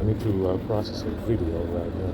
need to process a video right now.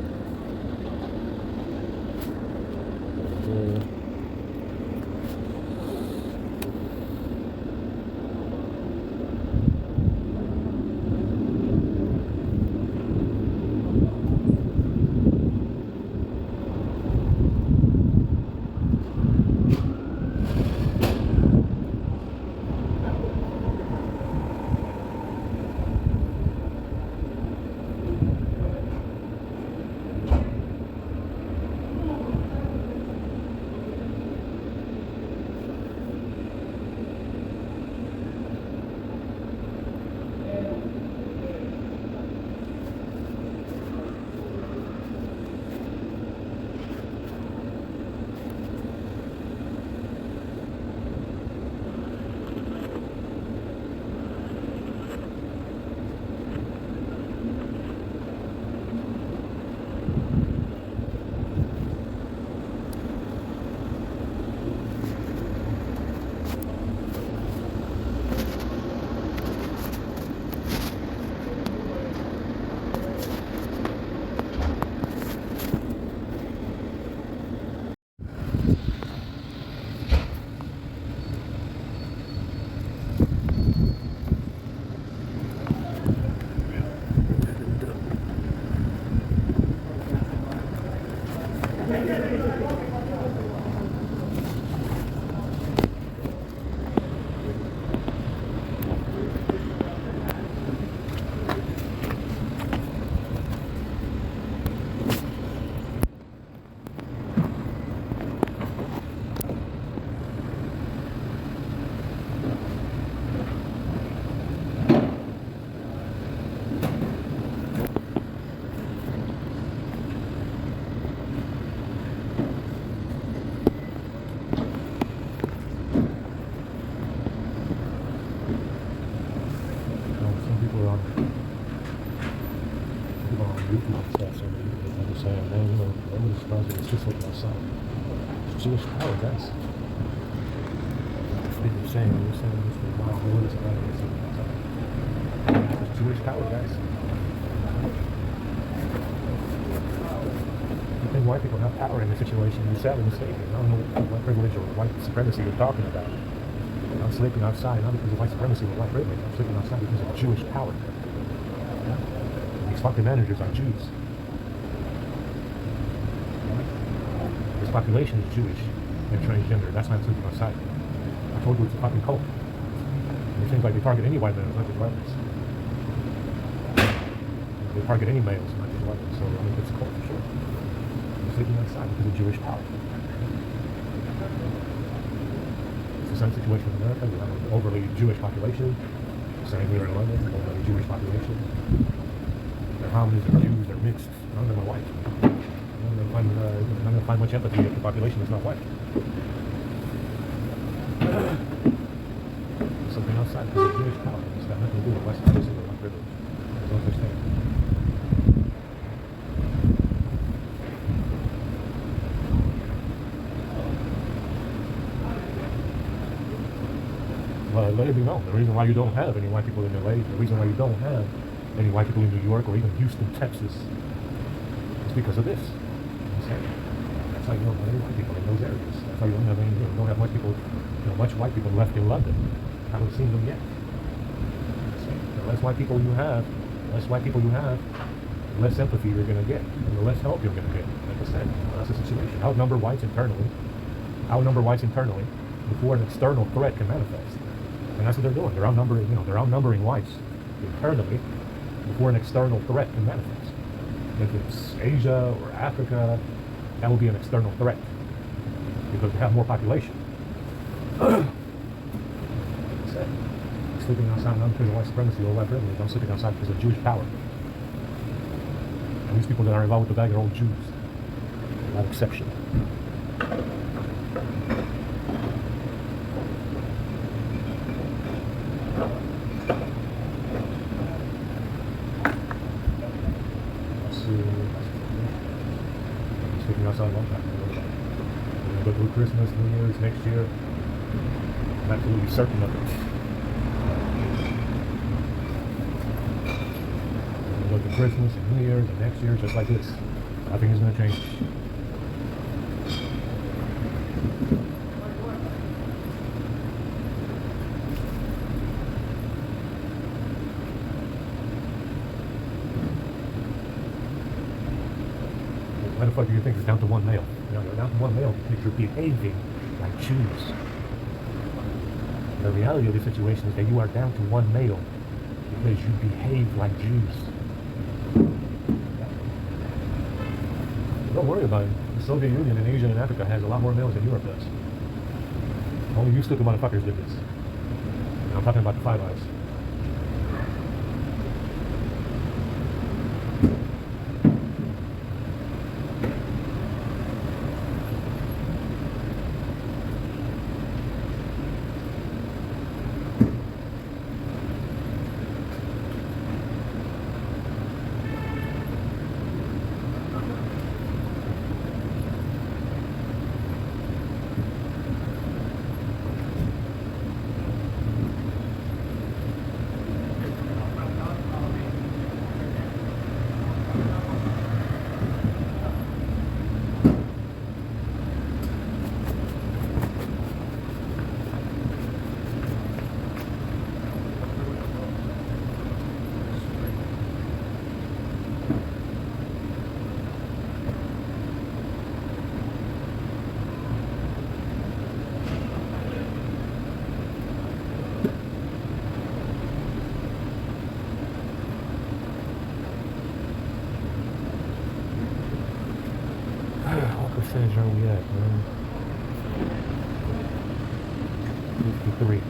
Jewish power, guys. You're saying this is wow, what is it? It's Jewish power, guys. You think white people have power in this situation? You're sadly mistaken. I don't know what white privilege or white supremacy you're talking about. I'm sleeping outside not because of white supremacy or white privilege. I'm sleeping outside because of Jewish power. Yeah? These fucking managers are Jews. Population is Jewish and transgender. That's why I'm sleeping outside. I told you it's a fucking cult. And it seems like they target any white males, not just white males. They target any males, not just white males. So I mean, it's a cult for sure. I'm sleeping outside because of Jewish power. It's the same situation in America. We have an overly Jewish population. Same here in London, overly Jewish population. Their hominids are Jews, they're mixed. None of them are white. I'm not going to find much empathy if the population is not white. Something outside because of Jewish power. It's got nothing to do with West Coast or white privilege. There's no such thing. Well, let it be known. The reason why you don't have any white people in LA, the reason why you don't have any white people in New York or even Houston, Texas, is because of this. That's how you don't have any white people in those areas. That's how you don't have any, don't have white people, much white people left in London. I haven't seen them yet. The less white people you have, the less empathy you're going to get, and the less help you're going to get. Like I said, that's the situation. Outnumber whites internally before an external threat can manifest. And that's what they're doing. They're outnumbering whites internally before an external threat can manifest. If it's Asia or Africa, that will be an external threat because they have more population. Sleeping outside not because of white supremacy or white privilege. I'm sleeping outside because of Jewish power. And these people that are involved with the bag are all Jews, without exception. Sleeping outside a long time. We're going to go through Christmas, New Year's next year. I'm absolutely certain of it. We're going to go Hanukkah and Christmas and New Year's and next year, just like this. Nothing is going to change. Why the fuck do you think it's down to one male? You know, you're down to one male because you're behaving like Jews. The reality of the situation is that you are down to one male because you behave like Jews. Don't worry about it. The Soviet Union in Asia and Africa has a lot more males than Europe does. Only you stupid motherfuckers did this. And I'm talking about the Five Eyes. What percentage are we at, man? 53.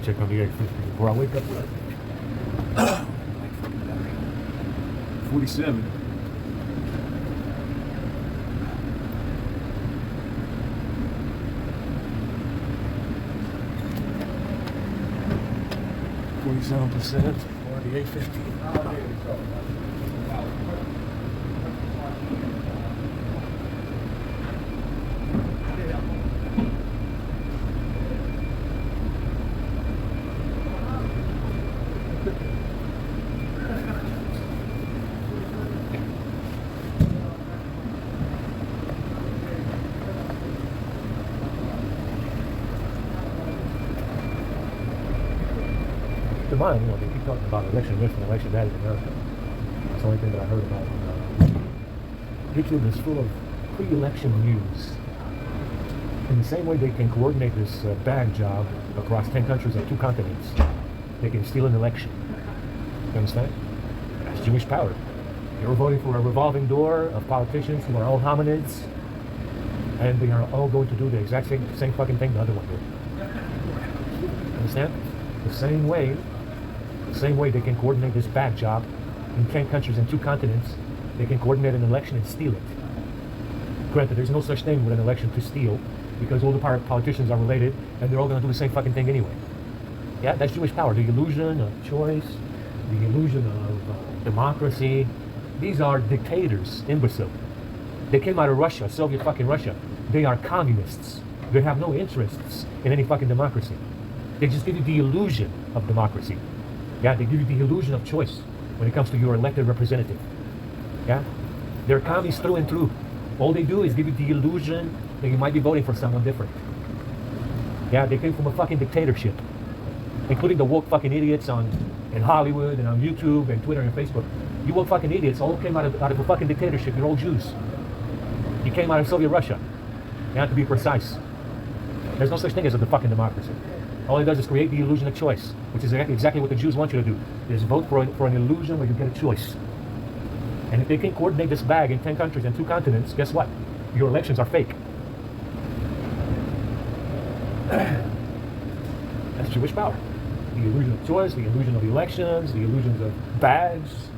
Check on the 850 before I wake up. 47. %, or the 850. Mine, you know, they keep talking about election this and election that in America. That's the only thing that I heard about. YouTube is full of pre-election news. In the same way they can coordinate this bag job across 10 countries and 2 continents, they can steal an election. You understand? That's Jewish power. You're voting for a revolving door of politicians who are all hominids, and they are all going to do the exact same fucking thing the other one did. Understand? The same way they can coordinate this bag job in 10 countries and 2 continents, they can coordinate an election and steal it. Granted, there's no such thing with an election to steal, because all the politicians are related, and they're all going to do the same fucking thing anyway. Yeah, that's Jewish power. The illusion of choice, the illusion of democracy. These are dictators, imbecile. They came out of Russia, Soviet fucking Russia. They are communists. They have no interests in any fucking democracy. They just give you the illusion of democracy. Yeah, they give you the illusion of choice when it comes to your elected representative. Yeah, they're commies through and through. All they do is give you the illusion that you might be voting for someone different. Yeah, they came from a fucking dictatorship, including the woke fucking idiots in Hollywood and on YouTube and Twitter and Facebook. You woke fucking idiots all came out of a fucking dictatorship. You're all Jews. You came out of Soviet Russia. You have to be precise. There's no such thing as a fucking democracy. All it does is create the illusion of choice, which is exactly what the Jews want you to do, is vote for an illusion where you get a choice. And if they can coordinate this bag in 10 countries and 2 continents, guess what? Your elections are fake. That's Jewish power. The illusion of choice, the illusion of elections, the illusions of bags.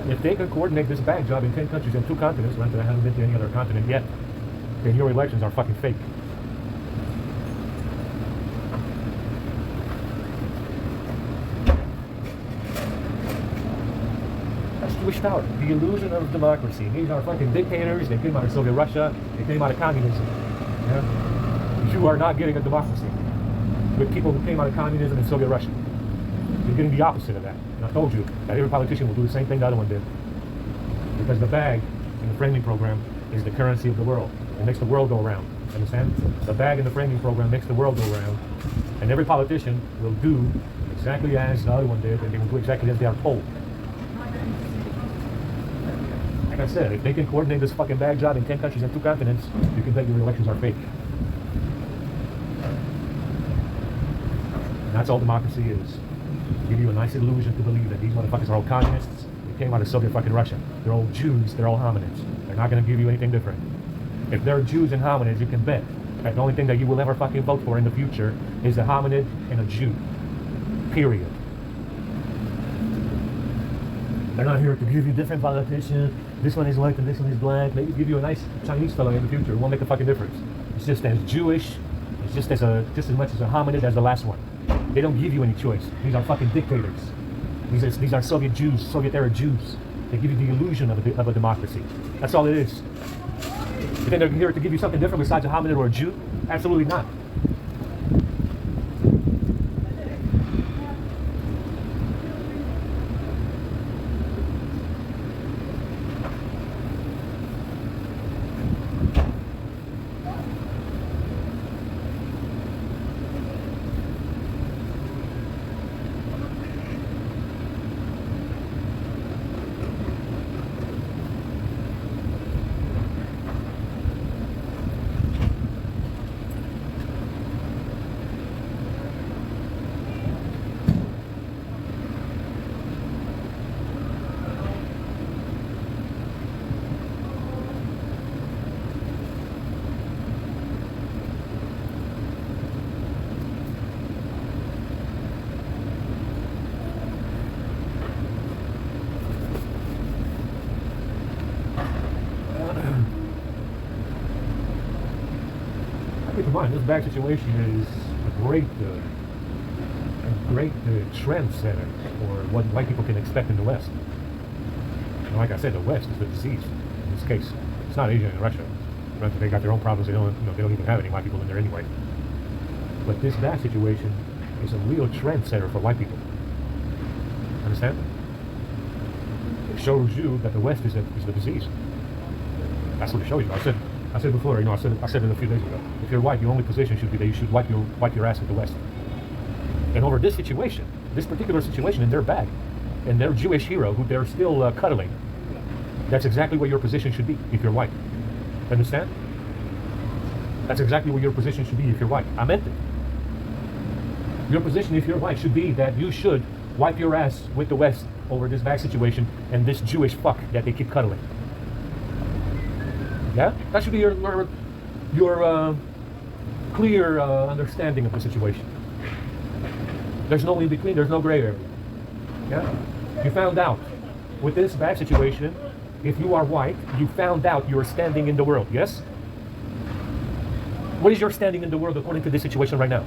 If they can coordinate this bag job in 10 countries and 2 continents, granted I haven't been to any other continent yet, then your elections are fucking fake. That's Jewish power. The illusion of democracy. These are fucking dictators. They came out of Soviet Russia. They came out of communism. Yeah? You are not getting a democracy with people who came out of communism and Soviet Russia. You're getting the opposite of that. And I told you that every politician will do the same thing the other one did. Because the bag in the framing program is the currency of the world. It makes the world go around. Understand? The bag in the framing program makes the world go around. And every politician will do exactly as the other one did, and they will do exactly as they are told. Like I said, if they can coordinate this fucking bag job in 10 countries and 2 continents, you can bet your elections are fake. And that's all democracy is. Give you a nice illusion to believe that these motherfuckers are all communists. They came out of Soviet fucking Russia. They're all Jews. They're all hominids. They're not going to give you anything different. If they're Jews and hominids, you can bet that the only thing that you will ever fucking vote for in the future is a hominid and a Jew. Period. They're not here to give you different politicians. This one is white and this one is black. Maybe give you a nice Chinese fellow in the future. It won't make a fucking difference. It's just as Jewish. It's just as much as a hominid as the last one. They don't give you any choice. These are fucking dictators. These are Soviet Jews, Soviet-era Jews. They give you the illusion of a democracy. That's all it is. You think they're here to give you something different besides a hominid or a Jew? Absolutely not. Keep in mind, this bag situation is a great trend setter for what white people can expect in the West. And like I said, the West is the disease in this case. It's not Asia and Russia. They got their own problems. They don't even have any white people in there anyway. But this bag situation is a real trend setter for white people. Understand? It shows you that the West is the disease. That's what it shows you. I said before, I said it a few days ago. If you're white, your only position should be that you should wipe your ass with the West. And over this situation, this particular situation in their bag, and their Jewish hero who they're still cuddling, that's exactly what your position should be if you're white. Understand? That's exactly what your position should be if you're white. I meant it. Your position if you're white should be that you should wipe your ass with the West over this bag situation and this Jewish fuck that they keep cuddling. Yeah? That should be your clear understanding of the situation. There's no in between, there's no gray area. Yeah? You found out with this bad situation, if you are white, you found out you're standing in the world, yes? What is your standing in the world according to this situation right now?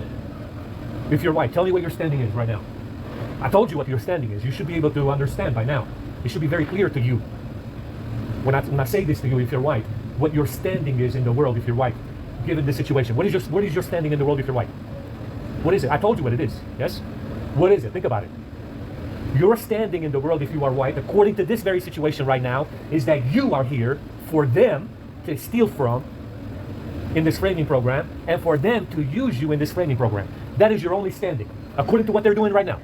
If you're white, tell me what your standing is right now. I told you what your standing is. You should be able to understand by now. It should be very clear to you. When I say this to you, if you're white, what your standing is in the world if you're white, given this situation. What is your standing in the world if you're white? What is it? I told you what it is, yes? What is it? Think about it. Your standing in the world if you are white, according to this very situation right now, is that you are here for them to steal from in this framing program, and for them to use you in this framing program. That is your only standing, according to what they're doing right now.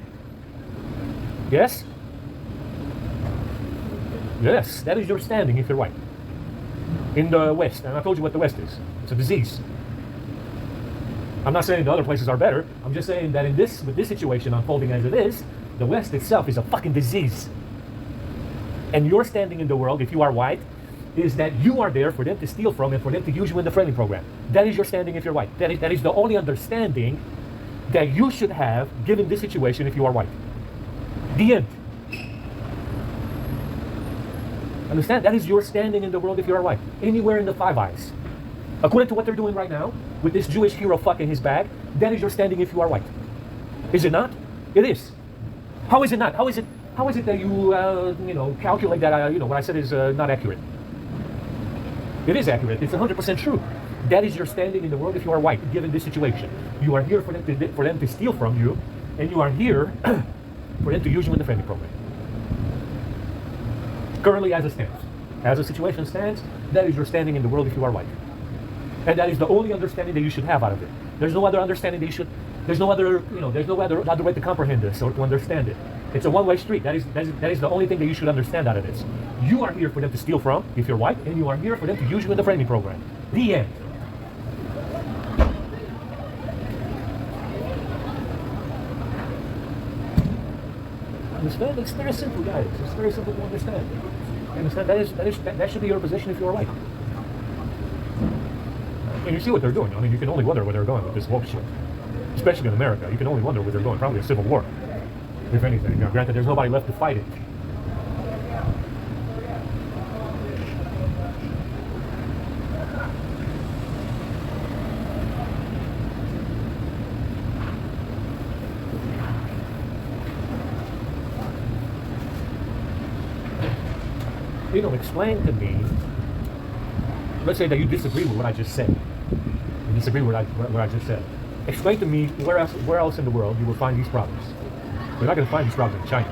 Yes? Yes, that is your standing if you're white. in the West. And I told you what the West is. It's a disease. I'm not saying the other places are better. I'm just saying that with this situation unfolding as it is, the West itself is a fucking disease. And your standing in the world, if you are white, is that you are there for them to steal from and for them to use you in the friendly program. That is your standing if you're white. That is the only understanding that you should have given this situation if you are white. The end. Understand? That is your standing in the world if you are white. Anywhere in the Five Eyes. According to what they're doing right now, with this Jewish hero fucking his bag, that is your standing if you are white. Is it not? It is. How is it not? How is it that you, calculate that, what I said is not accurate? It is accurate. It's 100% true. That is your standing in the world if you are white, given this situation. You are here for them to steal from you, and you are here for them to use you in the friendly program. Currently, as it stands, as the situation stands, that is your standing in the world if you are white. And that is the only understanding that you should have out of it. There's no other understanding that you should, there's no other way to comprehend this or to understand it. It's a one-way street. That is the only thing that you should understand out of this. You are here for them to steal from, if you're white, and you are here for them to use you in the friendly program. The end. Understand? It's very simple, guys. It's very simple to understand. You understand? That should be your position if you're white. And you see what they're doing. I mean, you can only wonder where they're going with this woke shit. Especially in America. You can only wonder where they're going. Probably a civil war, if anything. Now, granted, there's nobody left to fight it. Explain to me, let's say that you disagree with what I just said. You disagree with what I just said. Explain to me where else in the world you will find these problems. You're not going to find these problems in China.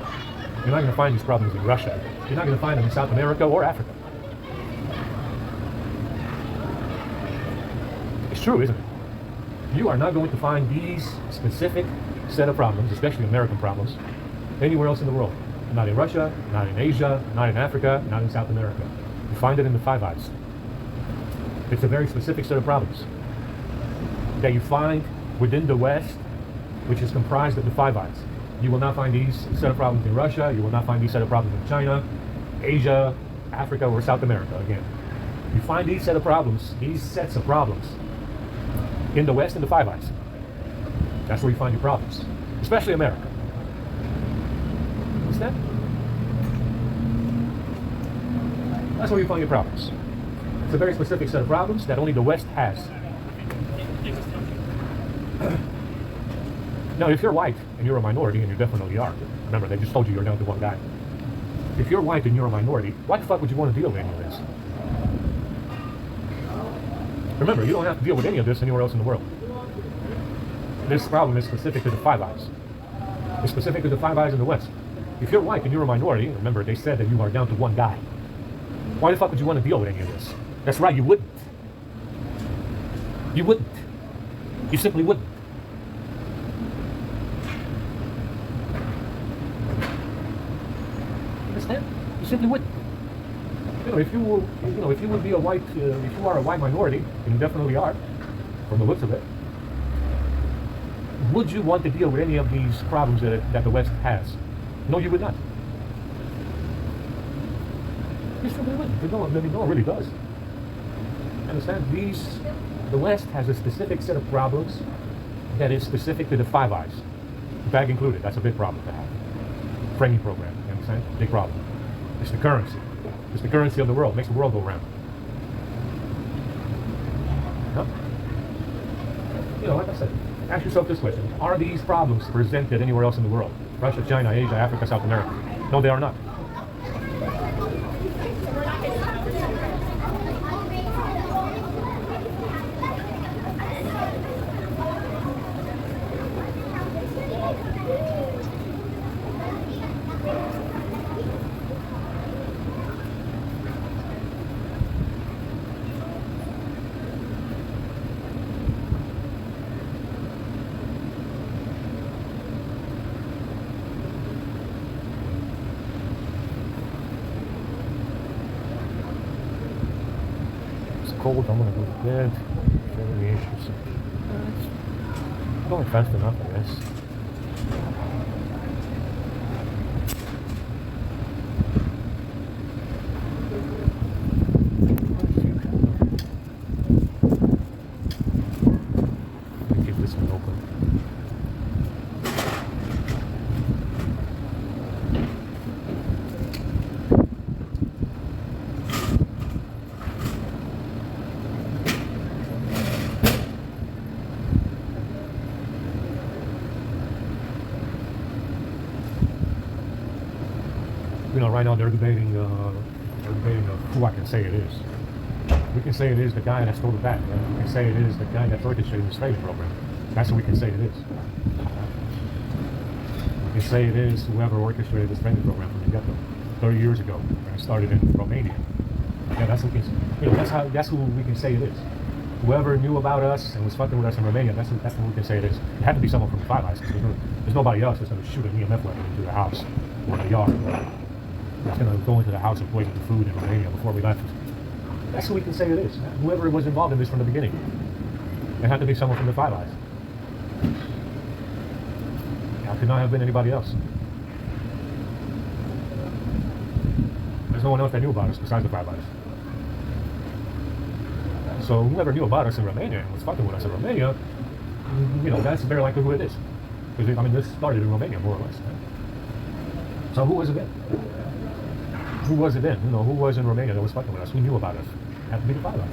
You're not going to find these problems in Russia. You're not going to find them in South America or Africa. It's true, isn't it? You are not going to find these specific set of problems, especially American problems, anywhere else in the world. Not in Russia, not in Asia, not in Africa, not in South America. You find it in the Five Eyes. It's a very specific set of problems that you find within the West, which is comprised of the Five Eyes. You will not find these set of problems in Russia. You will not find these set of problems in China, Asia, Africa, or South America. Again, you find these sets of problems in the West and the Five Eyes. That's where you find your problems, especially America. Understand? That's where you find your problems. It's a very specific set of problems that only the West has. Now, if you're white and you're a minority, and you definitely are, remember, they just told you you're down to one guy. If you're white and you're a minority, why the fuck would you want to deal with any of this? Remember, you don't have to deal with any of this anywhere else in the world. This problem is specific to the Five Eyes. It's specific to the Five Eyes in the West. If you're white and you're a minority, remember, they said that you are down to one guy. Why the fuck would you want to deal with any of this? That's right, you wouldn't. You wouldn't. You simply wouldn't. Understand? You simply wouldn't. If you would be a white, if you are a white minority, and you definitely are, from the looks of it, would you want to deal with any of these problems that the West has? No, you would not. You simply wouldn't. No one really does. Understand? The West has a specific set of problems that is specific to the Five Eyes, bag included. That's a big problem to have. Friendly program, you understand? Big problem. It's the currency. It's the currency of the world. It makes the world go round. Huh? Like I said, ask yourself this question. Are these problems presented anywhere else in the world? Russia, China, Asia, Africa, South America? No, they are not. cold. I'm gonna go to bed. Any issues? Going fast enough, I guess. Let me keep this one open. Right now they're debating who I can say it is. We can say it is the guy that stole the bat. Right? We can say it is the guy that orchestrated the training program. That's who we can say it is. We can say it is whoever orchestrated this training program from the get-go 30 years ago when it started in Romania. Yeah, that's who that's who we can say it is. Whoever knew about us and was fucking with us in Romania, that's who we can say it is. It had to be someone from the Five Eyes. There's nobody else that's going to shoot an EMF weapon into the house or the yard. That's going to go into the house and poison the food in Romania before we left. That's who we can say it is. Whoever was involved in this from the beginning. It had to be someone from the Five Eyes. It could not have been anybody else. There's no one else that knew about us besides the Five Eyes. So whoever knew about us in Romania and was fucking with us in Romania, that's very likely who it is. Because, this started in Romania, more or less. Right? So who was it then? Who was it then? Who was in Romania that was fucking with us? Who knew about us? It had to be the Five Eyes.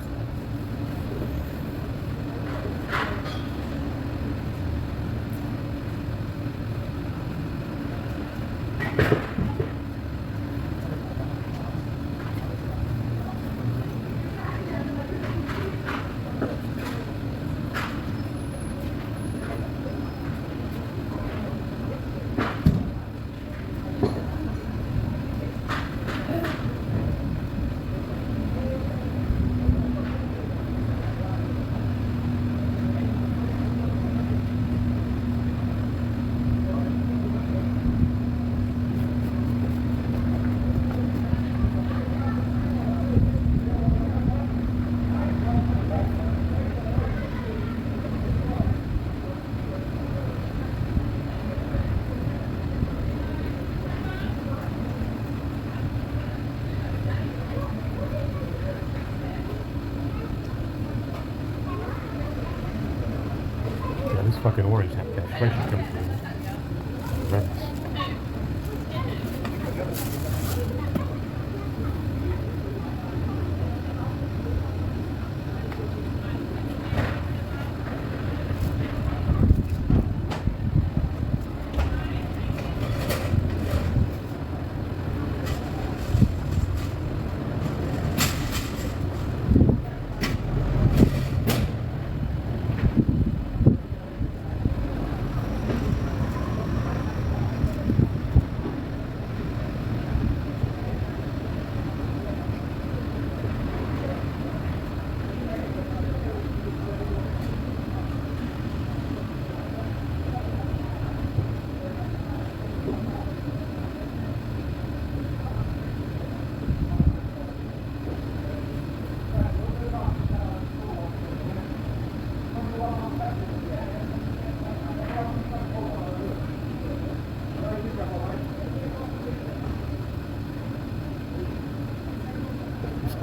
This fucking orange castration comes through. Reds.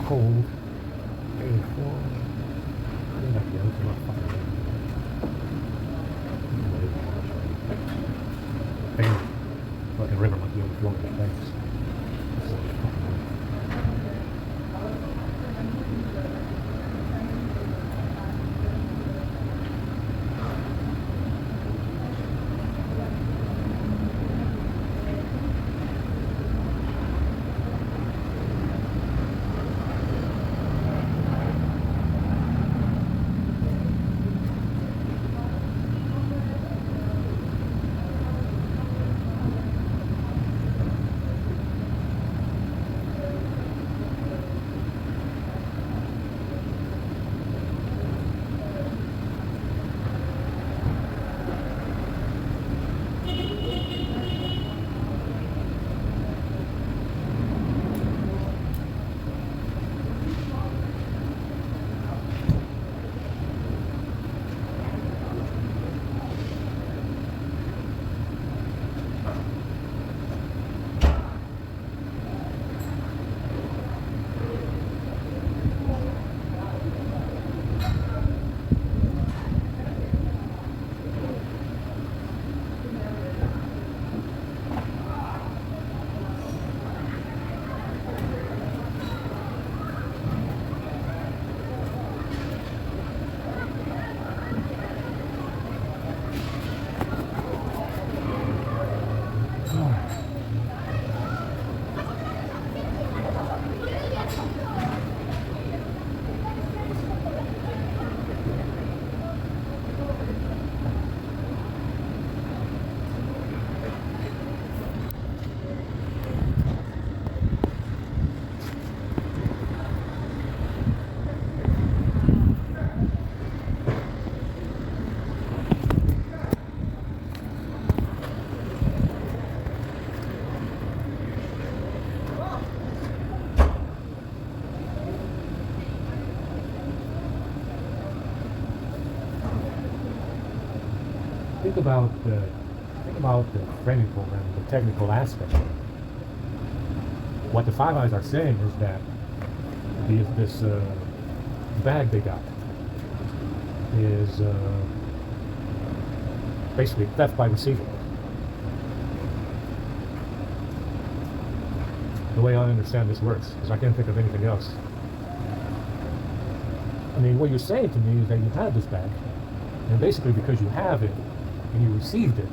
Cold. Fucking river must be overflowing with banks. think about the training program, the technical aspect. What the Five Eyes are saying is that this bag they got is basically theft by receiving. The way I understand this works, because I can't think of anything else. I mean, what you're saying to me is that you have this bag, and basically because you have it and you received it,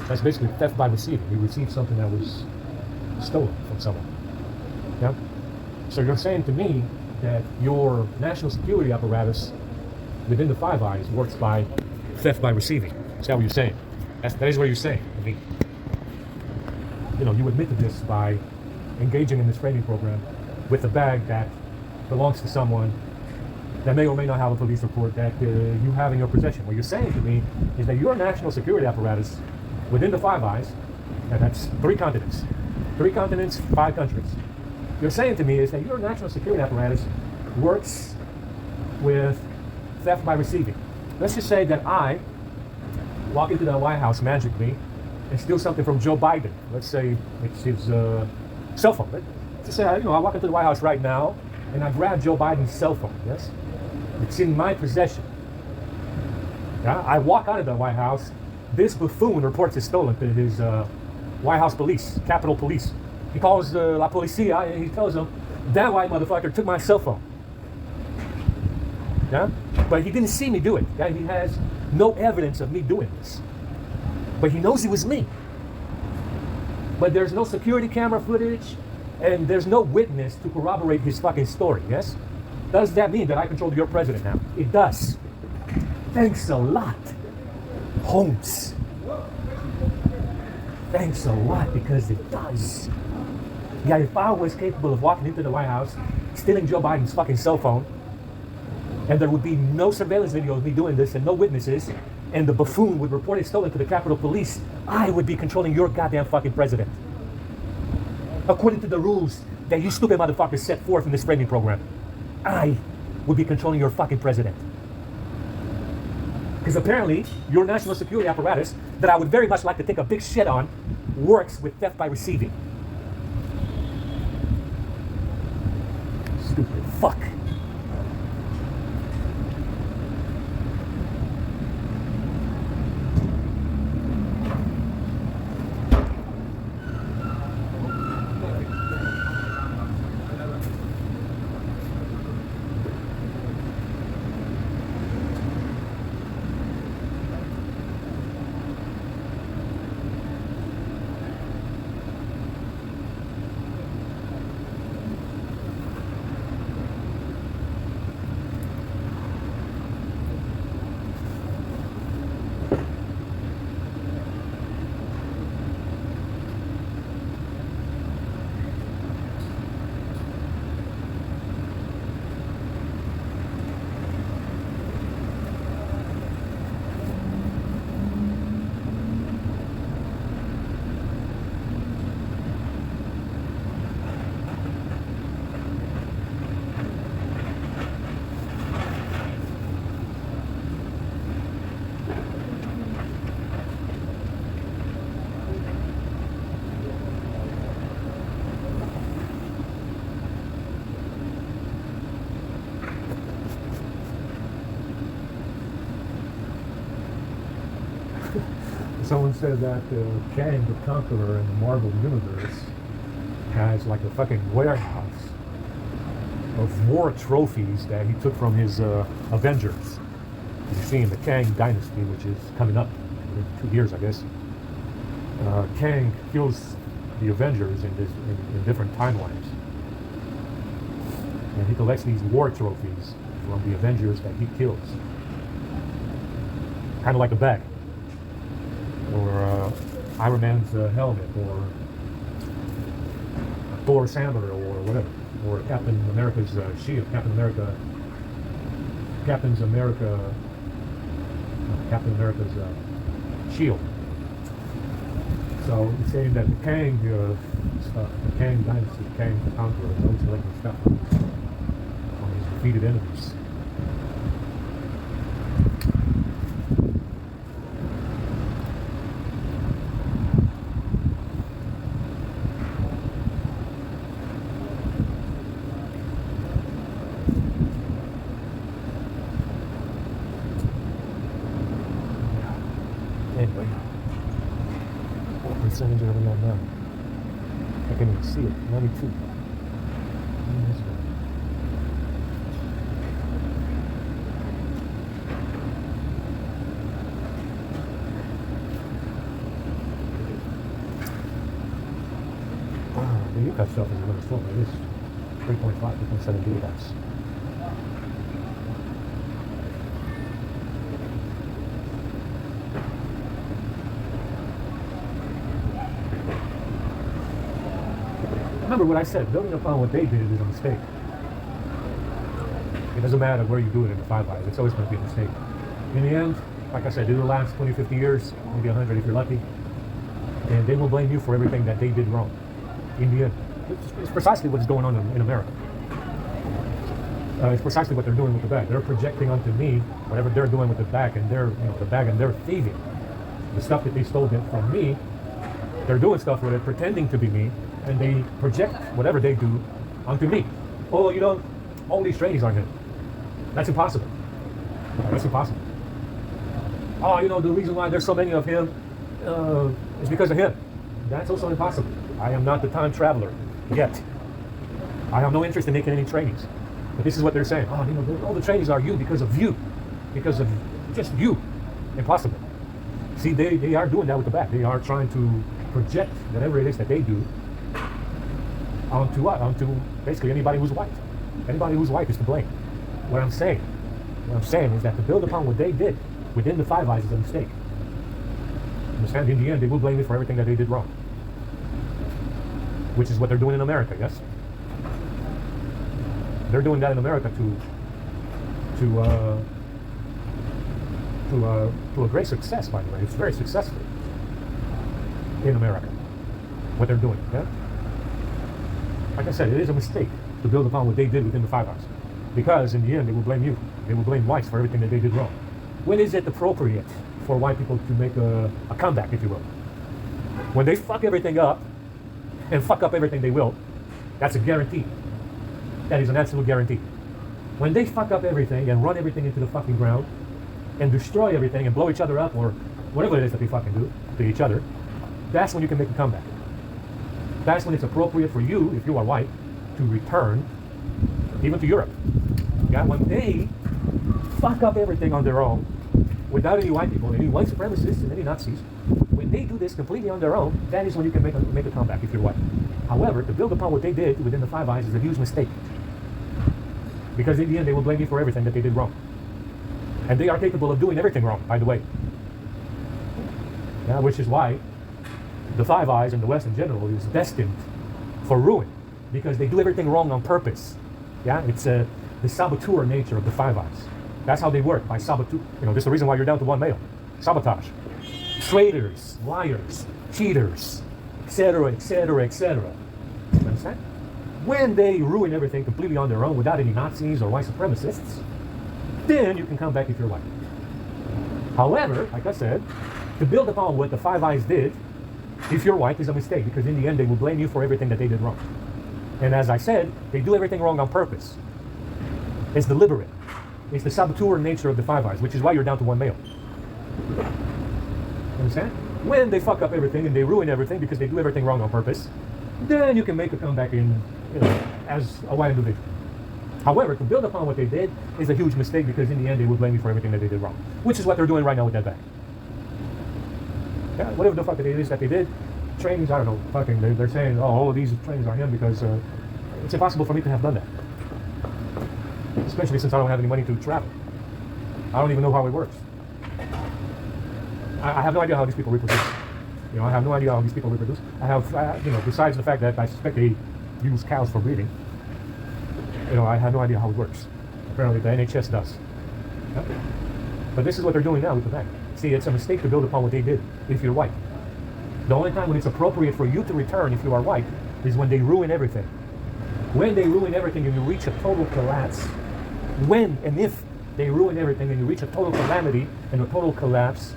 that's basically theft by receiving. You received something that was stolen from someone. Yeah? So you're saying to me that your national security apparatus within the Five Eyes works by theft by receiving. Is that what you're saying? That is what you're saying. I mean, you admitted this by engaging in this training program with a bag that belongs to someone that may or may not have a police report that you have in your possession. What you're saying to me is that your national security apparatus within the Five Eyes, and that's 3 continents, 5 countries. You're saying to me is that your national security apparatus works with theft by receiving. Let's just say that I walk into the White House magically and steal something from Joe Biden. Let's say it's his cell phone. Let's just say I walk into the White House right now and I grab Joe Biden's cell phone. Yes, it's in my possession. Yeah? I walk out of the White House. This buffoon reports it's stolen to his White House police, Capitol Police. He calls La Policia and he tells them, that white motherfucker took my cell phone. Yeah? But he didn't see me do it. Yeah? He has no evidence of me doing this. But he knows it was me. But there's no security camera footage and there's no witness to corroborate his fucking story, yes? Does that mean that I control your president now? It does. Thanks a lot, Holmes. Thanks a lot, because it does. Yeah, if I was capable of walking into the White House, stealing Joe Biden's fucking cell phone, and there would be no surveillance video of me doing this and no witnesses, and the buffoon would report it stolen to the Capitol Police, I would be controlling your goddamn fucking president. According to the rules that you stupid motherfuckers set forth in this training program, I would be controlling your fucking president. Because apparently, your national security apparatus, that I would very much like to take a big shit on, works with theft by receiving. Stupid fuck. Someone said that Kang the Conqueror in the Marvel Universe has like a fucking warehouse of war trophies that he took from his Avengers. You see in the Kang Dynasty, which is coming up in 2 years, I guess. Kang kills the Avengers in different timelines. And he collects these war trophies from the Avengers that he kills. Kind of like a bag. Or Iron Man's helmet, or Thor's hammer, or whatever, or Captain America's shield, Captain America's shield. So it's saying that the Kang Dynasty, Kang the Conqueror, is always collecting stuff on his defeated enemies. percentage are we on now? I can't even see it. 92. The YouCut stuff is a little slow, but it is 3.5, 3.7 gigabytes. Remember what I said, building upon what they did is a mistake. It doesn't matter where you do it in the Five Eyes, it's always going to be a mistake. In the end, like I said, it'll last 20, 50 years, maybe 100 if you're lucky, and they will blame you for everything that they did wrong. In the end, it's precisely what's going on in America. It's precisely what they're doing with the bag. They're projecting onto me whatever they're doing with the bag, and the bag, and they're thieving the stuff that they stole from me. They're doing stuff with it, pretending to be me, and they project whatever they do onto me. Oh, all these trainings are him. That's impossible. That's impossible. Oh, the reason why there's so many of him is because of him. That's also impossible. I am not the time traveler yet. I have no interest in making any trainings. But this is what they're saying. Oh, all the trainings are you because of you. Because of just you. Impossible. See, they are doing that with the back. They are trying to project whatever it is that they do onto what? Onto basically anybody who's white. Anybody who's white is to blame. What I'm saying is that to build upon what they did within the Five Eyes is a mistake. Understand? In the end, they will blame me for everything that they did wrong. Which is what they're doing in America, yes? They're doing that in America to a great success, by the way. It's very successful in America, what they're doing, yeah? Like I said, it is a mistake to build upon what they did within the Five Eyes. Because in the end, they will blame you. They will blame whites for everything that they did wrong. When is it appropriate for white people to make a comeback, if you will? When they fuck everything up, and fuck up everything they will, that's a guarantee. That is an absolute guarantee. When they fuck up everything and run everything into the fucking ground and destroy everything and blow each other up or whatever it is that they fucking do to each other, that's when you can make a comeback. That's when it's appropriate for you, if you are white, to return even to Europe. Yeah, when they fuck up everything on their own, without any white people, any white supremacists and any Nazis, when they do this completely on their own, that is when you can make a comeback if you're white. However, to build upon what they did within the Five Eyes is a huge mistake. Because in the end, they will blame you for everything that they did wrong. And they are capable of doing everything wrong, by the way. Yeah, which is why the Five Eyes and the West in general is destined for ruin. Because they do everything wrong on purpose. Yeah, it's the saboteur nature of the Five Eyes. That's how they work, by saboteur. This is the reason why you're down to one male. Sabotage. Traitors, liars, cheaters, etc., etc., etc. You understand? When they ruin everything completely on their own without any Nazis or white supremacists, then you can come back if you're white. However, like I said, to build upon what the Five Eyes did, if you're white, is a mistake, because in the end they will blame you for everything that they did wrong. And as I said, they do everything wrong on purpose. It's deliberate. It's the saboteur nature of the Five Eyes, which is why you're down to one male. Understand? When they fuck up everything and they ruin everything because they do everything wrong on purpose, then you can make a comeback as a white individual. However, to build upon what they did is a huge mistake, because in the end they will blame you for everything that they did wrong, which is what they're doing right now with that bag. Yeah, whatever the fuck it is that they did, trainings, I don't know, fucking, they're saying, oh, all of these trainings are him because it's impossible for me to have done that. Especially since I don't have any money to travel. I don't even know how it works. I have no idea how these people reproduce. I have no idea how these people reproduce. I have, besides the fact that I suspect they use cows for breeding, I have no idea how it works. Apparently the NHS does. Yeah? But this is what they're doing now with the bank. See, it's a mistake to build upon what they did if you're white. The only time when it's appropriate for you to return if you are white is when they ruin everything. When they ruin everything and you reach a total collapse, when and if they ruin everything and you reach a total calamity and a total collapse,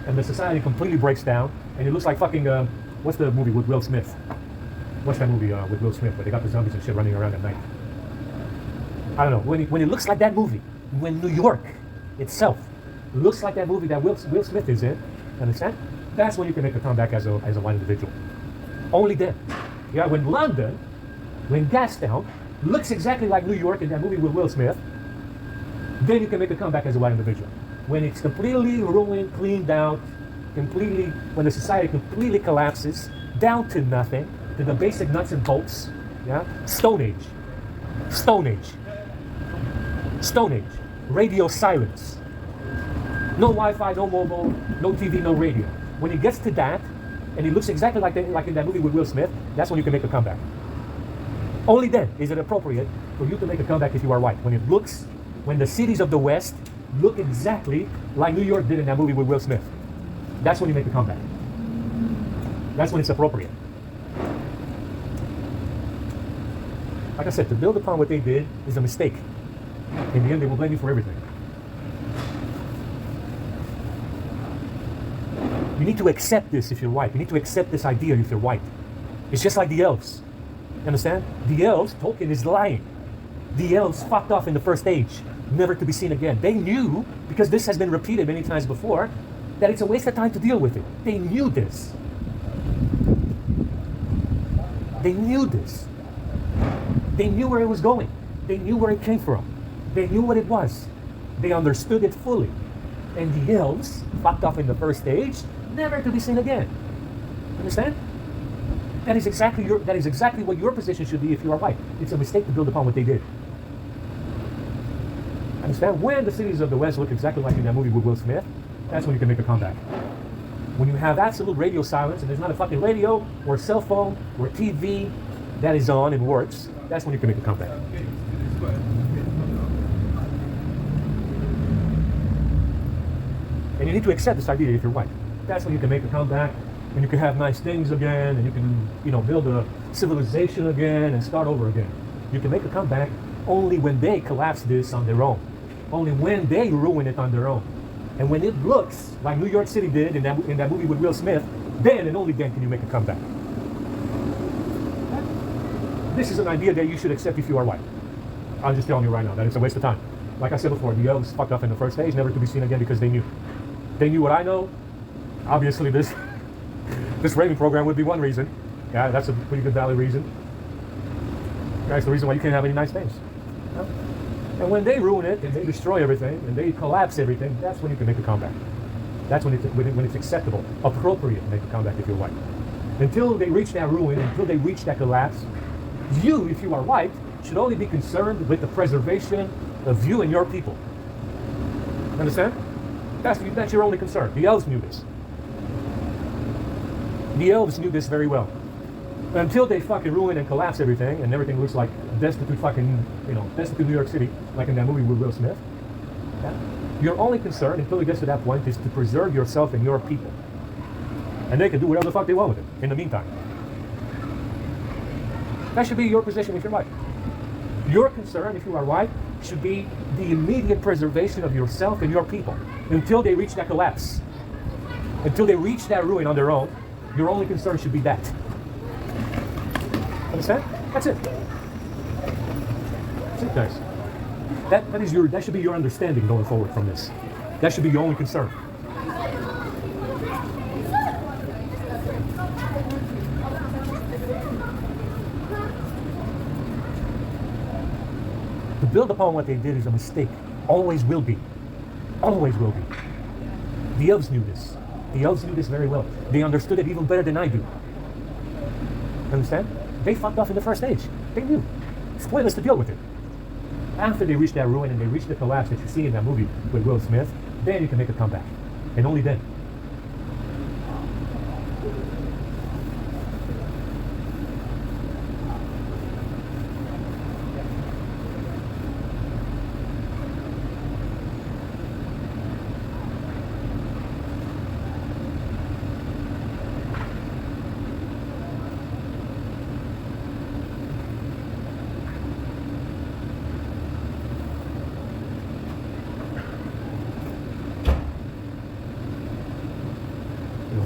and the society completely breaks down, and it looks like fucking, what's the movie with Will Smith? What's that movie with Will Smith where they got the zombies and shit running around at night? I don't know. When it looks like that movie, when New York itself looks like that movie that Will Smith is in, understand? That's when you can make a comeback as a white individual. Only then. Yeah, when London, when Gastown looks exactly like New York in that movie with Will Smith, then you can make a comeback as a white individual. When it's completely ruined, cleaned out, completely, when the society completely collapses, down to nothing, to the basic nuts and bolts, yeah? Stone Age. Stone Age. Stone Age. Radio silence. No Wi-Fi, no mobile, no TV, no radio. When it gets to that, and it looks exactly like in that movie with Will Smith, that's when you can make a comeback. Only then is it appropriate for you to make a comeback if you are white. When the cities of the West look exactly like New York did in that movie with Will Smith. That's when you make a comeback. That's when it's appropriate. Like I said, to build upon what they did is a mistake. In the end, they will blame you for everything. You need to accept this if you're white. You need to accept this idea if you're white. It's just like the elves. You understand? The elves, Tolkien is lying. The elves fucked off in the first age, never to be seen again. They knew, because this has been repeated many times before, that it's a waste of time to deal with it. They knew this. They knew this. They knew where it was going. They knew where it came from. They knew what it was. They understood it fully. And the elves fucked off in the first stage, never to be seen again. Understand? That is exactly what your position should be if you are white. It's a mistake to build upon what they did. Understand? When the cities of the West look exactly like in that movie with Will Smith, that's when you can make a comeback. When you have absolute radio silence and there's not a fucking radio or cell phone or TV that is on and works, that's when you can make a comeback. And you need to accept this idea if you're white. That's when you can make a comeback, and you can have nice things again, and you can, build a civilization again and start over again. You can make a comeback only when they collapse this on their own. Only when they ruin it on their own. And when it looks like New York City did in that movie with Will Smith, then and only then can you make a comeback. This is an idea that you should accept if you are white. I'm just telling you right now that it's a waste of time. Like I said before, the elves fucked up in the first stage, never to be seen again because they knew. They knew what I know. Obviously, this rating program would be one reason. Yeah, that's a pretty good valid reason. That's the reason why you can't have any nice things. Yeah? And when they ruin it and they destroy everything and they collapse everything, that's when you can make a comeback. That's when it's acceptable, appropriate to make a comeback if you're white. Until they reach that ruin, until they reach that collapse, you, if you are white, should only be concerned with the preservation of you and your people. Understand? That's your only concern. The elves knew this. The elves knew this very well. Until they fucking ruin and collapse everything, and everything looks like destitute New York City, like in that movie with Will Smith. Yeah? Your only concern, until it gets to that point, is to preserve yourself and your people. And they can do whatever the fuck they want with it, in the meantime. That should be your position if you're white. Your concern, if you are white, should be the immediate preservation of yourself and your people until they reach that collapse. Until they reach that ruin on their own, your only concern should be that. Understand? That's it. That's it, guys. That should be your understanding going forward from this. That should be your only concern. To build upon what they did is a mistake. Always will be. Always will be. The elves knew this. The elves knew this very well. They understood it even better than I do. Understand? They fucked off in the first stage. They knew. It's pointless to deal with it. After they reach that ruin and they reach the collapse that you see in that movie with Will Smith, then you can make a comeback. And only then.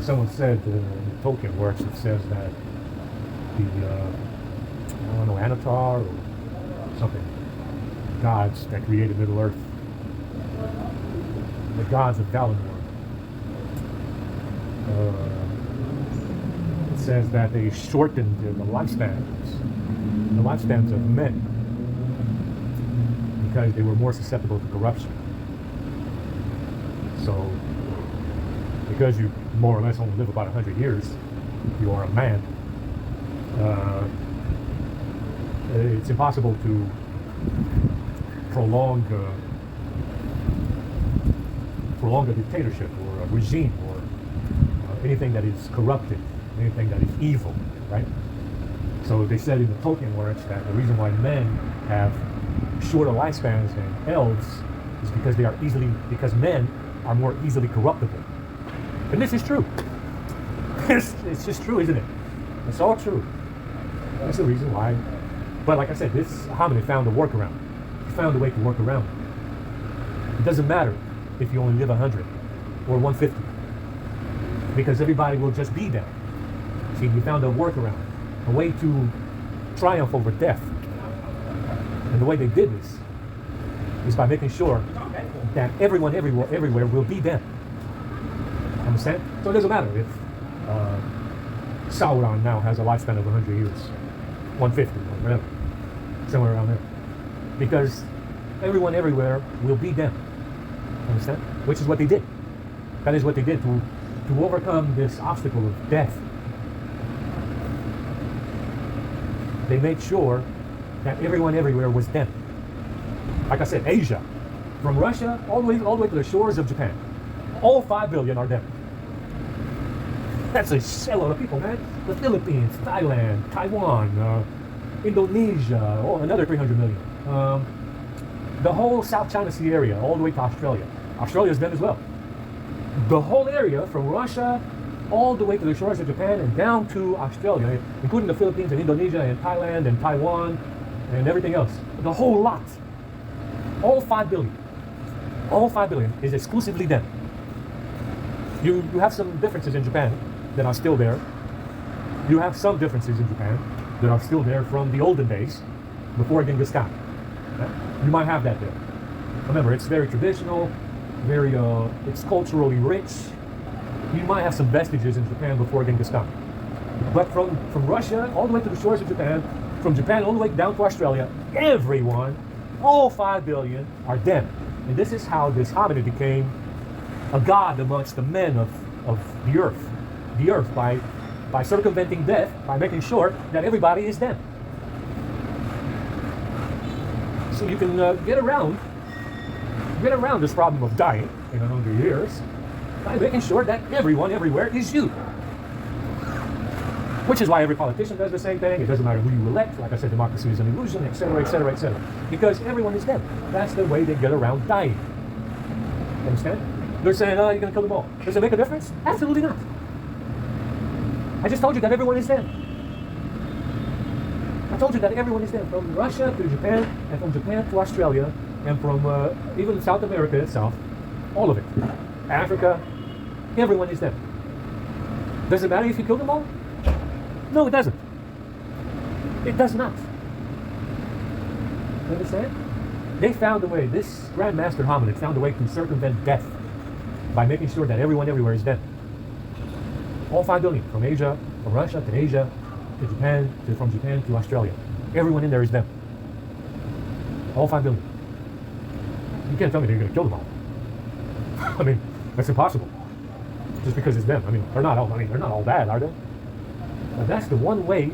Someone said in the Tolkien works, it says that the Anatar or something, gods that created Middle Earth, the gods of Valinor, It says that they shortened the lifespans of men because they were more susceptible to corruption. So, because you more or less only live about 100 years, you are a man. It's impossible to prolong a dictatorship or a regime or anything that is corrupted, anything that is evil, right? So they said in the Tolkien works that the reason why men have shorter lifespans than elves is because men are more easily corruptible. And this is true. It's just true, isn't it? It's all true. That's the reason why. But like I said, this hominid found a workaround. He found a way to work around it. It doesn't matter if you only live 100 or 150, because everybody will just be dead. See, he found a workaround, a way to triumph over death. And the way they did this is by making sure that everyone everywhere will be dead. Understand? So it doesn't matter if Sauron now has a lifespan of 100 years, 150 or whatever, somewhere around there, because everyone everywhere will be dead. Understand? Which is what they did. That is what they did to overcome this obstacle of death. They made sure that everyone everywhere was dead. Like I said, Asia, from Russia all the way to the shores of Japan, all 5 billion are dead. That's a shitload of people, man. The Philippines, Thailand, Taiwan, Indonesia, another 300 million. The whole South China Sea area, all the way to Australia. Australia's dead as well. The whole area from Russia all the way to the shores of Japan and down to Australia, including the Philippines and Indonesia and Thailand and Taiwan and everything else. The whole lot. All 5 billion. All 5 billion is exclusively dead. You have some differences in Japan that are still there. You have some differences in Japan that are still there from the olden days, before Genghis Khan. You might have that there. Remember, it's very traditional, it's culturally rich. You might have some vestiges in Japan before Genghis Khan. But from Russia all the way to the shores of Japan, from Japan all the way down to Australia, everyone, all 5 billion are dead. And this is how this hominid became a god amongst the men of the earth. The earth by circumventing death, by making sure that everybody is dead. So you can get around this problem of dying in 100 years by making sure that everyone everywhere is you. Which is why every politician does the same thing. It doesn't matter who you elect. Like I said, democracy is an illusion, etc., etc., etc. Because everyone is dead. That's the way they get around dying. You understand? They're saying, oh, you're going to kill them all. Does it make a difference? Absolutely not. I just told you that everyone is dead. I told you that everyone is dead. From Russia to Japan, and from Japan to Australia, and from even South America itself. All of it. Africa. Everyone is dead. Does it matter if you kill them all? No, it doesn't. It does not. Understand? They found a way, this Grandmaster hominid found a way to circumvent death by making sure that everyone everywhere is dead. All 5 billion, from Asia, from Russia to Asia, to Japan, from Japan to Australia. Everyone in there is dead. All 5 billion. You can't tell me they're going to kill them all. I mean, that's impossible. Just because it's them. I mean, they're not all bad, are they? But that's the one way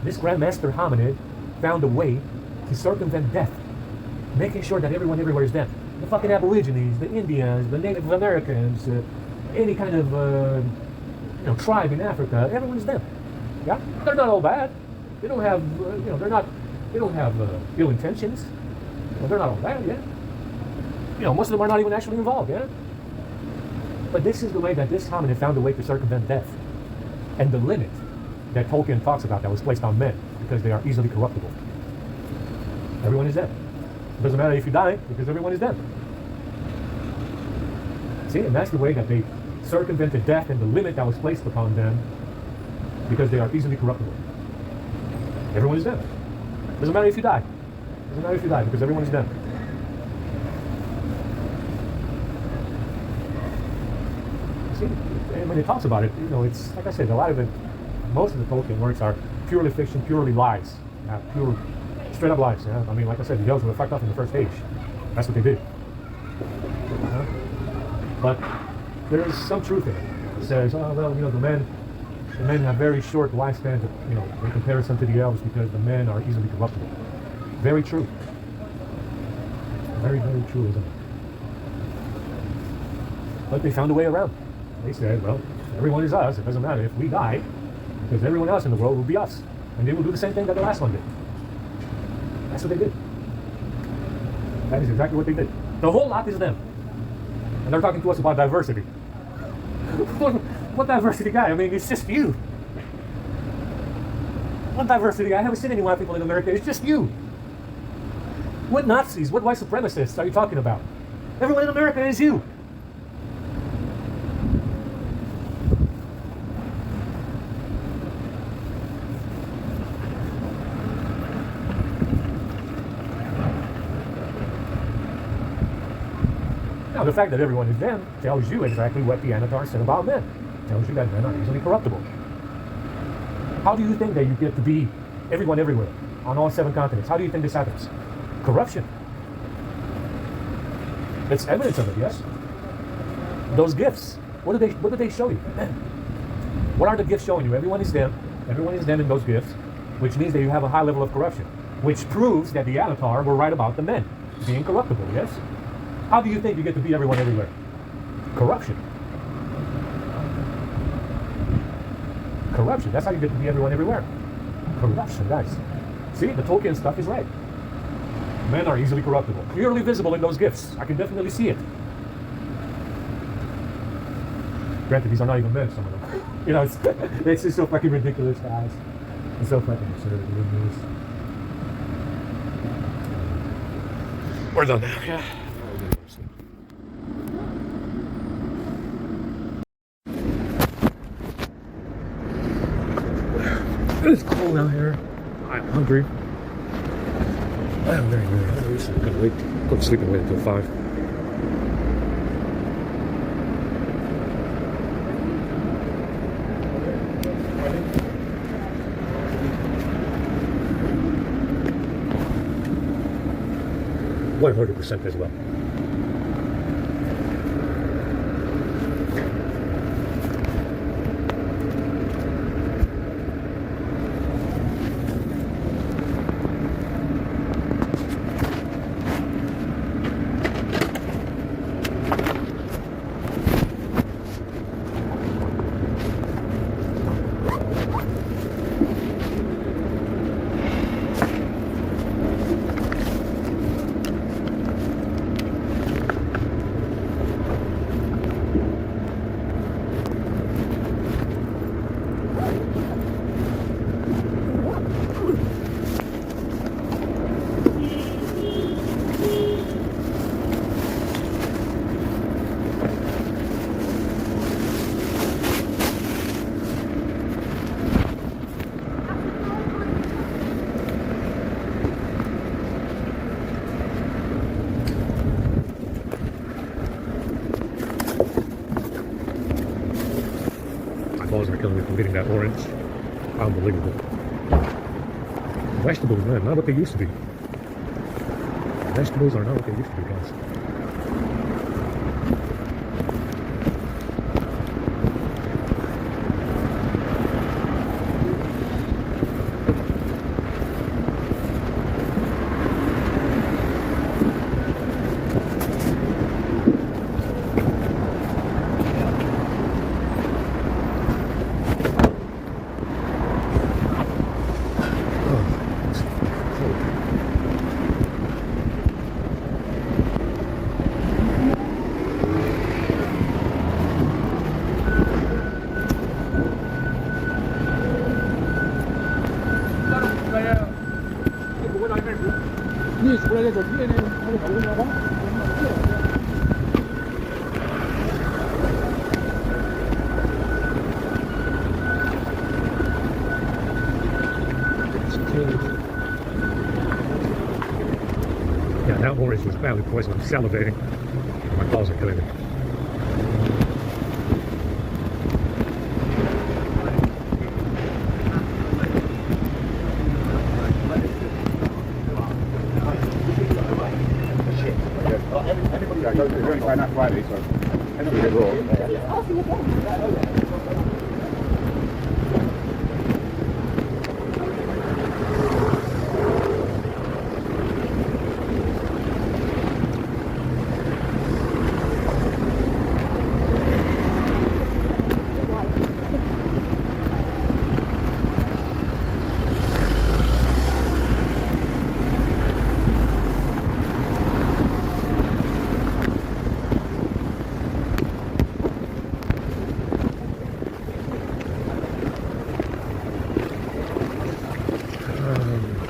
this Grandmaster hominid found a way to circumvent death, making sure that everyone everywhere is dead. The fucking Aborigines, the Indians, the Native Americans, any kind of tribe in Africa, everyone is dead. Yeah, they're not all bad. They don't have they don't have ill intentions. Well, they're not all bad. Yeah. Most of them are not even actually involved. Yeah. But this is the way that this hominid found a way to circumvent death, and the limit that Tolkien talks about that was placed on men because they are easily corruptible. Everyone is dead. It doesn't matter if you die because everyone is dead. See, and that's the way that they circumvented death and the limit that was placed upon them because they are easily corruptible. Everyone is dead. Doesn't matter if you die. Doesn't matter if you die because everyone is dead. See, and when it talks about it, it's like I said, a lot of it, most of the Tolkien works are purely fiction, purely lies, pure, straight up lies. Yeah? I mean, like I said, the elves were fucked up in the first page. That's what they did. But there is some truth in it. It says, oh well, the men have very short lifespans, in comparison to the elves, because the men are easily corruptible. Very true. Very, very true, isn't it? But they found a way around. They said, well, everyone is us. It doesn't matter if we die, because everyone else in the world will be us. And they will do the same thing that the last one did. That's what they did. That is exactly what they did. The whole lot is them. And they're talking to us about diversity. What diversity guy? I mean, it's just you. What diversity? I haven't seen any white people in America. It's just you. What Nazis, what white supremacists are you talking about? Everyone in America is you. Now, the fact that everyone is them tells you exactly what the Anatar said about men. Tells you that men are easily corruptible. How do you think that you get to be everyone everywhere on all 7 continents? How do you think this happens? Corruption. It's evidence of it, yes? Those gifts. What do they show you? What are the gifts showing you? Everyone is them. Everyone is them in those gifts, which means that you have a high level of corruption, which proves that the Anatar were right about the men being corruptible, yes? How do you think you get to be everyone everywhere? Corruption. Corruption. That's how you get to be everyone everywhere. Corruption, guys. See, the Tolkien stuff is right. Men are easily corruptible. Clearly visible in those gifts. I can definitely see it. Granted, these are not even men, some of them. It's just so fucking ridiculous, guys. It's so fucking absurd. We're done now, yeah. It's cold out here. I'm hungry. I'm very, very hungry, so I'm gonna go to sleep and wait until 5. %, as well. Are killing me from getting that orange. Unbelievable. Vegetables, man, not what they used to be. Vegetables are not what they used to be, guys. Yeah, that orange was badly poisoned. I'm salivating. My claws are killing me. Yeah, it's only going out Friday, so it's a bit raw.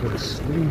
Go to sleep.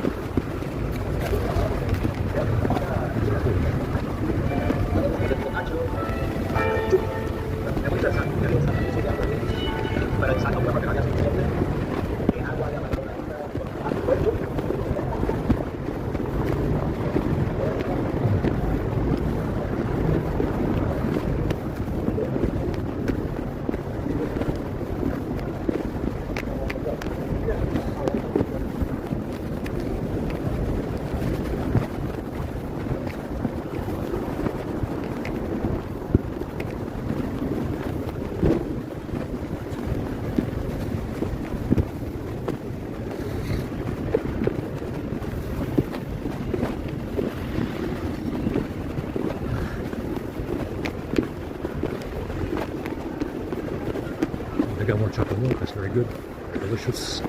I got more chocolate milk. That's very good. Very delicious.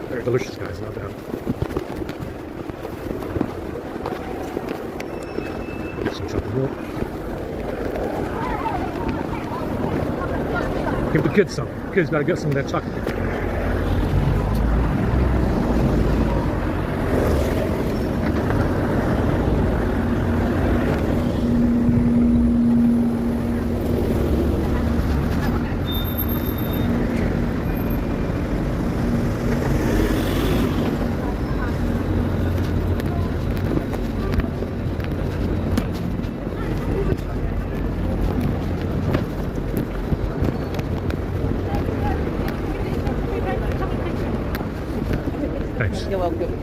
Very delicious, guys. Not bad. Get some chocolate milk. Give the kids some. Kids gotta get some of that chocolate. Thanks. You're welcome.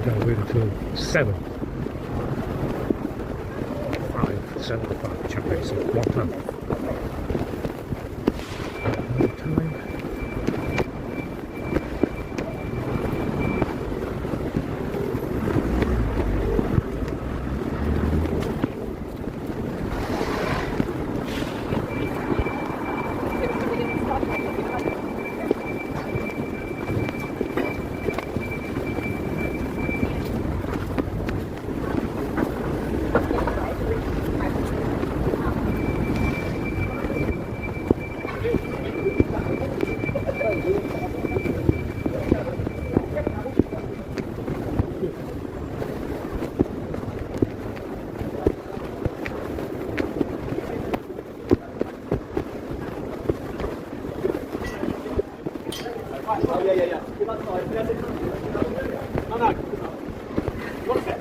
Gotta wait until 7. 5:75. Check base. So one time. One time.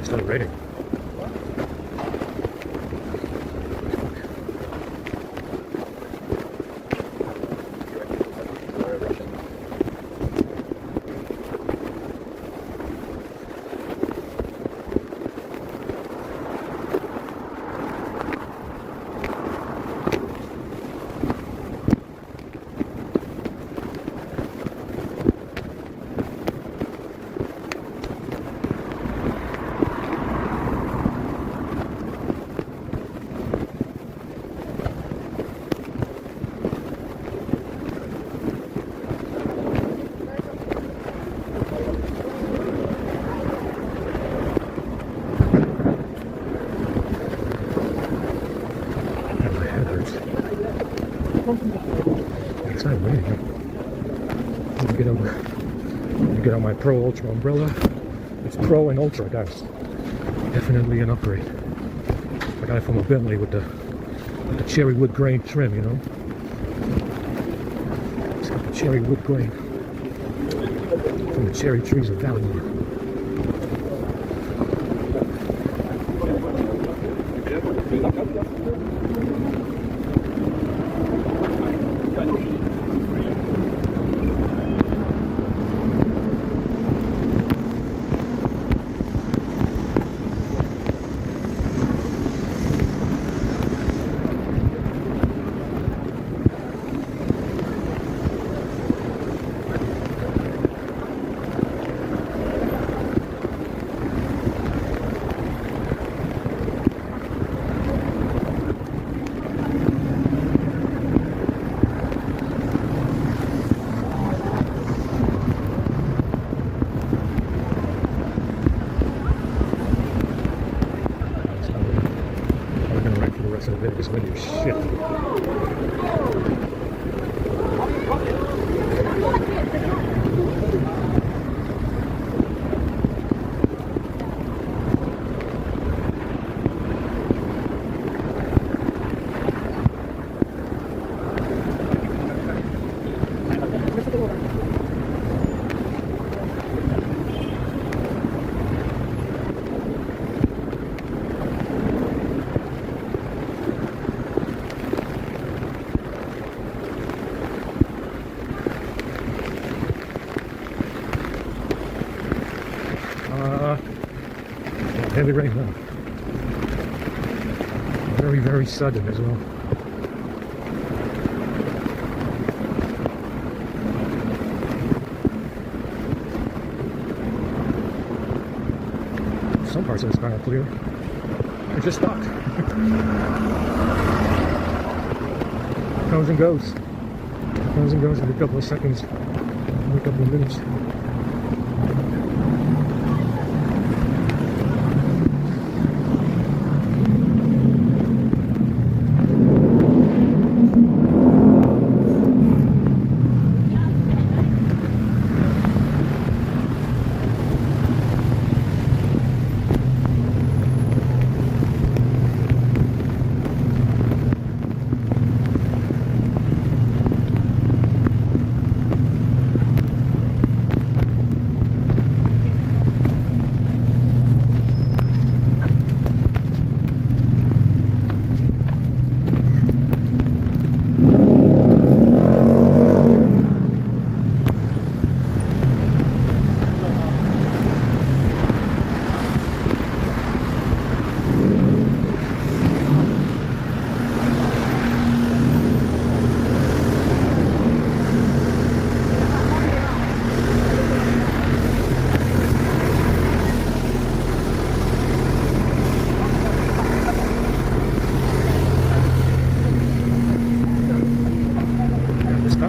Still rating. It's not raining. Let me get on my Pro Ultra umbrella. It's Pro and Ultra, guys. Definitely an upgrade. I got it from a Bentley with the cherry wood grain trim, you know. It's got the cherry wood grain from the cherry trees of value. So Vegas winter shit. Heavy rain, huh? Very, very sudden as well. some parts of the sky are clear. It just stopped. Comes and goes. Comes and goes in a couple of seconds, in a couple of minutes.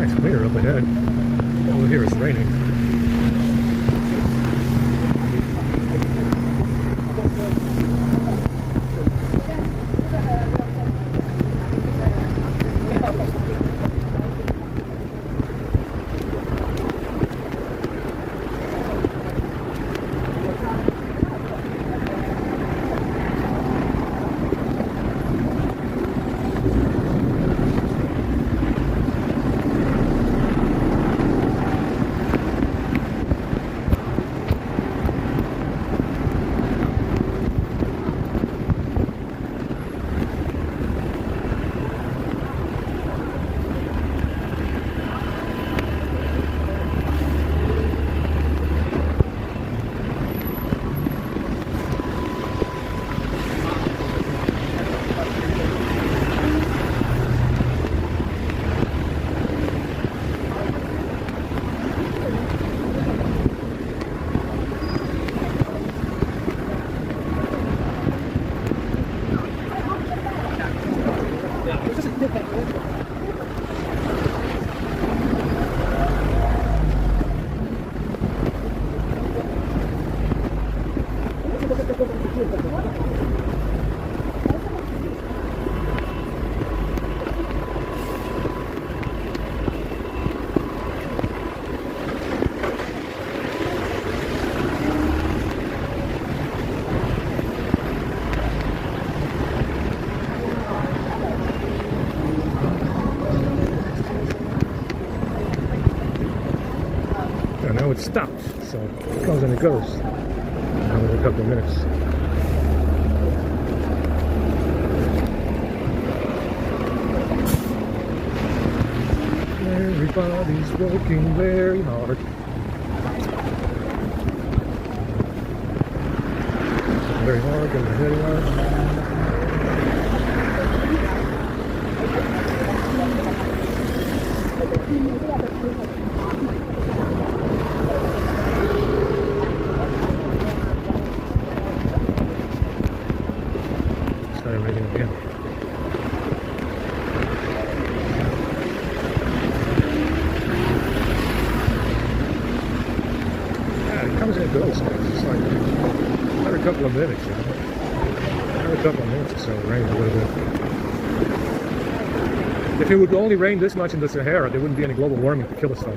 It's clear up ahead. Over here it's raining. And now it's stopped, so it comes and it goes. Now in a couple of minutes. Everybody's working very hard. Very hard, going very hard. Started raining again. Yeah, it comes and it goes. It's like every couple of minutes, you know. Every couple of minutes or so it rains a little bit. If it would only rain this much in the Sahara, there wouldn't be any global warming to kill us all.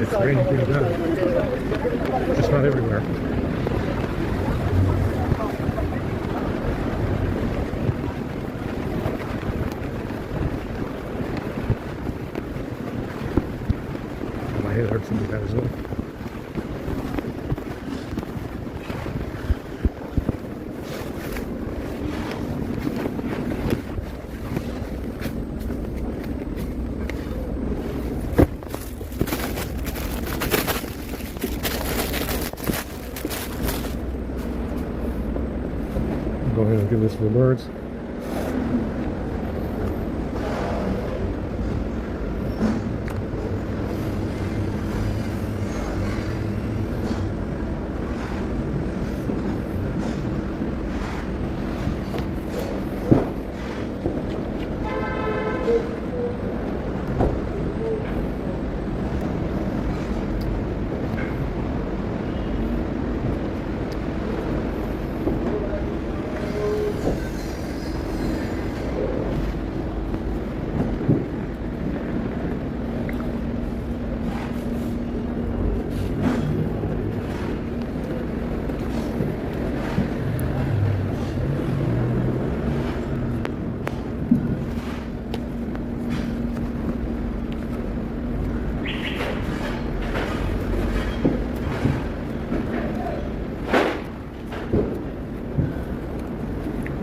It's raining pretty bad. Just not everywhere. My head hurts from the guys though. Go ahead and give this to the birds.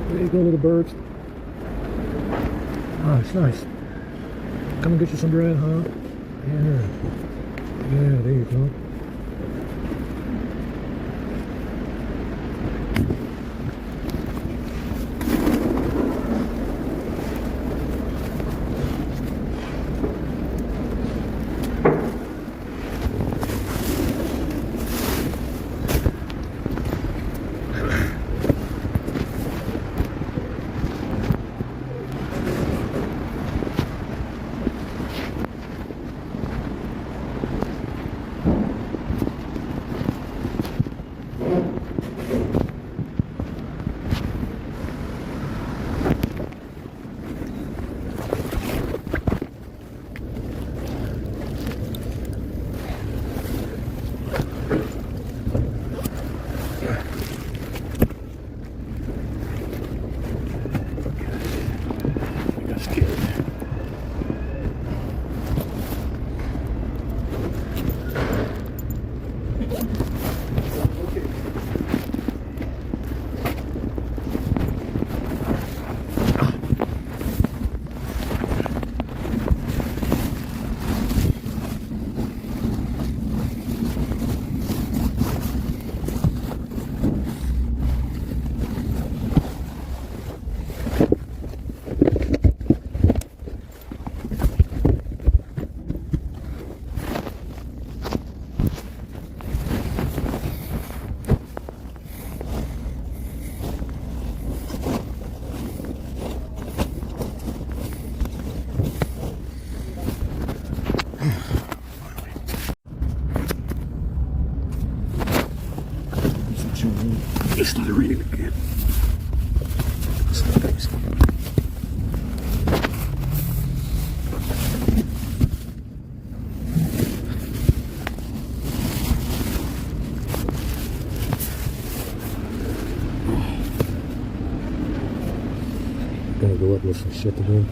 There you go, little birds. Oh, it's nice. Come and get you some bread, huh? Yeah. Yeah, there you go. It's not reading again. It's not crazy. Gonna go up with some shit to do.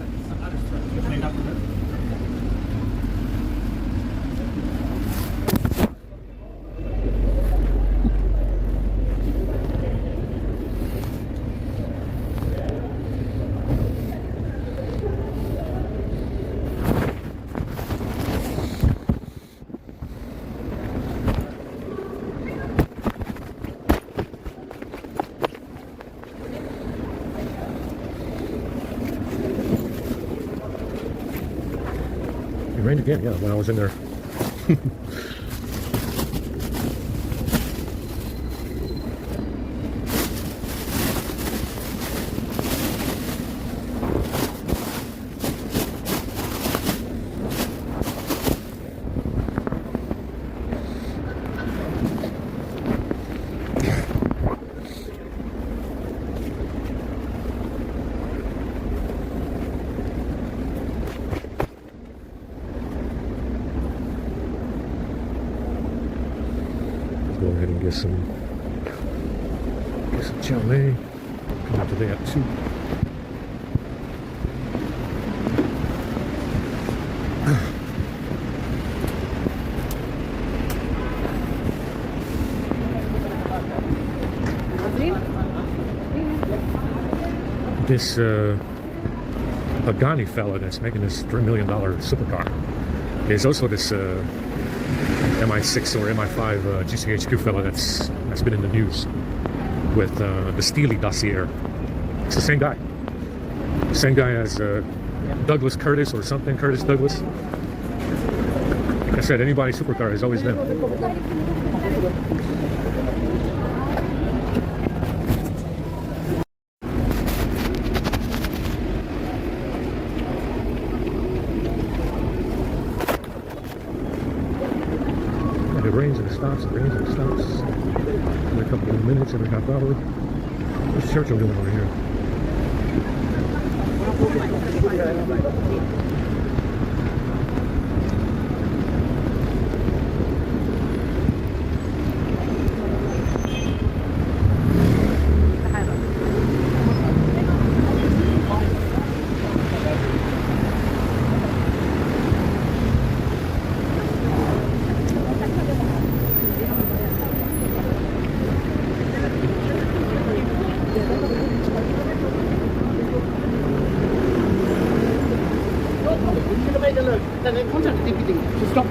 It rained again, yeah, when I was in there. Go ahead and get some chow mein. Come out today at 2. this Pagani fella that's making this $3 million supercar is also this MI6 or MI5 GCHQ fella that's been in the news with the Steely dossier. It's the same guy. Same guy as Douglas Curtis or something, Curtis Douglas. Like I said, anybody supercar has always been. And it rains and it stops, it rains and it stops. Every couple of minutes, every half hour. What's Churchill doing over here? Then they contact the DPD to stop it.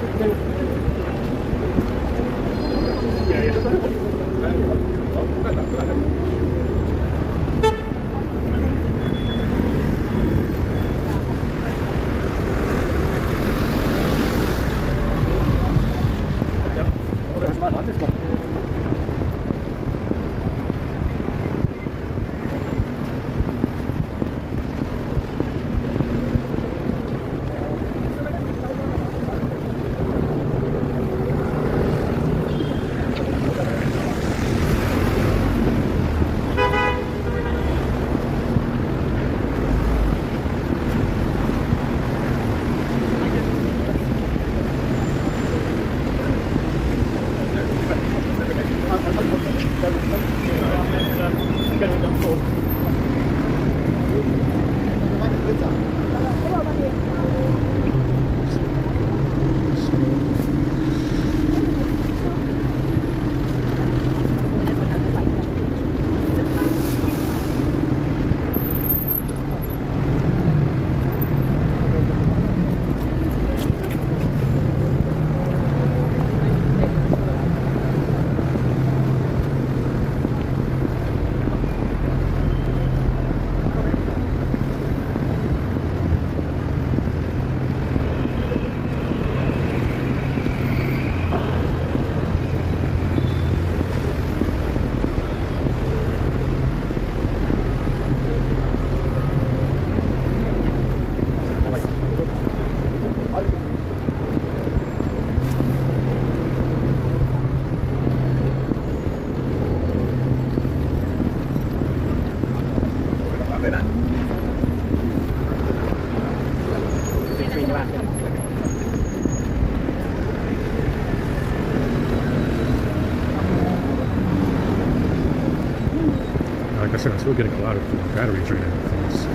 Like I said, I'm still getting a lot of battery draining things.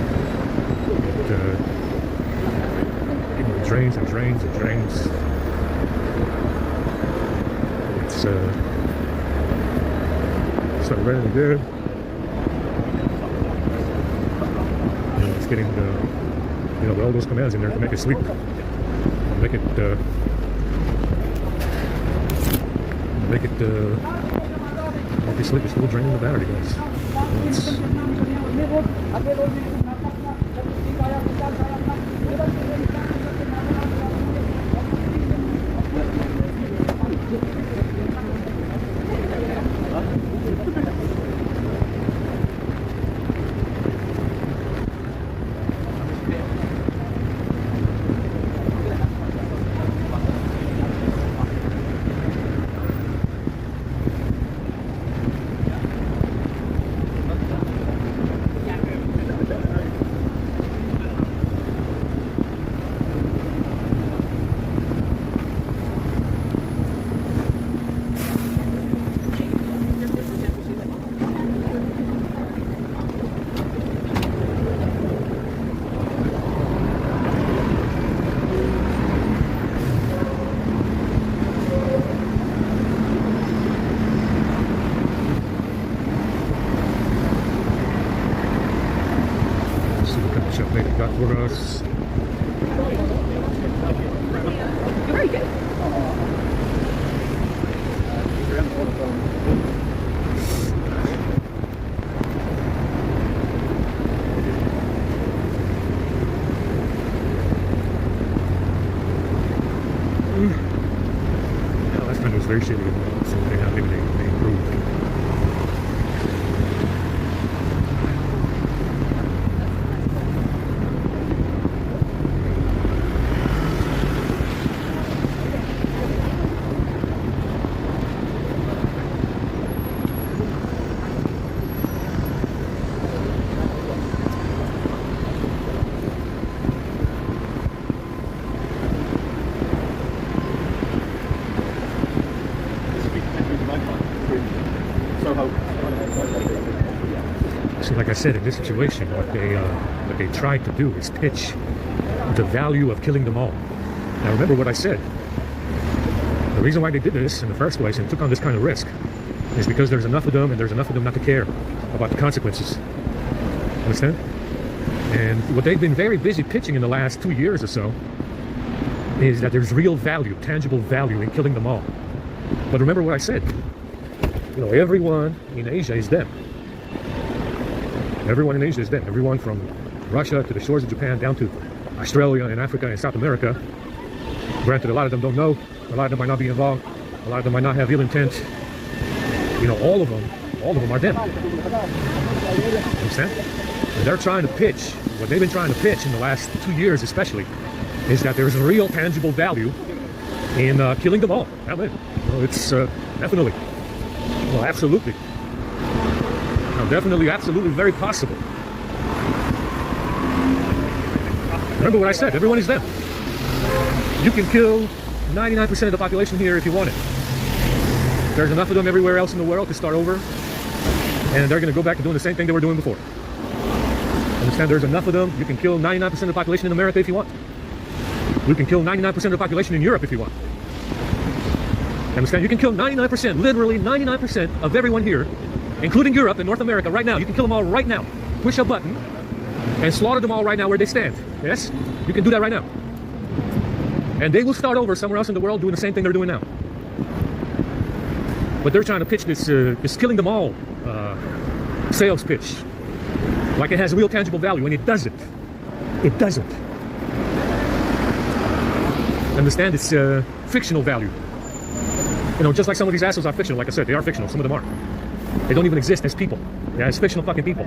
It drains and drains and drains. It's not running good. You know, it's getting all those commands in there to make it sleep, make it sleep. It's still draining the battery, guys. time it was very shitty, so maybe they improved. See, like I said, in this situation, what they tried to do is pitch the value of killing them all. Now remember what I said. The reason why they did this in the first place and took on this kind of risk is because there's enough of them and there's enough of them not to care about the consequences. Understand? And what they've been very busy pitching in the last 2 years or so is that there's real value, tangible value in killing them all. But remember what I said. You know, everyone in Asia is them. Everyone in Asia is them. Everyone from Russia to the shores of Japan down to Australia and Africa and South America. Granted, a lot of them don't know. A lot of them might not be involved. A lot of them might not have ill intent. You know, all of them are them. Understand? And they're trying to pitch, what they've been trying to pitch in the last 2 years especially, is that there's real tangible value in killing them all. I mean, you know, it's definitely, well, absolutely. No, definitely, absolutely, very possible. Remember what I said, everyone is them. You can kill 99% of the population here if you want it. There's enough of them everywhere else in the world to start over, and they're going to go back to doing the same thing they were doing before. Understand? There's enough of them. You can kill 99% of the population in America if you want. You can kill 99% of the population in Europe if you want. Understand? You can kill 99%, literally 99% of everyone here, including Europe and North America right now. You can kill them all right now. Push a button and slaughter them all right now where they stand. Yes? You can do that right now. And they will start over somewhere else in the world doing the same thing they're doing now. But they're trying to pitch this killing them all sales pitch. Like it has real tangible value, and it doesn't. It doesn't. Understand? It's fictional value. You know, just like some of these assholes are fictional. Like I said, they are fictional. Some of them are. They don't even exist as people. They're as fictional fucking people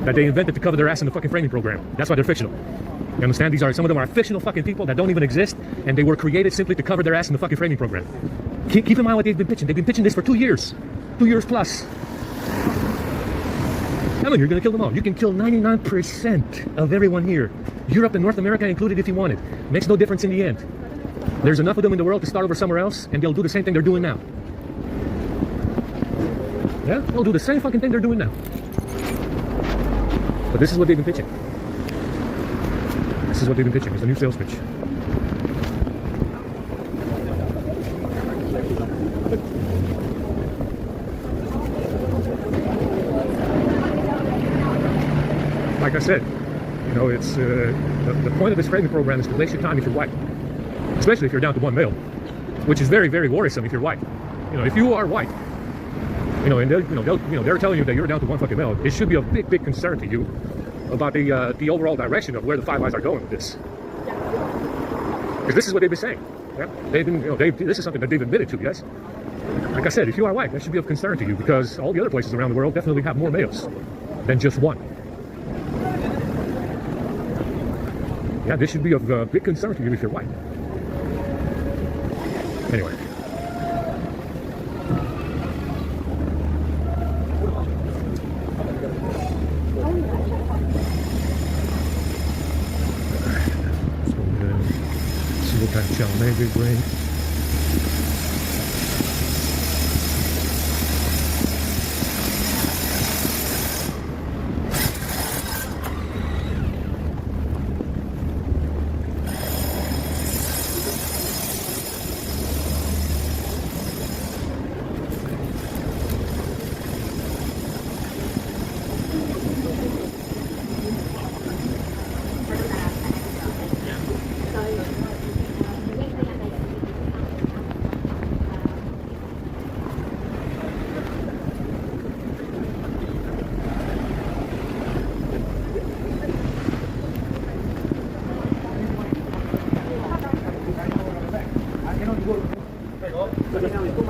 that they invented to cover their ass in the fucking framing program. That's why they're fictional. You understand? Some of them are fictional fucking people that don't even exist, and they were created simply to cover their ass in the fucking framing program. Keep in mind what they've been pitching. They've been pitching this for 2 years. 2 years plus. I mean, you're going to kill them all. You can kill 99% of everyone here. Europe and North America included if you wanted. Makes no difference in the end. There's enough of them in the world to start over somewhere else, and they'll do the same thing they're doing now. Yeah? They'll do the same fucking thing they're doing now. But this is what they've been pitching. This is what they've been pitching. It's a new sales pitch. Like I said, you know, it's the point of this framing program is to waste your time if you're white, especially if you're down to one male, which is very, very worrisome if you're white. You know, if you are white, you know, and they're telling you that you're down to one fucking male, it should be a big, big concern to you about the overall direction of where the Five Eyes are going with this, because this is what they've been saying. Yeah, they've been, you know, this is something that they've admitted to. Yes, like I said, if you are white, that should be of concern to you, because all the other places around the world definitely have more males than just one. Yeah, this should be of big concern to you if you're white. Anyway. Let's go ahead and see what kind of chow mein they bring.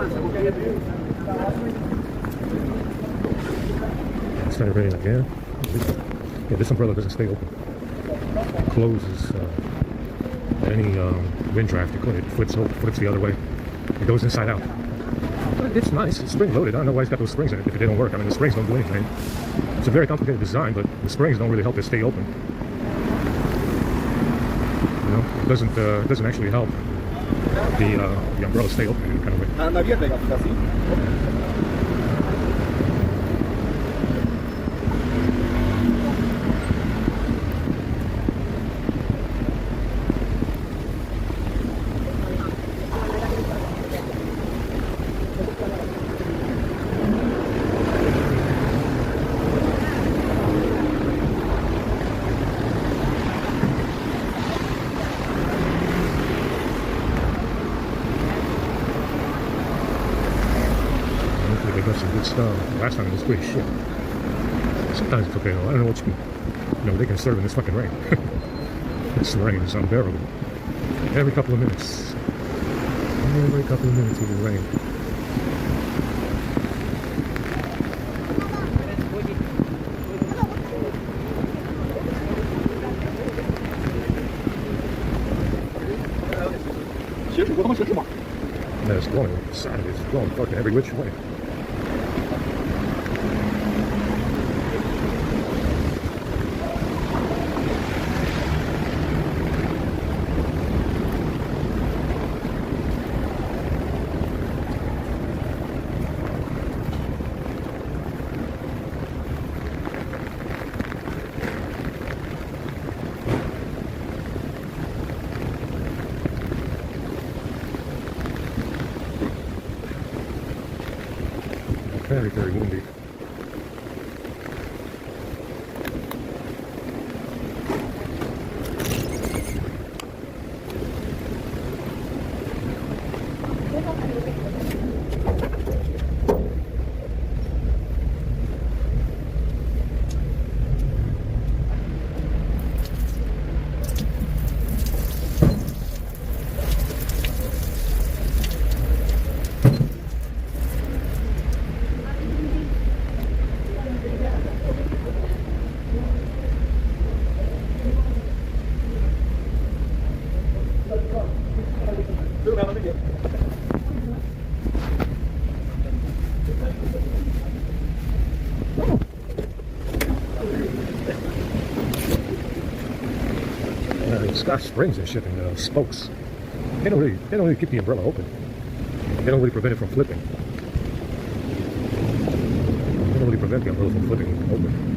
It's started raining again. Yeah, this umbrella doesn't stay open. It closes any wind draft. It flips the other way. It goes inside out. But it's nice. It's spring loaded. I don't know why it's got those springs in it if they don't work. I mean, the springs don't do anything. It's a very complicated design, but the springs don't really help it stay open. You know, it doesn't actually help the umbrella stay open in any kind of way. Anda abierta, así. They got some good stuff. Last time it was pretty shit. Sometimes it's okay though. I don't know what they can serve in this fucking rain. This rain is unbearable. Every couple of minutes. Every couple of minutes it will rain. And it's blowing Saturday. It's blowing fucking every which way. Very, very windy. Scotch springs and shit and spokes. They don't really keep the umbrella open. They don't really prevent it from flipping. They don't really prevent the umbrella from flipping open.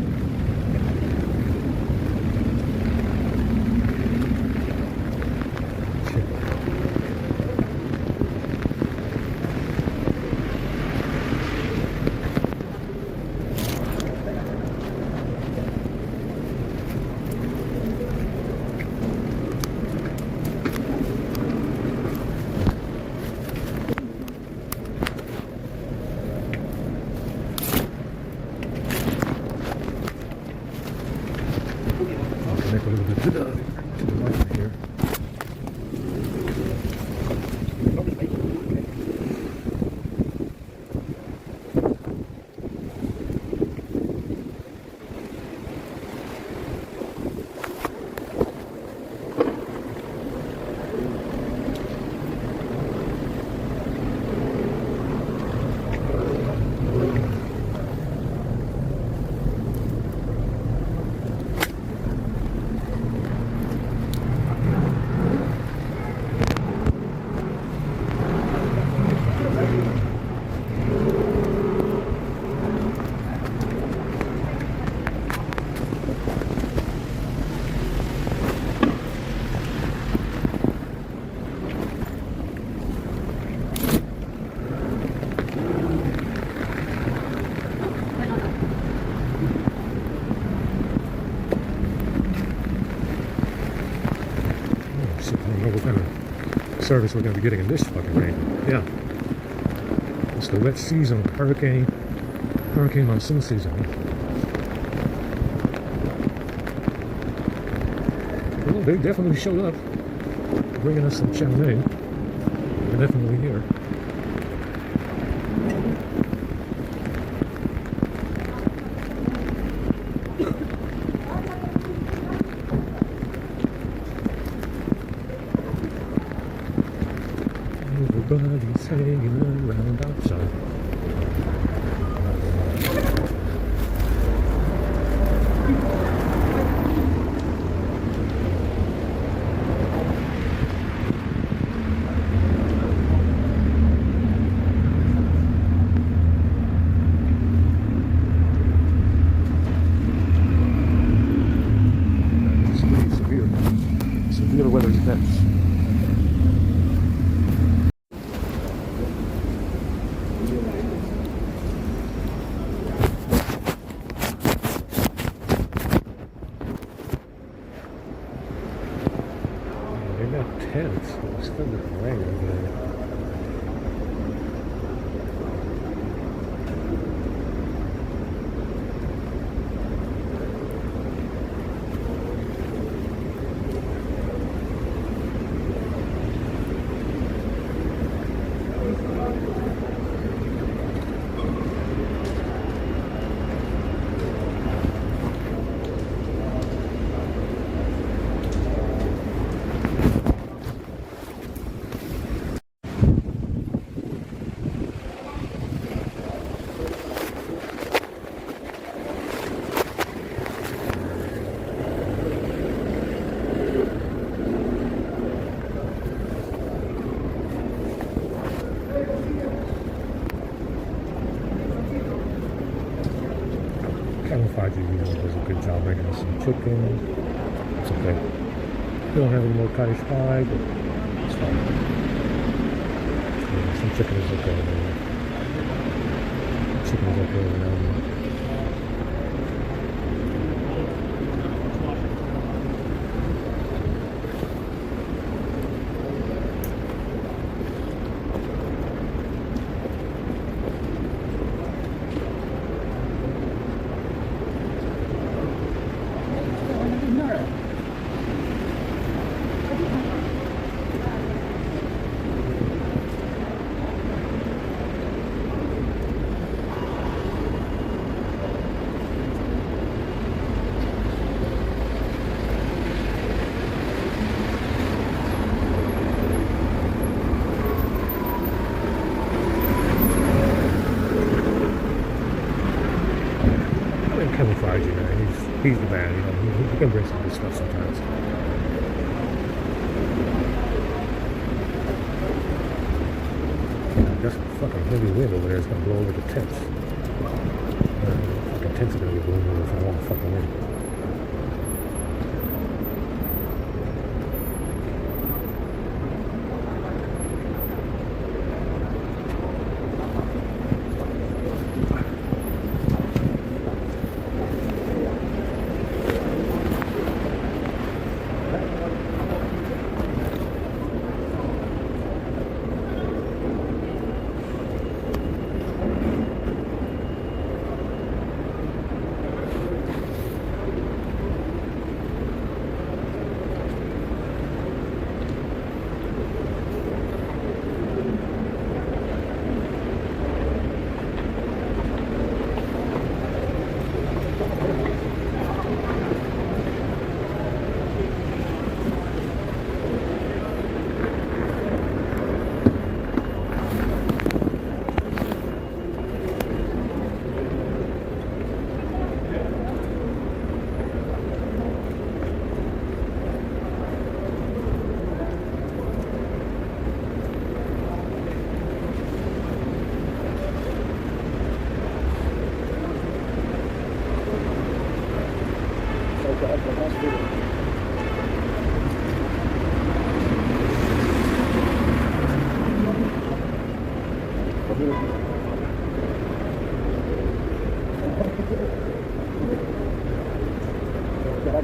Connect a little bit to the light here. What kind of service we're going to be getting in this fucking rain. Yeah. It's the wet season, hurricane monsoon season. Well, they definitely showed up, bringing us some champagne. They're definitely here. still getting rain over there. Camouflage usually does a good job making us some chicken. It's okay. We don't have any more cottage pie, but it's fine. Yeah, some chicken is okay over there. Chicken is okay over there. Camouflage, you know, he's the man, you know, he can bring some good stuff sometimes. That's a fucking heavy wind over there. It's gonna blow over the tents. Fucking tents are gonna be blowing over from all the fucking wind.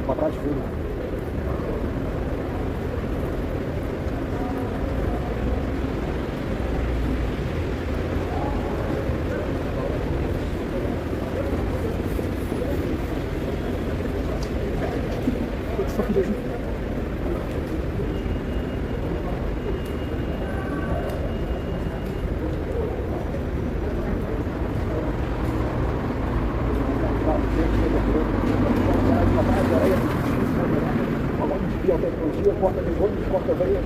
Pra trás, filho. Corta de ônibus, corta veia.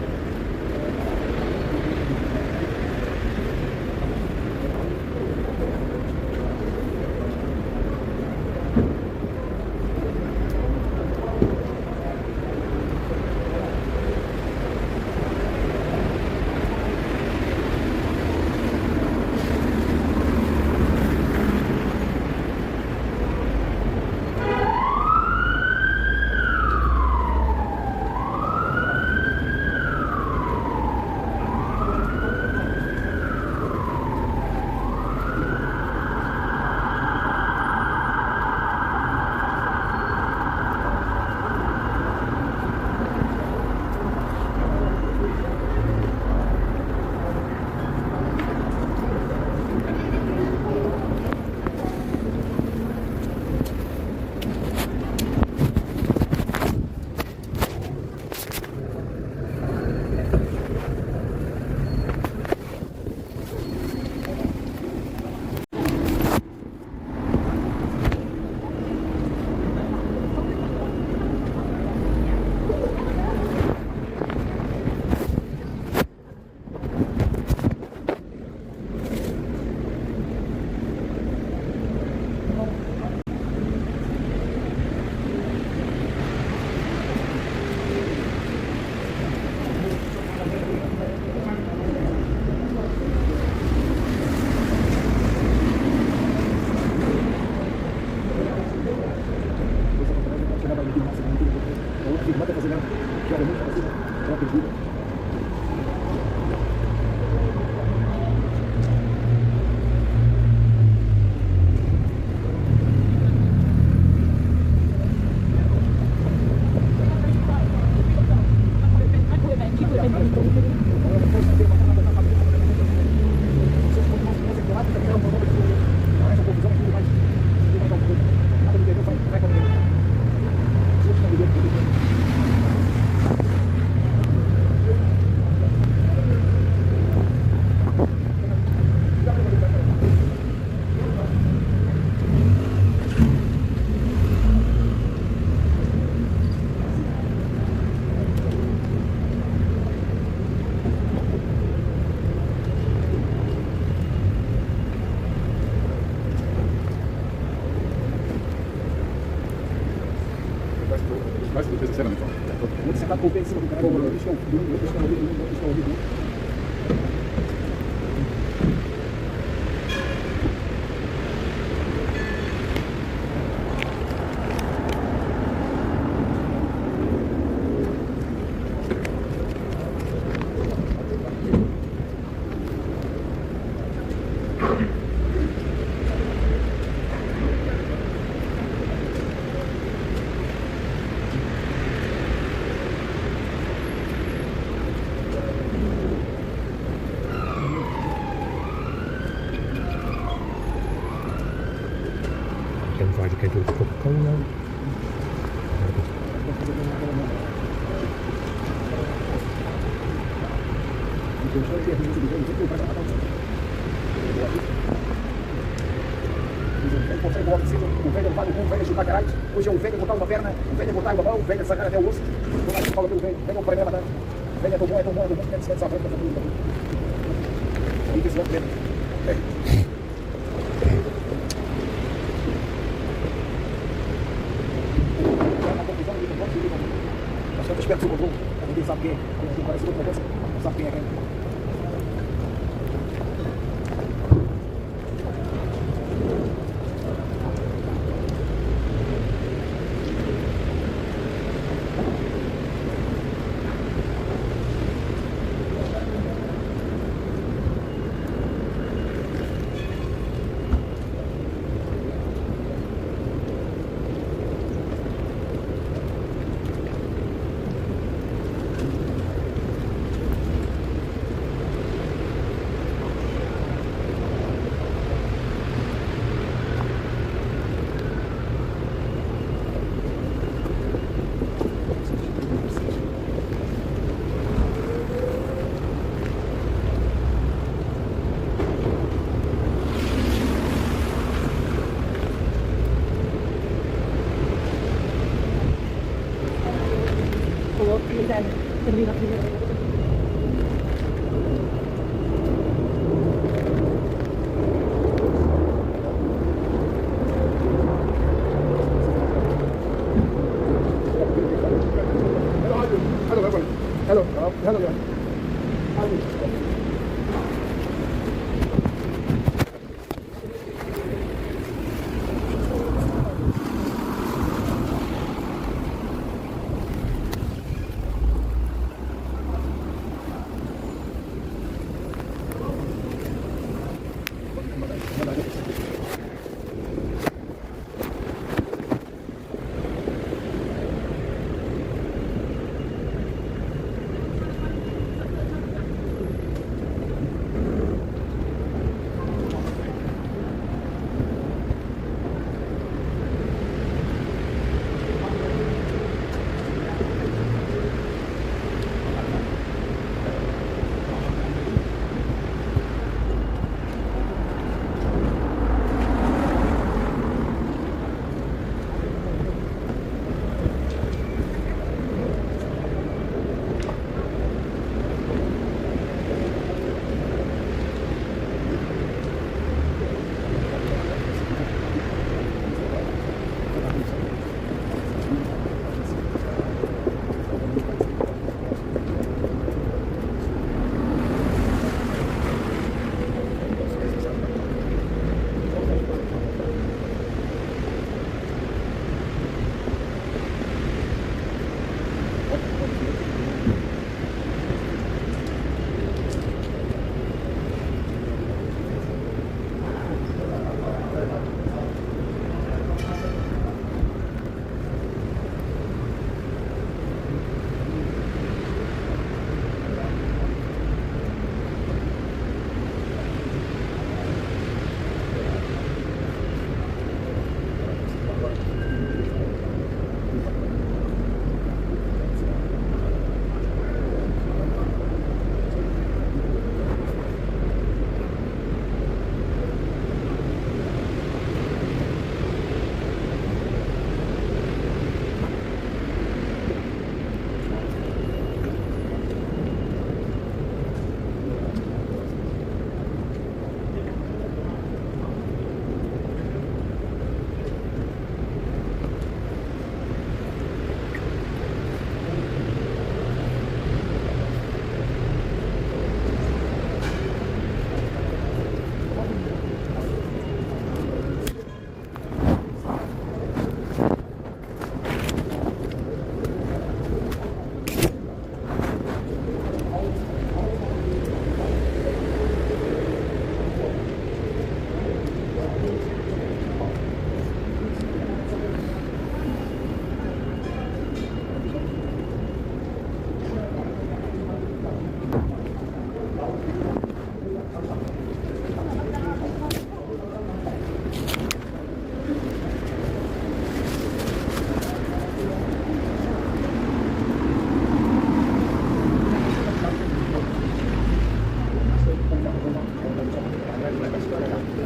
Sinceramente. Muito sentado com o pé em cima do caralho. Deixa eu ouvir. Don't try to get to Coca-Cola. O velho levado com o velho chutar caralho. Hoje é um velho botar uma perna, um velho botar uma mão, um velho sacar até o osso. Toda a gente fala pelo velho. Venham para a matar. Velho é tão bom, é tão bom, é tão bom. Quer se frente para tudo. Aí que se vai ver. Bastante esperto sobre o jogo. Ninguém sabe quem é. Quem parece outra coisa. Não sabe quem é quem.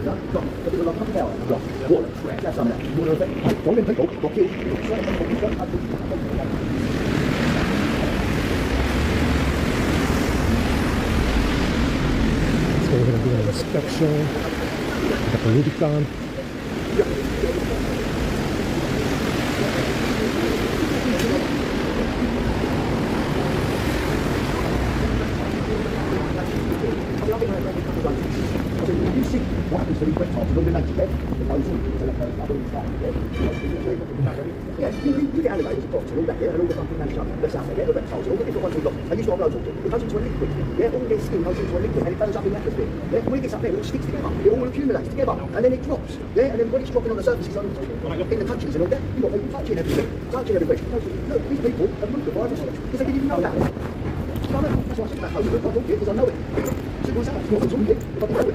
So we're going to do an inspection. Got the Rubicon. You see what happens to these reptiles with all the nature bed? It goes into the other side. Yeah, you get alligators, box, and all that, yeah, and all the fucking nature that's out there, yeah, the reptiles, all the different ones we've got. And you start roads, it goes into a liquid, yeah, all their skin goes into a liquid, and it burns up in the atmosphere. Yeah, when it gets up there, it all sticks together, it all accumulates together, and then it drops, yeah, and then when it's dropping on the surfaces in the countries and all that, you've got people touching everything. Look, these people have moved the virus because they didn't even know that. I know, that's why I said that, I talk here because I know it. Simple as that, it's not at all here, if I can know it.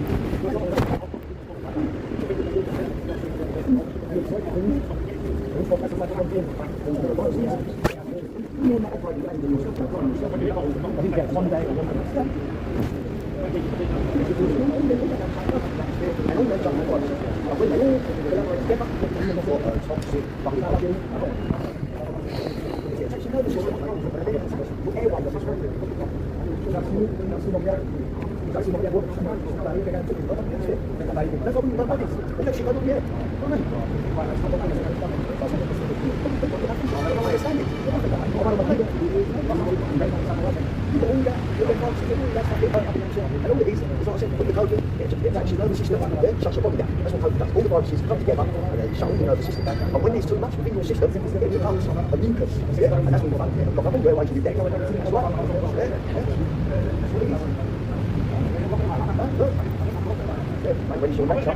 And all it is like I said, put the code in, it's actually nervous system, shuts your body down. That's what COVID does. All the viruses come together and they shut all your nervous system down. And when there's too much within your system, it becomes a mucus. Yeah? And that's what you're like, I'm all the way to your deck. That's right. That's what it is. When it's your nature,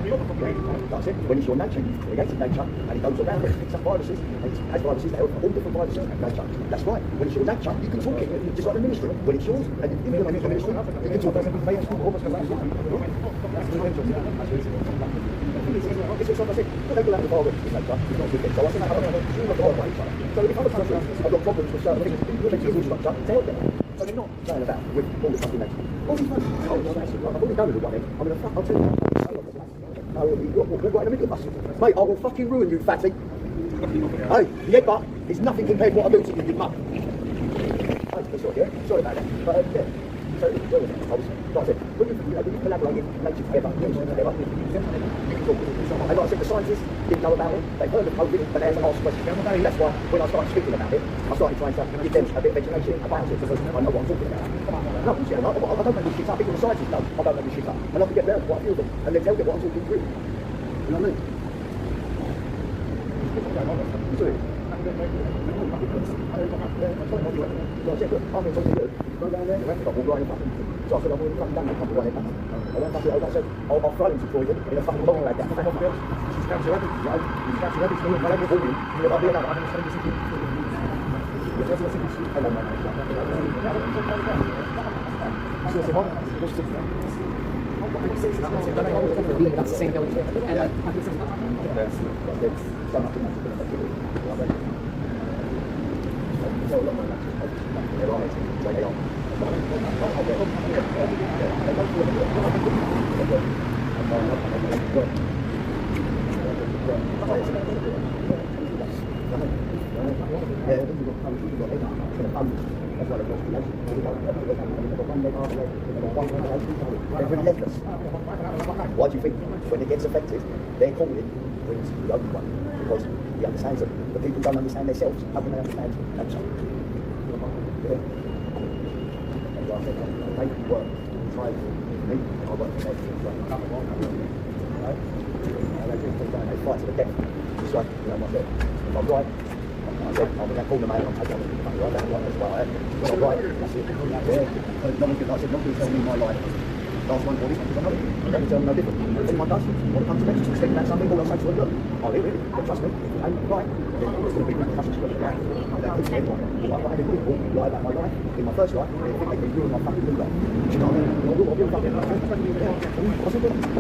that's it. When it's your nature, you create nature, and it goes around and it picks up viruses, and it has viruses that all different viruses have nature. That's right. When it's your nature, you can talk it, just like the ministry. When it's yours, and you can make the ministry, you can talk as a big man, almost as a it's just like I said, they go out the bar with nature, it's not good. So I said, so if other countries have got problems with certain things, you'll make your structure to help them. So they're not going about with all this fucking nature. All these ones, I've already done with one end. I'm going to fuck, I'll tell you. We're right in the middle of us. Mate, I will fucking ruin you, fatty. Hey, yeah, but it's nothing compared to what I do to you, you mug. Hey, sorry about that. But, yeah. So, where was it? I was, like I said, when you collaborate in nature together, you can talk. And like I said, the scientists didn't know about it. They've heard of COVID, but they haven't asked questions. That's why, when I started speaking about it, I started trying to give them a bit of education about it, because I know what I'm talking about. No, I don't make this shit up. Even the scientists know I don't make this shit up. And I can get round quite a few of them, and then tell them what I'm talking through. You know what I mean? So I said, I'm going to come down and come away. I went back to I said, I'll throw him to Croydon in a fucking long like that. She's down to everything, you know. She's down to everything, and I'm volume. I'll be another. Hello, mate. That's the same building. They're relentless. Why do you think when it gets affected, their calling brings the only one? Because he understands it. But people don't understand themselves. How can they understand nature? Yeah. They work, try me, I work for them. They fight to the death. It's like, you know, myself. If I'm right, I said, I'm going to call the man, I'm taking on the right, that's why I am. When I'm right, that's it. Yeah. No one can, like I said, no one can tell me my life. Last one, or this one, because I know it. I don't tell them no different. If anyone does, when it comes to me, to speak about something, all I say to them, look, I'll leave it, but trust me, if it ain't right, then it's going to be repercussions for everyone. I don't think anyone. I've had people lie about my life. In my first life, they think they can ruin my fucking good life. Do you know what I mean? I'll build up in my life. I said, look, I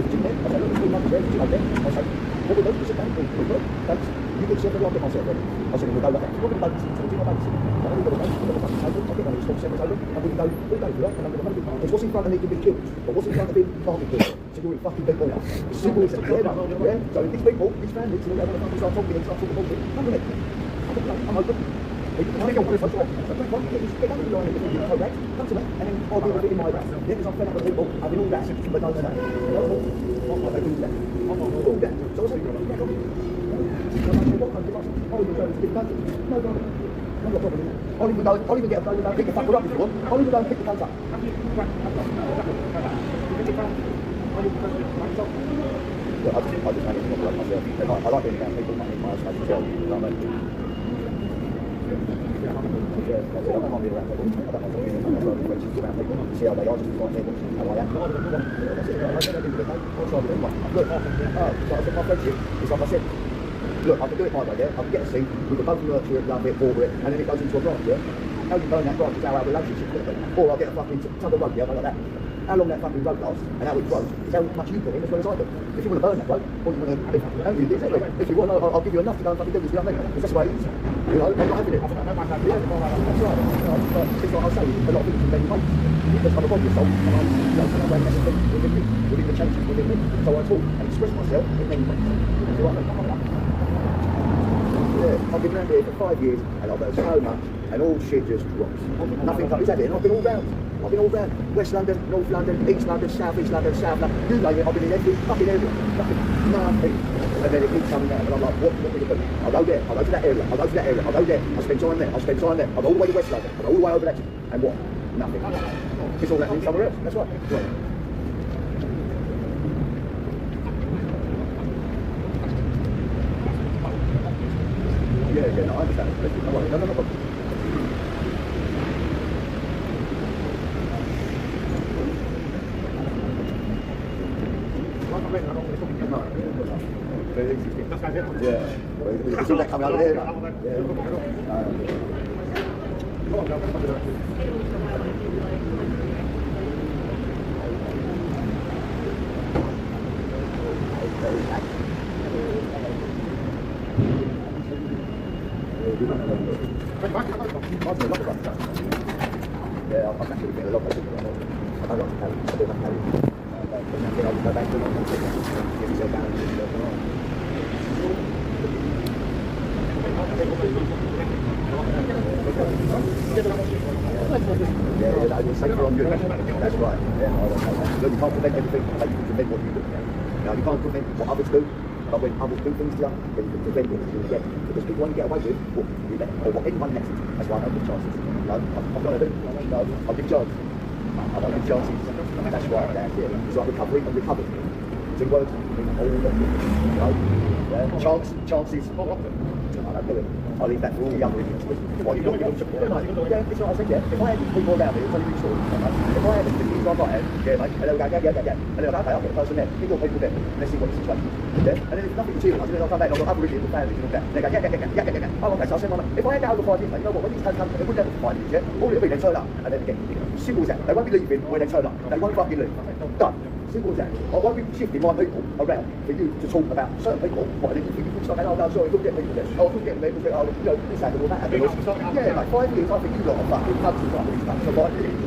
said, look, you're not there, you're there. I said, what we do, we sit down, we look, thanks. You can see everything, I'll get myself ready. I said, we'll go like that. We're going to babysit, so we'll do my babysitting. I'm going to go to the fucking table, I'll get one of these small seconds over, and we'll go through that, and I'm going to make it. Because what's in front of me can be killed, but what's in front of him can't be killed. So to do with fucking big boy. As simple as that. Yeah. So these people, these families, they want to fucking start talking bullshit. Come with it. I'm open. I think I'm going to get correct, come to me, and then I'll deal with it in my way. Yeah, because I'm fed up with people having all that, but none of that. What they do that. All that. So I said, yeah, come on. What country? I'll even go to a big country. No problem. I've got a problem. I'll even get a phone and pick the fucker up if you want. I'll even go and pick the cunt up. Look, I just manage to like myself. I like being around people, my house, I can tell. You know what I mean? Yeah, I don't want to be around people. I don't want to be around people. See how they are, just like people. How I am. That's it. I don't do the day. What's I do? Look, so I said my friendship is like I said. Look, I can do it my way, yeah? I can get a seat, we can both nurture it, love it, water it, and then it goes into a branch, yeah? How you burn that branch is how our relationship will be. Or I'll get a fucking tug of rope, yeah, like that. How long that fucking rope lasts and how it grows is how much you put in as well as I do. If you want to burn that rope, or you want to have it, if you want, I'll give you enough to go and fucking do this, you know what I mean? Because that's the way it is. You know, I'm not having it. Yeah, that's right. It's like I say, a lot of things in many ways. There's kind of obvious, so I'm within the changes within me. So I talk and express myself in many ways. You know what I mean? Yeah, I've been around here for 5 years and I've heard so much and all shit just drops. Nothing comes out of it and I've been all round. I've been all round. West London, North London, East London, South East London, South London. You name it, I've been in every fucking area. Nothing. And then it keeps coming out and I'm like, what are we going to do? I'll go there, I'll go to that area, I'll go to that area, I'll go there, I'll spend time there, I'll spend time there, I'll go all the way to West London, I'll go all the way over that. And what? Nothing. It's all happening somewhere else. That's right. Right. Yeah, no, I understand. No worries. No problem. Yeah. It's all that coming out of there. Yeah, I'm actually getting a lot better. I don't know. I do not know. I'll go back to yeah, I just say you're on good. That's right. Yeah, look, you can't prevent everything, but you can prevent what you do. Now, you can't prevent what others do. But when others do things to you, then you can prevent what you get. Because people want to get away with what you let, or what anyone lets. That's why I don't give chances. No, I'm going to do. No, I'll give chances. I don't give chances. That's why I'm down here. It's like recovery and recovery. 2 words, all of them. You know? Yeah. Chances. I don't do it. I'll leave that for all the other idiots. What you don't do? Yeah, it's what I said, yeah. If I had these people around me, it's only big story. If I had the things like I had, yeah, mate, and they'll go, yeah. And they'll go, okay, I'll get a person there. Pick all people there. Let's see what the situation is. Yeah? And then if nothing materialises, then I'll come back and I'll go, other idiots, families and all that. And they go, yeah. Oh, okay, so I'll send my mate. If I had that over 5 years, mate, you know what, when these guys come, they wouldn't have it for 5 years, yeah? All it'll be, they turn up, and then again, simple as that. They won't be leaving when they turn up. They won't fucking leave. Done. Simple as that. I won't be shifting my people around for you to talk about certain people. What, and then you think you can start going, oh no, sorry, couldn't get people there. Oh, couldn't get them there because, oh, you know, this happened or that happened. Yeah, like 5 years, I think you lot are fucking country like these stuff for 5 years.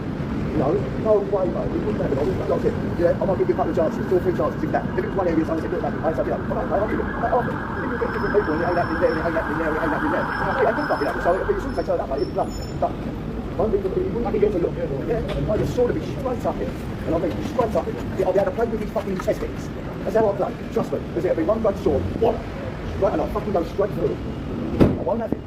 No way, mate. We wouldn't have it. That's it. Yeah, I might give you a couple of chances, 2 or 3 chances, if that. If it's one area, someone said, look, mate, I said, yeah, I'll give it. I'll give it. If you get different people and it ain't happening there, it ain't happening there, it ain't happening there. It ain't fucking happening. So it'll be as soon as they turn up, mate, it'll be done. I wouldn't get to look. Yeah, I just sort of be straight up here. And I mean, straight up here. I'll be able to play with these fucking intestines. That's how I play. Trust me. Because it'll be one great sword. What? Right, and I'll fucking go straight through. I won't have it.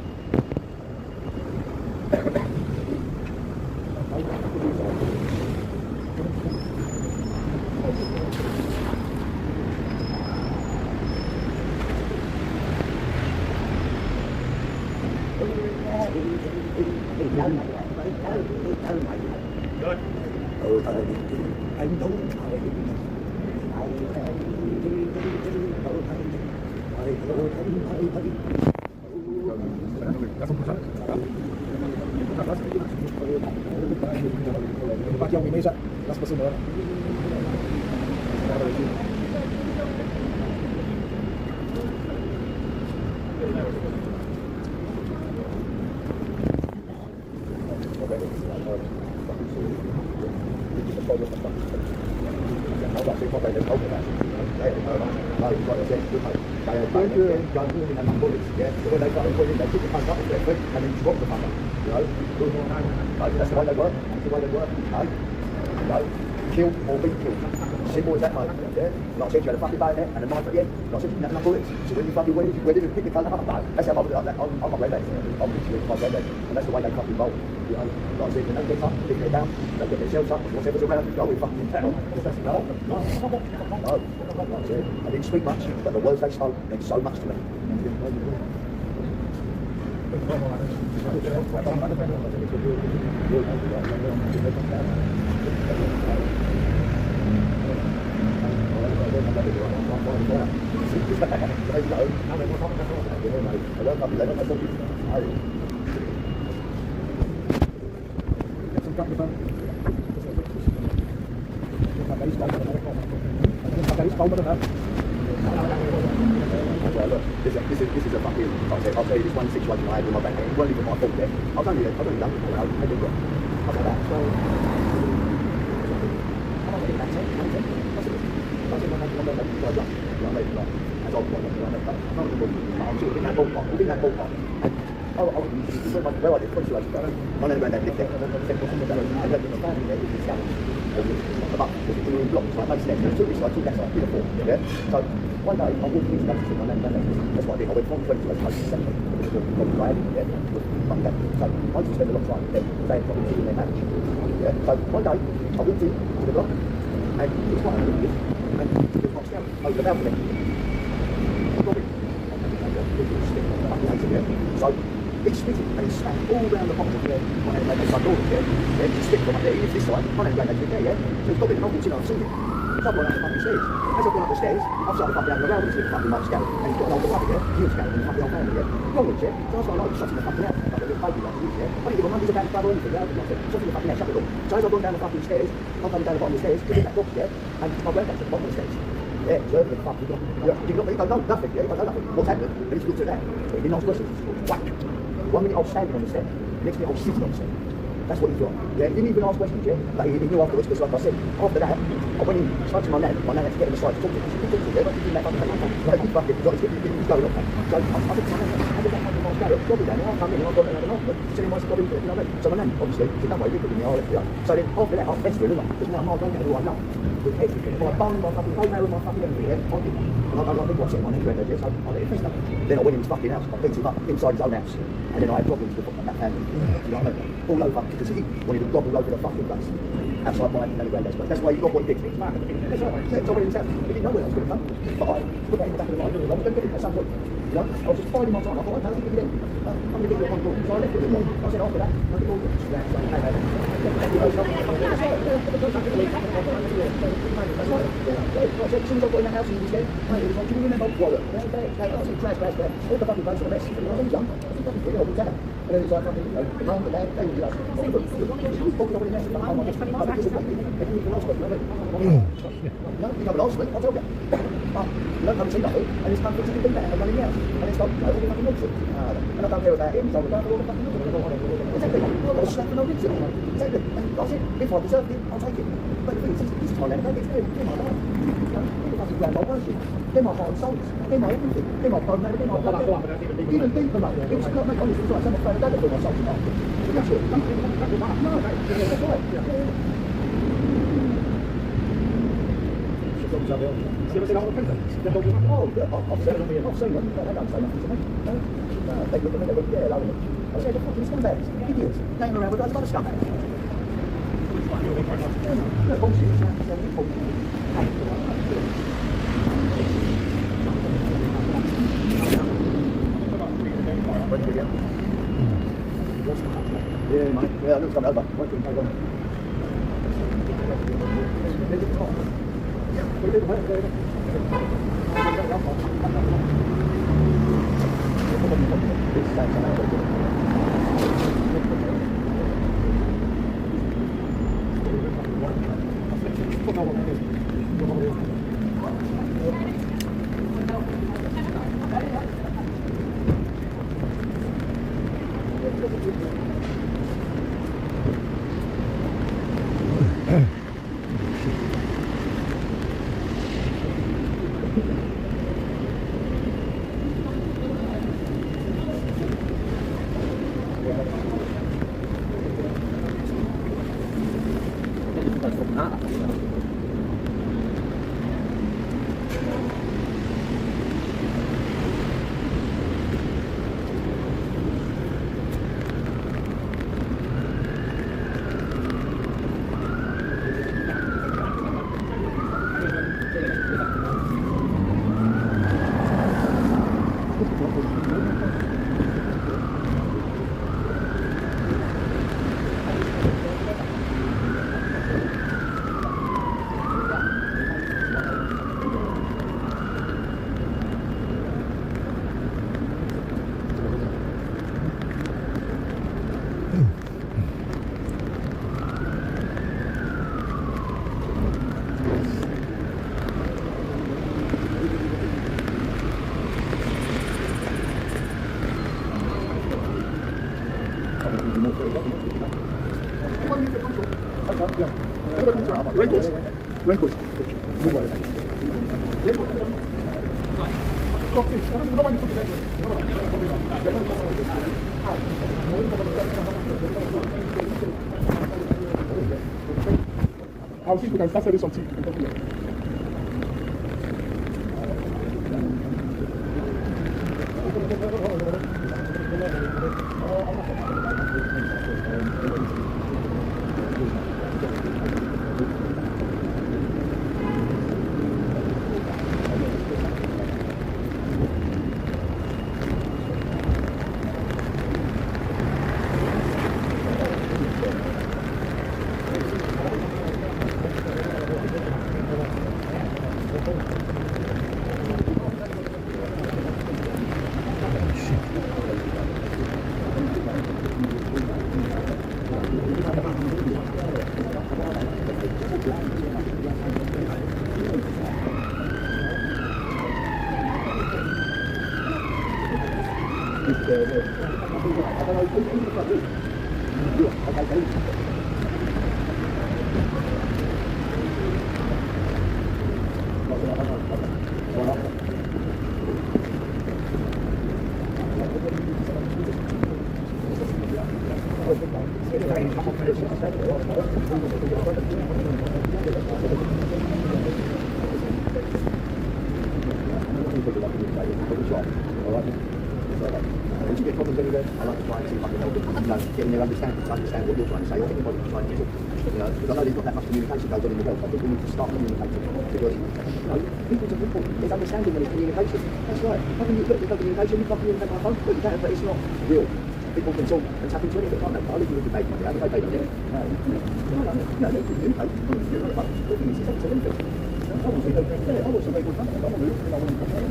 Pakai yang Indonesia, las personas. Like I said, good mate. Go and bullets, yeah. So when they got it, they took the punch up their foot and then dropped the fucker. You know, that's the way they work. That's the way they work. You know, kill or be killed. Simple as that, mate. Yeah. Like I said, you had a fucking bayonet and a knife at the end. Like I said, you didn't have enough bullets. So when you fucking went in and picked the gun up, that's how I was like that. I'm not redneck. I'm literally my redneck. And that's the way they fucking roll. You know, like I said, when they get up, pick it down, they get themselves up, whatever's around, go in fucking town. No. Like I said, I didn't speak much, but the words they spoke meant so much to me. This is a fucking, I'll tell you this one situation I had with my bank. It wasn't even my fault there. I've only done it, I did it. I was like that, so... Where I did, my name granddad lived there. About blocks, like makes sense. Two this side, two that side, three or four. Yeah. So one day I walked into that my name granddad. That's what I did. I went from 20 to a post centre. So I used to spend a lot of time with them. They had problems in their marriage. Yeah. So one day I walked into the block and it was quite a little bit and it was knocked down over the balcony. So he spit it and he smacked all round the bottom of the front door, yeah. He spit from up there, he lives this side, my name's Granddad lived there, yeah. So he's got it and I've walked in and I've seen it. So I've gone up the fucking stairs. As I've gone up the stairs, I've started fucking having a row with this fucking Mike Scarrett. And he's got an older brother, yeah. He was Scarrett and the fucking old family, yeah. Wrong with yeah. So I started like shutting the fucking out, like a little baby like he is, yeah. I didn't give a monkeys about his brother or anything, yeah. I said, shutting the fucking out, shut the door. So as I've gone down the fucking stairs, I'm coming down the bottom of the stairs, because that box, yeah. And my granddad's at the bottom of the stairs. Yeah, so the fuck, he don't know nothing, yeah. He don't know nothing. What's happened? Then he looks at that. He knocks questions. Whack. 1 minute I was standing on the step, next minute I was sitting on the step. That's what he's got. Yeah, he didn't even ask questions, yeah. But he knew afterwards, because like I said, after that, I went in, spoke to my nan had to get him aside to talk to him. He talked to him, yeah, but he didn't let fucking take like, he fucking got his going on. So I think to my nan, how did that happen? I was going, probably down there, I'll come in and I've got another knock, but telling my story, you know what I mean? So my nan, obviously, said, don't worry, you put me in, I'll let you go. So then after that, I fessed with him, because now I'm going to do what I know. With everything, if I bung my fucking phone with my fucking everything, yeah, I did. And I think what's it, my name granddad, yeah, so I let it fess up. Then I went into his fucking house, I beat him up inside his own house. And then I had problems with that family, you know what I mean? All over, because he wanted to gobble over the fucking place. Outside my nanny granddad's place. That's why he got what he did. That's right. So I went into he didn't know where I was going to come. But I put that in the back of the mind, I was going to get it at some point. You know, I was just biding my time. I thought, okay, I'll give it in. I'm going to give it one call. So I left it with him. I said, after that, I'll give all the that's right. I said, as soon as I got in the house, he was there. He was like, do you remember what? I said, crash. All the fucking place on the mess. I was young. I was fucking pretty old, and then it's like, fucking, you know, the mum, the dad, they were like, talking over the mess. No, you know, last week, I told you. You don't come see nothing, and it's come to do that, and I'm running out. And it's like, all the fucking nonsense. And I don't care about him, so we're going for all the fucking nonsense. Exactly. I was slapping no reason. Exactly. And I said, if I deserved it, I'll take it. But the thing is, this time, I don't get scared. They're my life. They're fucking grandma worship. They're my heart and soul. They're my everything. They're my program. They're my program. Even deeper, mate. It was not make honest. It's like someone playing a dagger for my soul tonight. That's it. No, that's right. Oh, yeah, I've seen them. They don't say nothing to me. They look at me, they went, yeah, lovely. I said, the fucking scumbags, idiots, hanging around with loads of other scumbags. No bullshit, it's yeah, mate. Yeah, looks coming over. Wait till you take on. Ah, aussi, il faut qu'elle fasse des sorties. Getting their understand what you're trying to say, or what you're trying to do. Because I know they've got that much communication going on in the world. I think we need to start communicating. Because people to people, it's understanding when it's communication. That's right. How can you look at communication? You can't communicate by phone, but you can, but it's not real. People can talk and tap into anything, can't they? I live in a debate, I have a debate on it. No, they can communicate. Talking is essential, isn't it? I want to make good fun. I want to move, I want to come.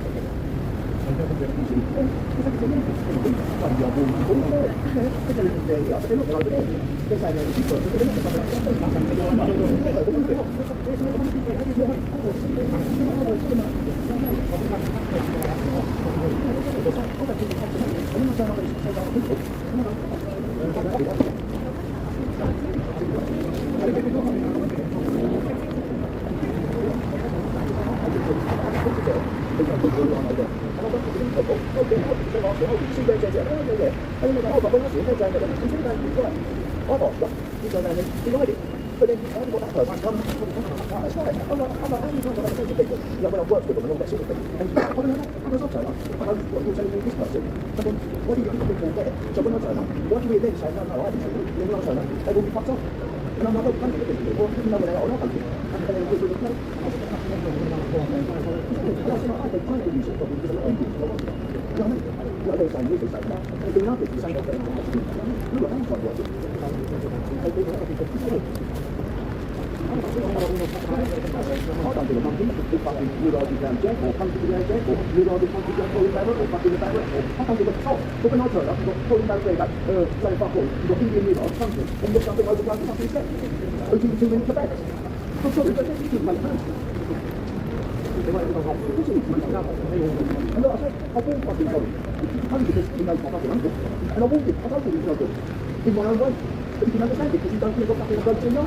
In my own way, but you can understand it because you don't feel got nothing to know.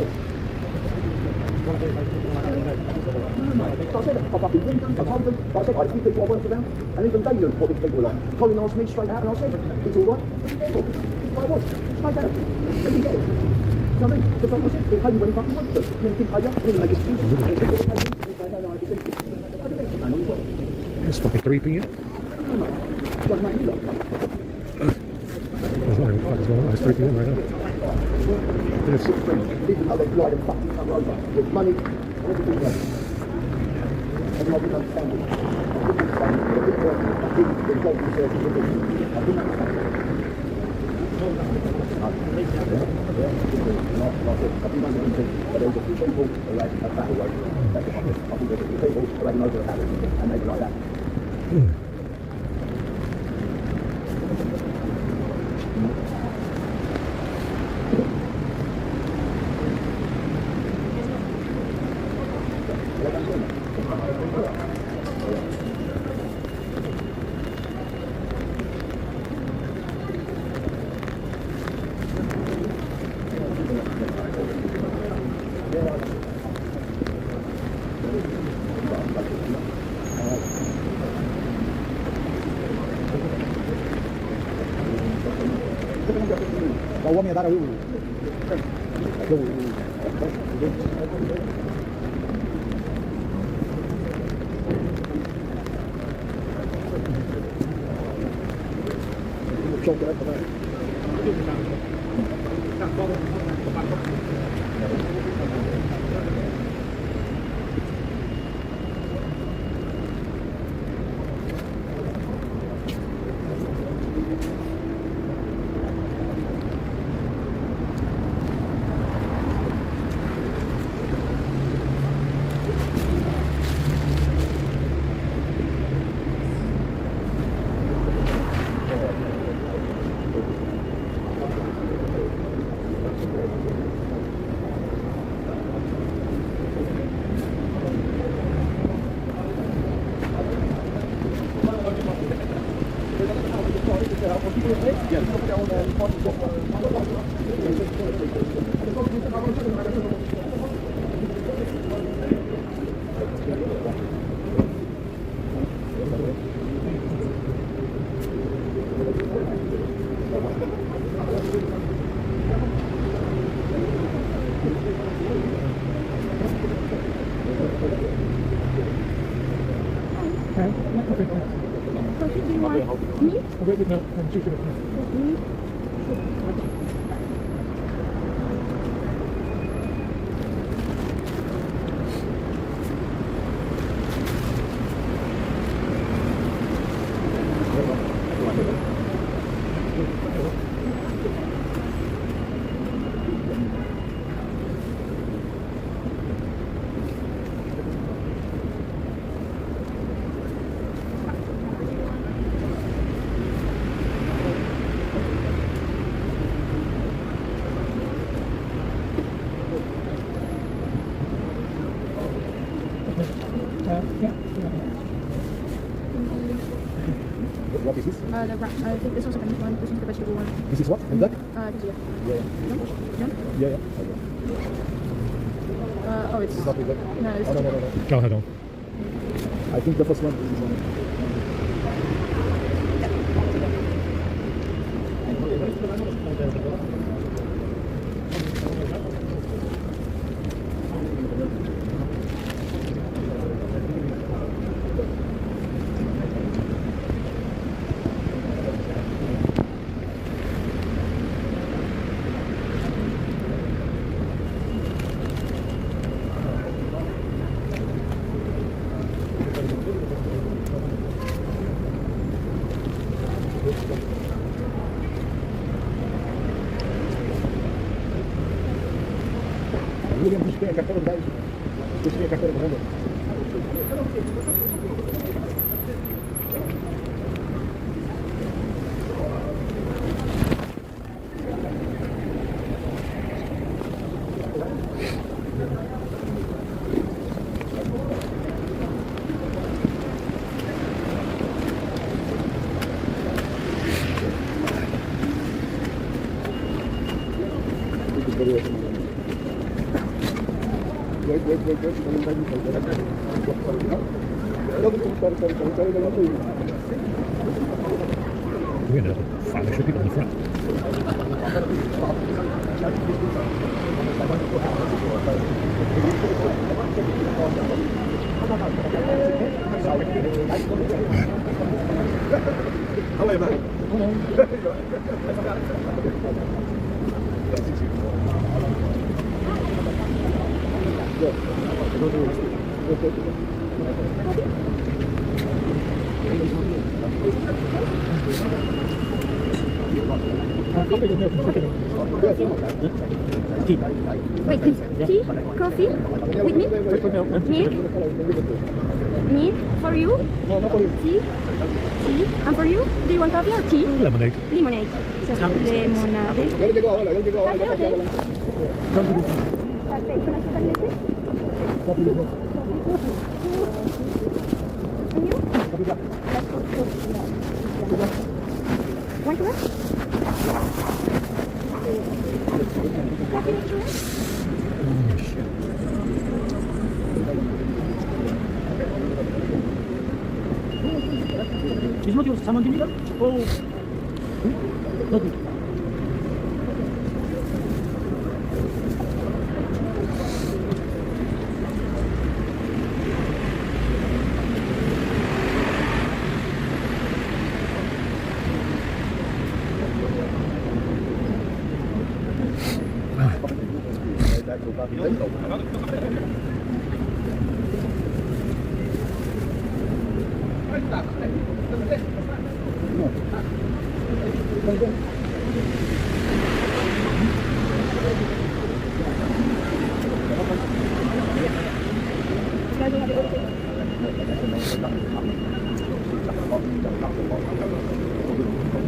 I said, I've fucking been done. I told them, I said, I few people I worked around, and even they knew what these people were like. Colin asked me straight out, and I said, it's all right. I was, straight out. Let me get it. You know what I mean? Just like I said, he'll pay you when he fucking wants to. He didn't pay you, he didn't make excuses. And if he didn't pay you, he'd say, no, I can see. I don't know. I know he's well. It's fucking 3 p.m. Doesn't make me look. There's nothing the fuck is going on. It's 3 p.m. right now. It's, Even though they've lied and fucked each other over with money and everything else. And I didn't understand it. I didn't understand it. I didn't involve myself in it. I didn't understand it. I've been under the but there's a few people who had a battle weight. I think there's a few people who had an over a battle and they like that. Có uống người ta đâu. Trong cái này. What is this? The wrap. I think this one's the French one. This one's the vegetable one. This is what? In black? This is Yeah. Yum? Yeah, yeah. Oh, it's... It's not in black. No, it's... Oh, no. Go ahead on. I think the first one is on. William, deixa eu a carteira de 10. Deixa eu a carteira de venda. Wait. We're gonna find extra people in the front. Hello, mate. Wait, tea? Coffee? With me? Me? Me? For you? Tea? Tea? And for you? Do you want coffee or tea? Lemonade. Lemonade. So, lemonade. Okay. Perfecto, ¿no se parece? And you? Want to work? Coffee next to it? It's not yours. Someone give me that? Oh. Not me.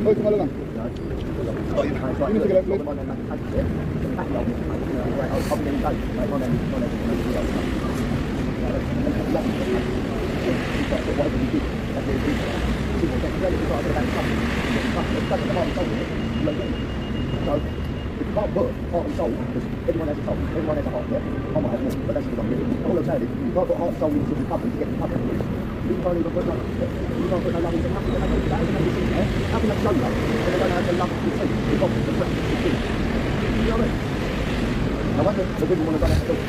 Ôi, chúng ta lên nào. Ini segera please. Có vợ, họ bị sâu, everyone has a soul, everyone has a heart, yeah? Không phải một, but that's the thing. Không lâu sai đi, có vợ họ sâu thì chúng ta phải get up. Chúng ta đi có chúng ta phải làm những cái này để cái này sẽ áp lực cho nhau. Cho nên là làm cái gì thì không có cái gì. Nhớ đấy. Nó bắt được, tôi muốn nó làm được.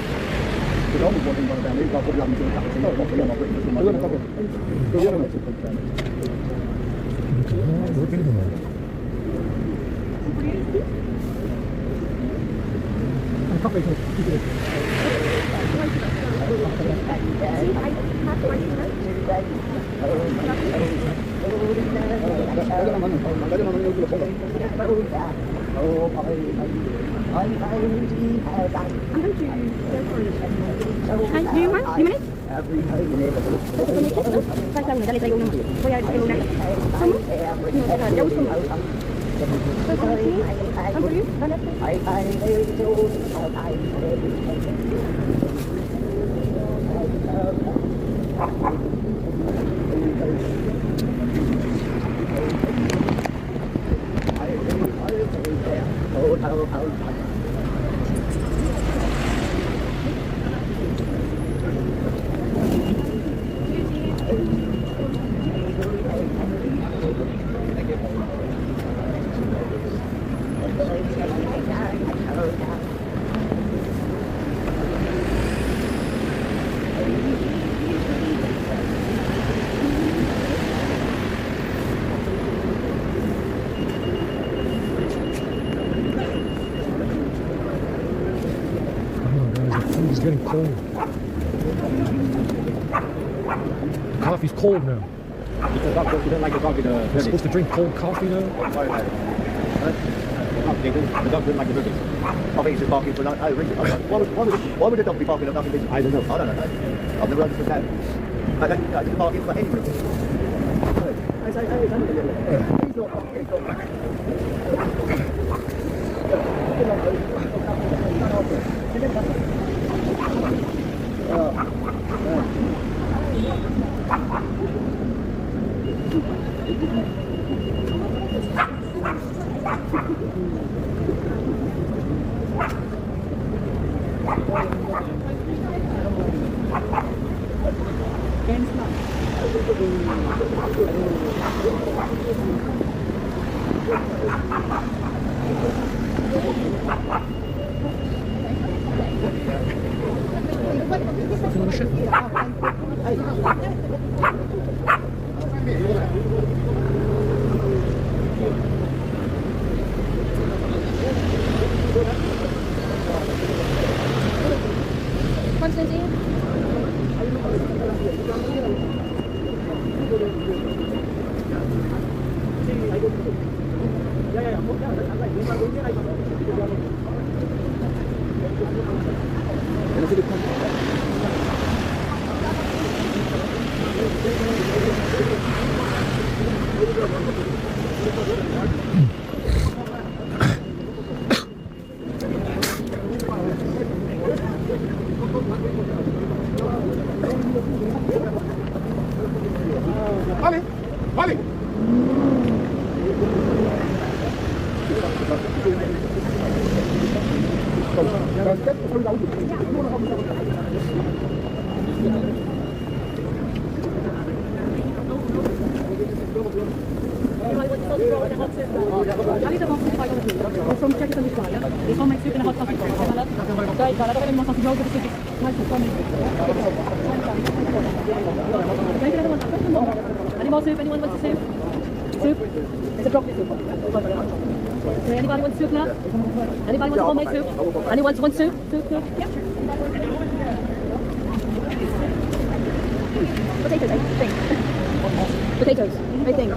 Cái đó mình muốn làm đấy, và cũng làm chúng ta sẽ có cái làm được. Tôi nói là tôi nói là coffee. Do you want? Lemonade? Sao người ta lại tay uống không? Voy a uống này. Không? No, ya uso. And for you? It's getting cold. The coffee's cold now. You don't like the coffee, We're supposed to drink cold coffee now? The dog didn't like the burgers. Coffee is barking for I drink it. Why would the dog be barking at nothing? I don't know. I don't know. I've never understood that. I didn't bark for any reason. I say, hey, he's not barking. Konstantin? Vale, vale. From check it on the fly, yeah? They can't make soup in a hot coffee pot. Kijk, daar hebben we nog een grote stukje. Maar het kan niet. Kijk, daar hebben we nog. Any more soup? Anyone wants soup? Soup? It's a broccoli soup. Anybody want soup now? Anybody want homemade soup? Anyone want soup? Soup? Yeah. Potatoes, I think. Potatoes, I think.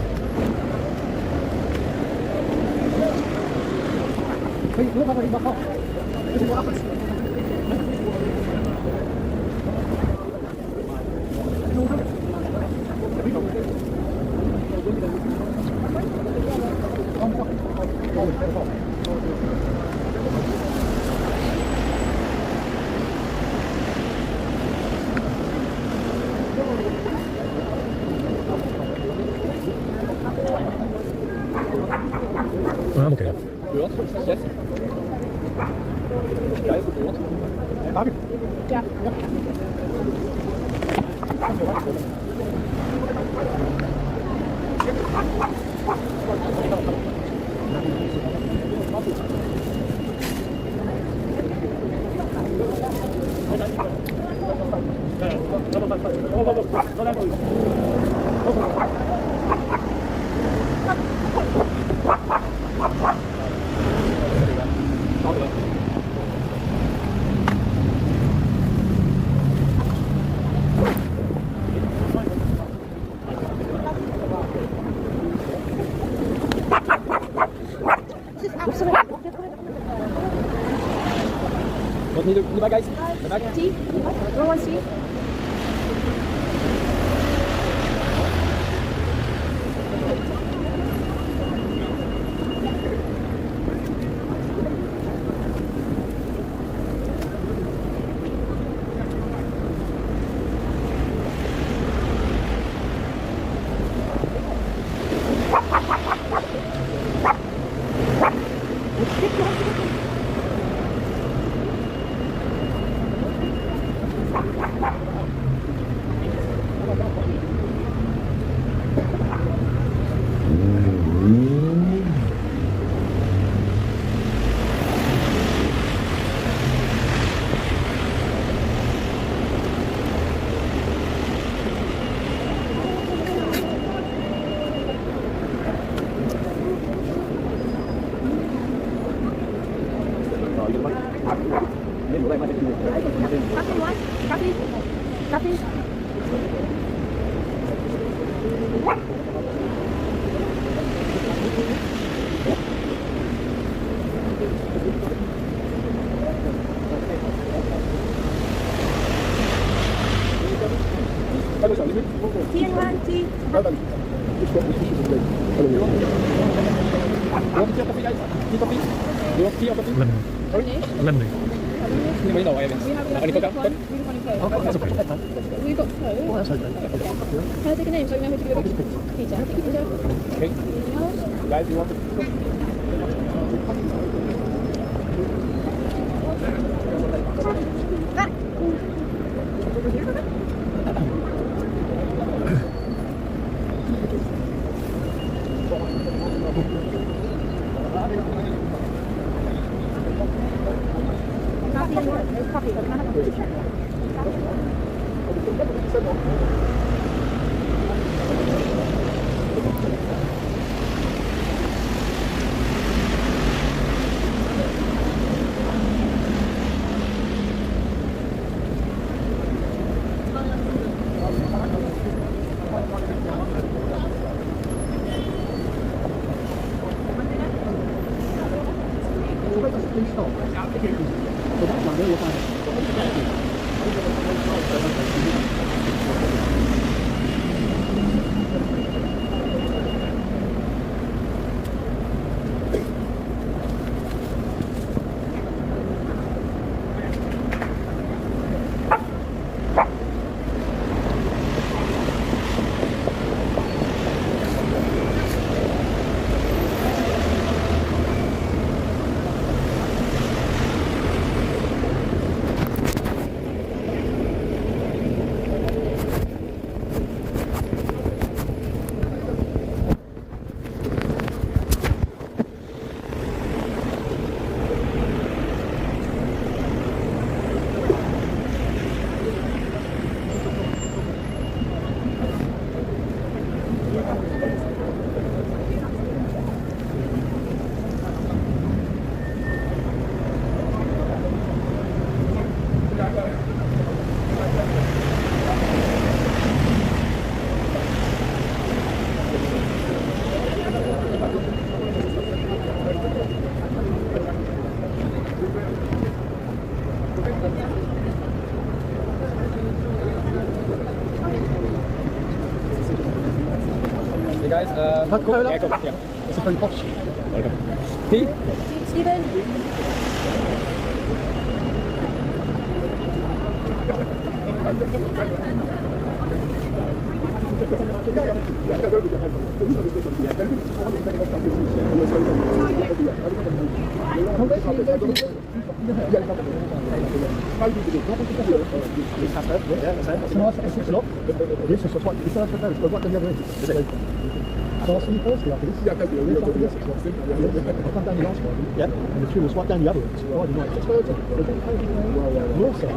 I'm okay. Yes. Yeah. What need the bag, guys? The bag? Tea? No one tea? Coffee, what? Coffee? Coffee? Tea, anyone? Tea? Want tea or coffee, guys? Tea, coffee? You want tea or coffee? Lemon. Lemonade. Anybody know? I haven't. Any coca? Oh, that's okay. We've got Coke. Oh, that's okay. Can I take a name so we know who to give it to? Peter. Peter. Okay. Guys, you want it? Coffee and water. There's coffee, but not a coffee. Hey guys, Coca-Cola? yeah, Coke, yeah. It's a very posh. Tea? Steven? Saucy first, like this. Yeah, come down the last one. Yeah. And the two will swipe down the other ones. Why do you like it? Also, come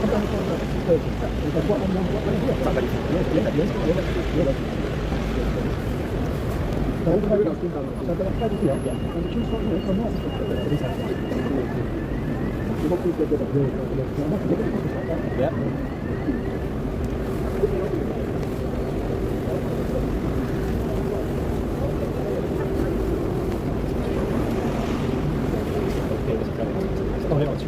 down the corner. Swipe on one here. Yes. So they're playing here. And the two swipe here from there. Yeah. Oh, yeah, it's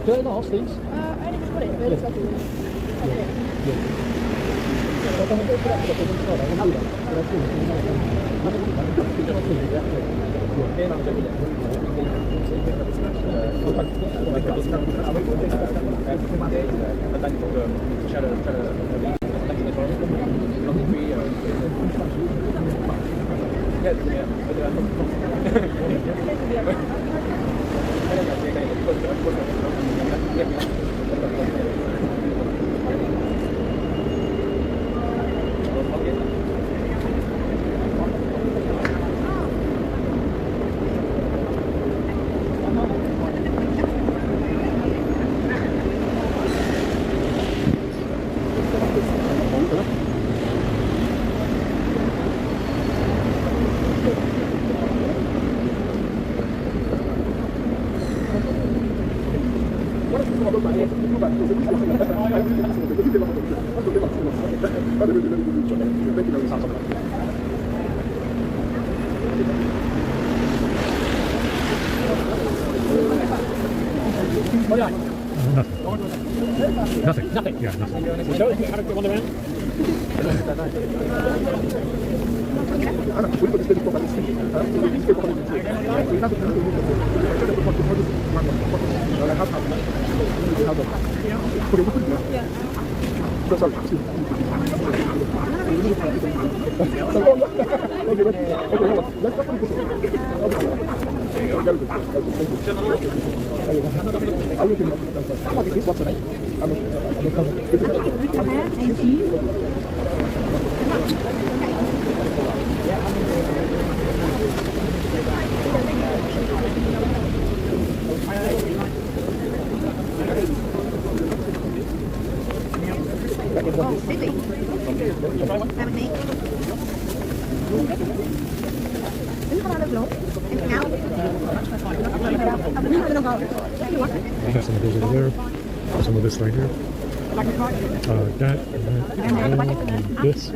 do they last these? I didn't put it, but it's okay. Nothing. Yeah, nothing. Show us how to go on around. I got some of those over there. Some of this right here. That and this.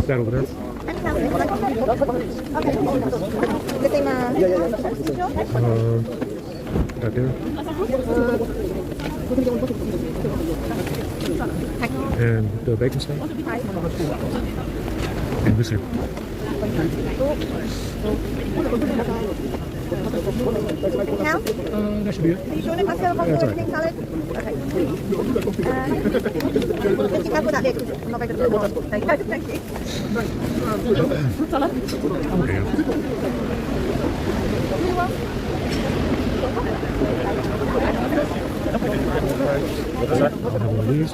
That over there. The same, That there. And the bacon stuff. And this here. now? That should be it. Are you sure the pasta will That's everything solid? Okay. You can put that there because I'm not very good at it. Thank you. Thank you. Okay. I'll have one of these.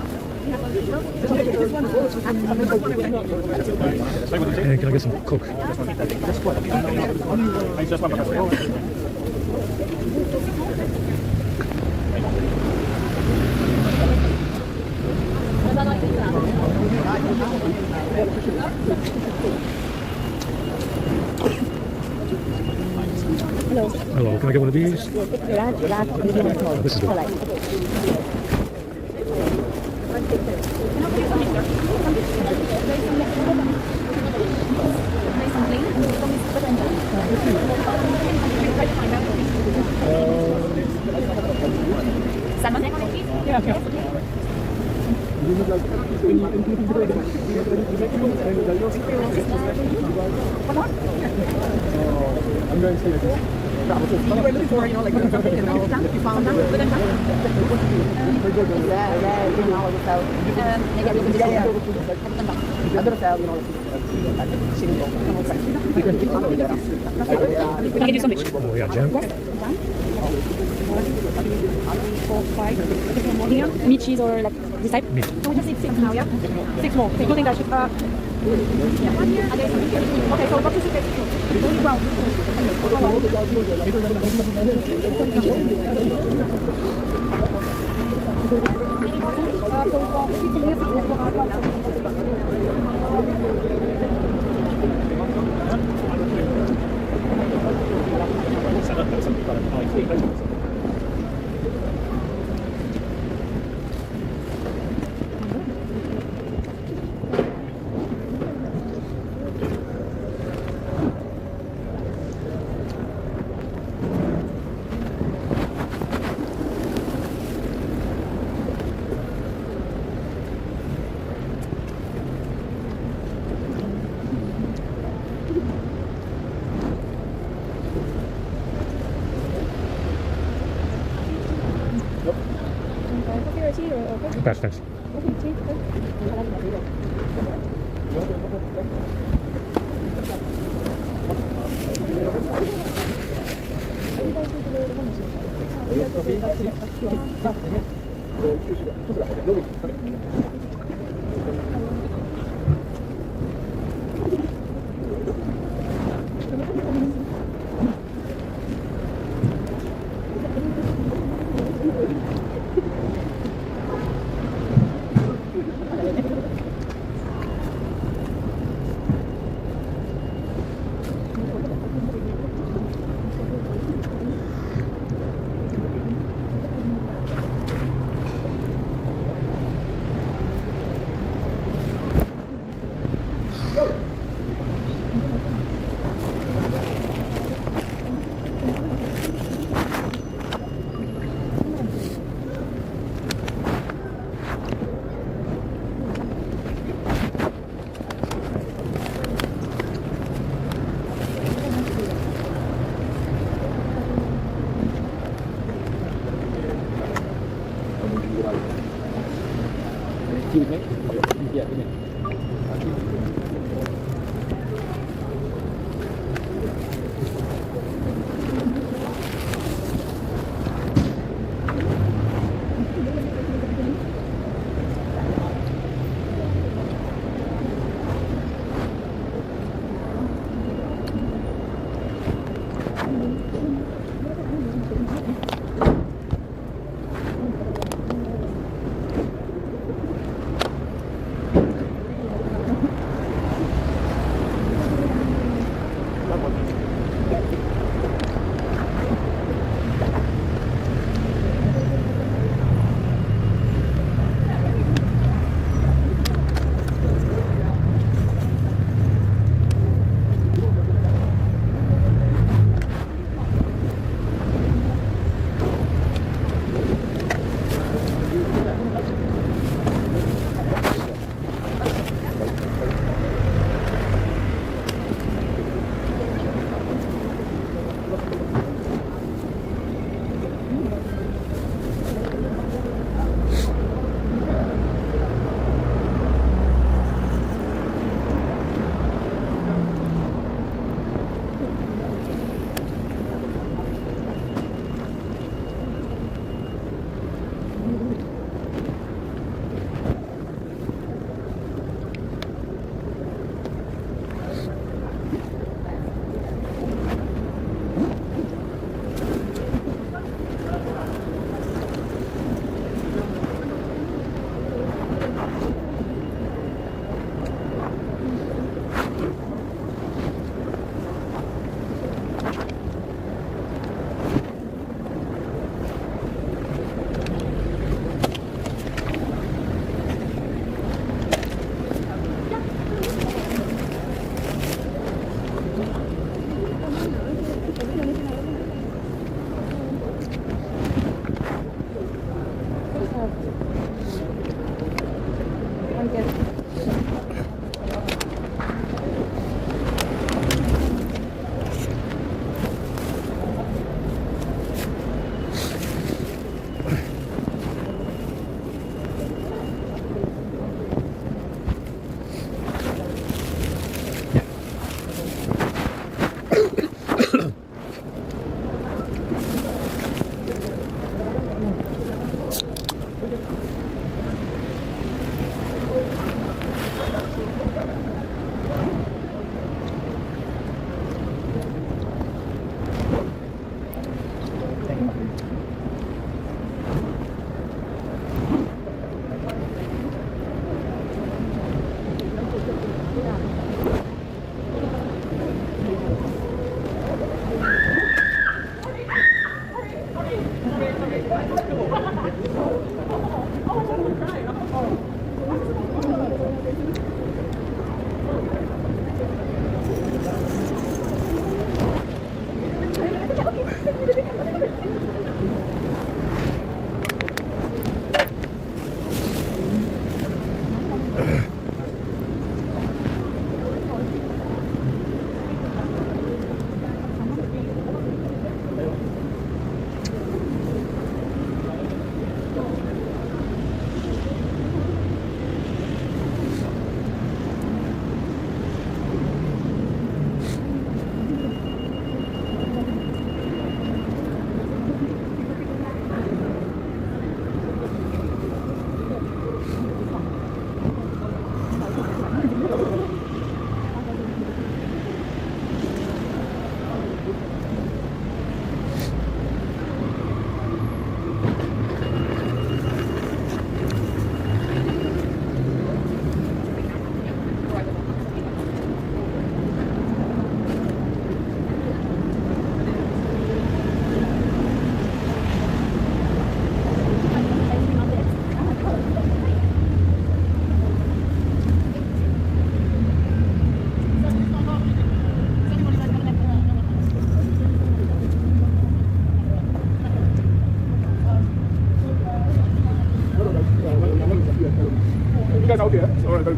And can I get some Coke? Hello, can I get one of these? Oh, this is good. I'm going to say this. You were looking for, you know, like you found them. Can I get you some bitch? Oh, yeah, jam. Here, meat, cheese, or like this type? Meat. So we just need 6 now, yeah? 6 more. Okay, good thing that should, okay, so what is it? Pass, thanks.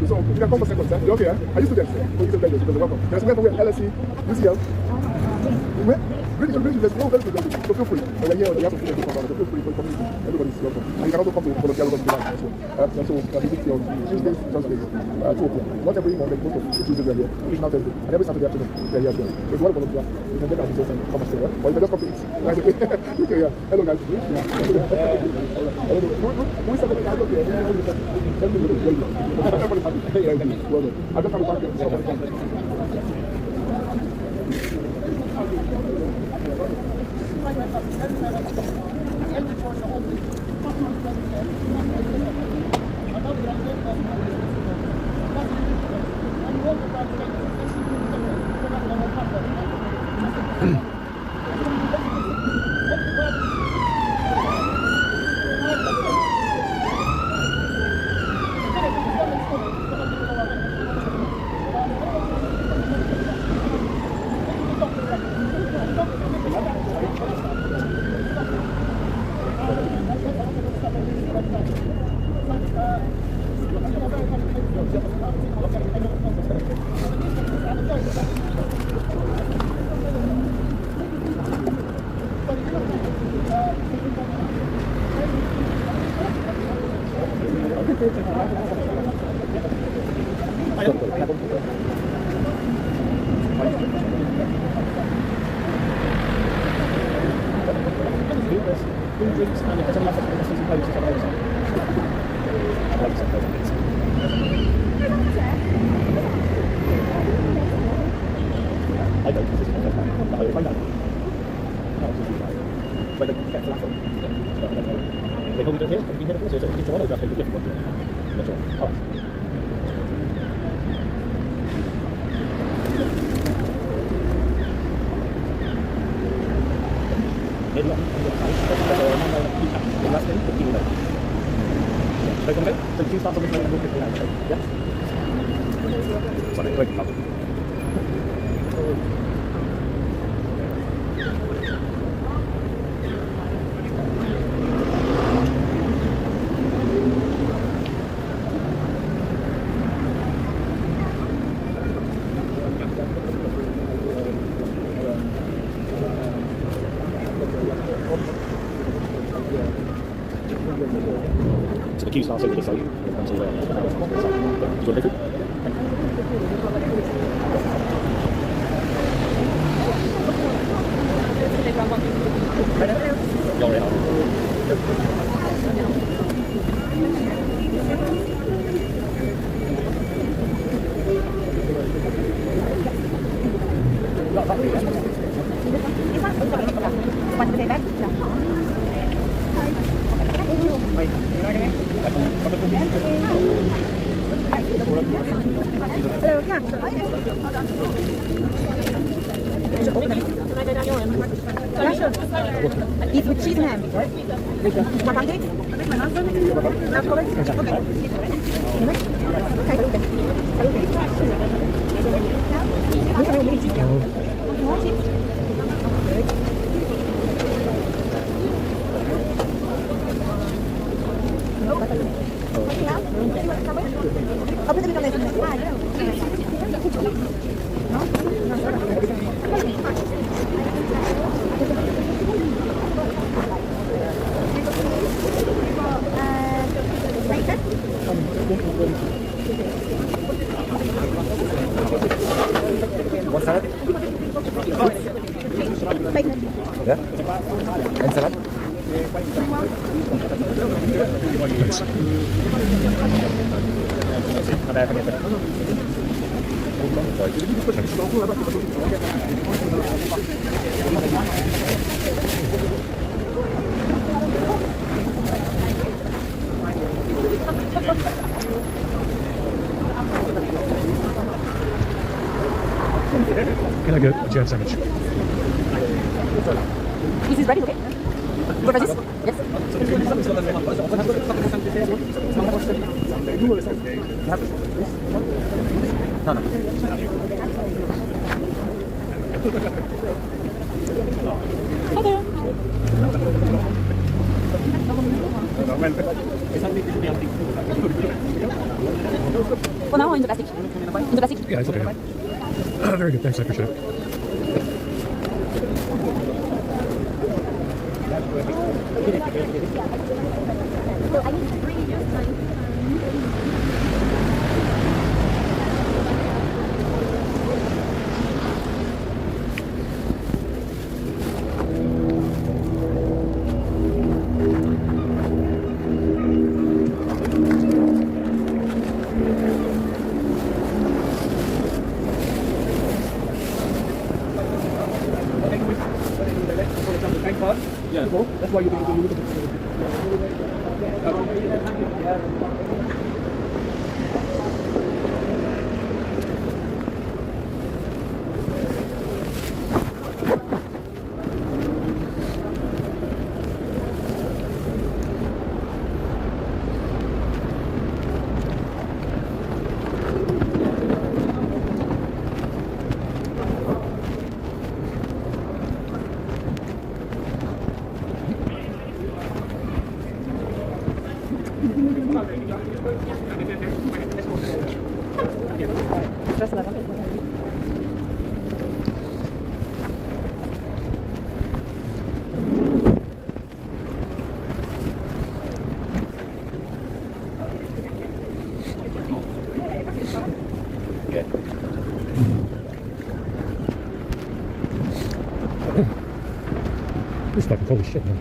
So you can come for seconds. You're okay, eh? Are you students? Oh, you students, you're welcome. There's a way LSE, UCL. British University, no, very good. So feel free. When you're here, you have to feel free for the community. Everybody's welcome. And you can also come to volunteer with us if you like as well. So visit you on Tuesdays, Thursdays, 2 o'clock. Not every Monday, most of Tuesdays we are here. Please now Thursday. And every Saturday afternoon we are here as well. So if you want to volunteer, you can get our details and come and stay, right? Or you can just come to eat. Right, okay. Okay, yeah. Hello guys. Yeah. Who is something I don't know? Everybody's happy. Well done. I just have to thank you so much. So the queue starts over this side until do you want to go through? You're in. Eat with cheese and ham. More pancakes? One salad? Yeah? And salad? Can I get a jam sandwich? This is ready, okay? What is this? Yes. No, no. Hi there. For now or in the plastic? In the plastic? Yeah, it's okay. Very good. Thanks, I appreciate it. Yeah. That's why you look at This is fucking cold as shit, man.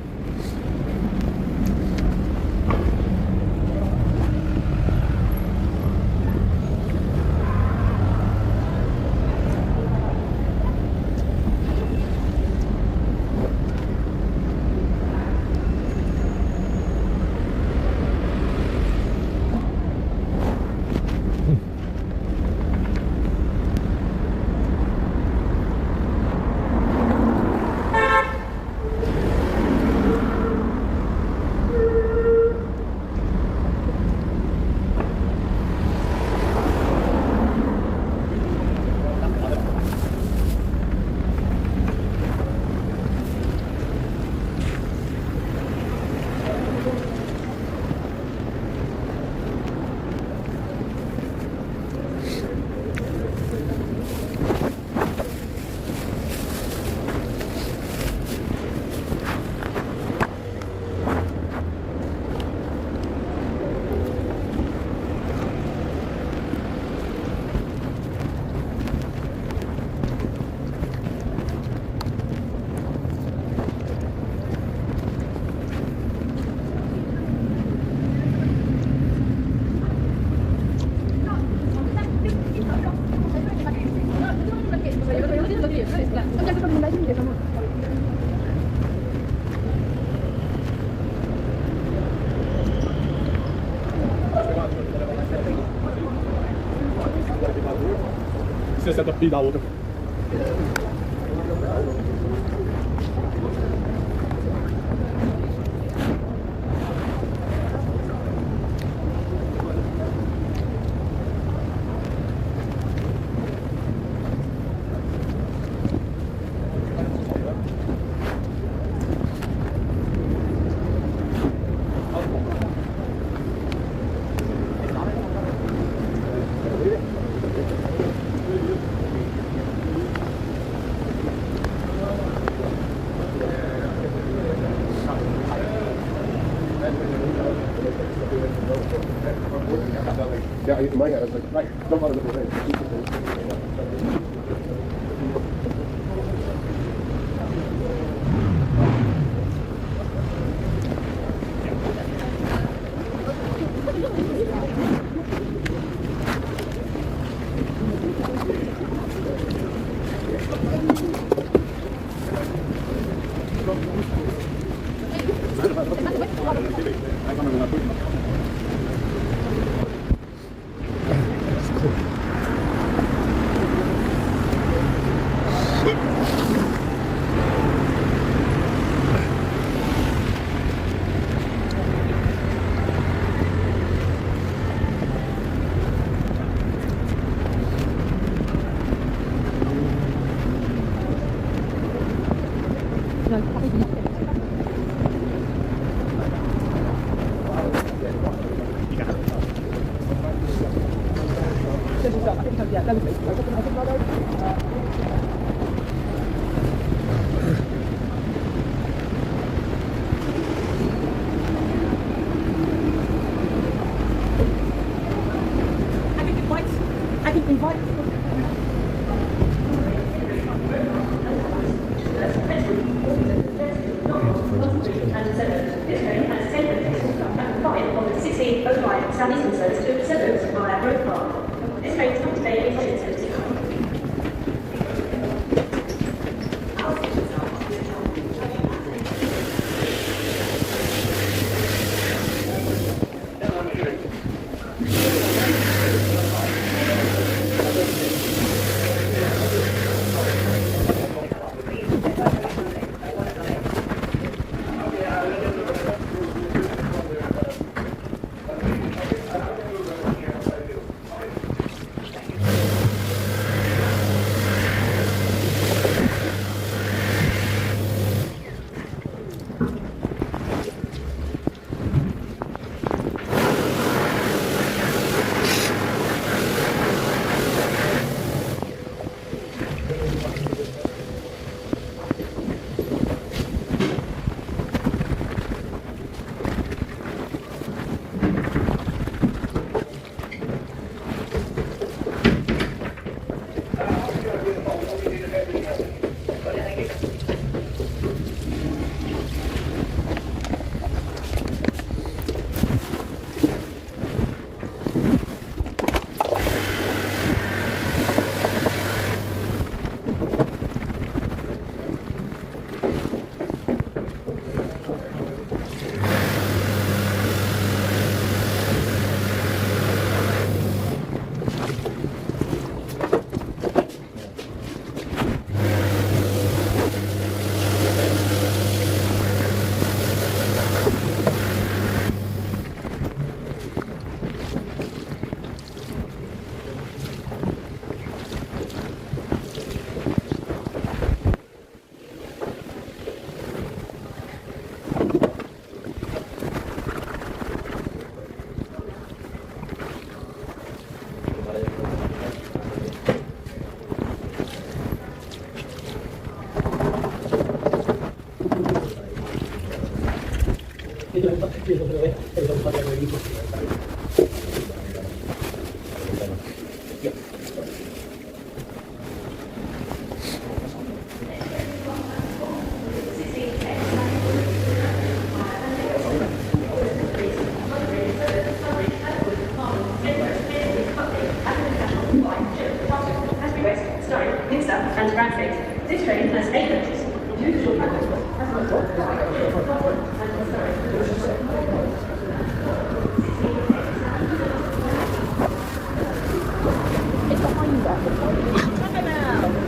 Você senta aqui da outra. Yeah, in my head, I was like, right, don't bother with the Yeah, let me see. I can invite. And graphics. This train has 8 coaches. It's behind us.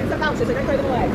It's the bounces, so don't throw them away.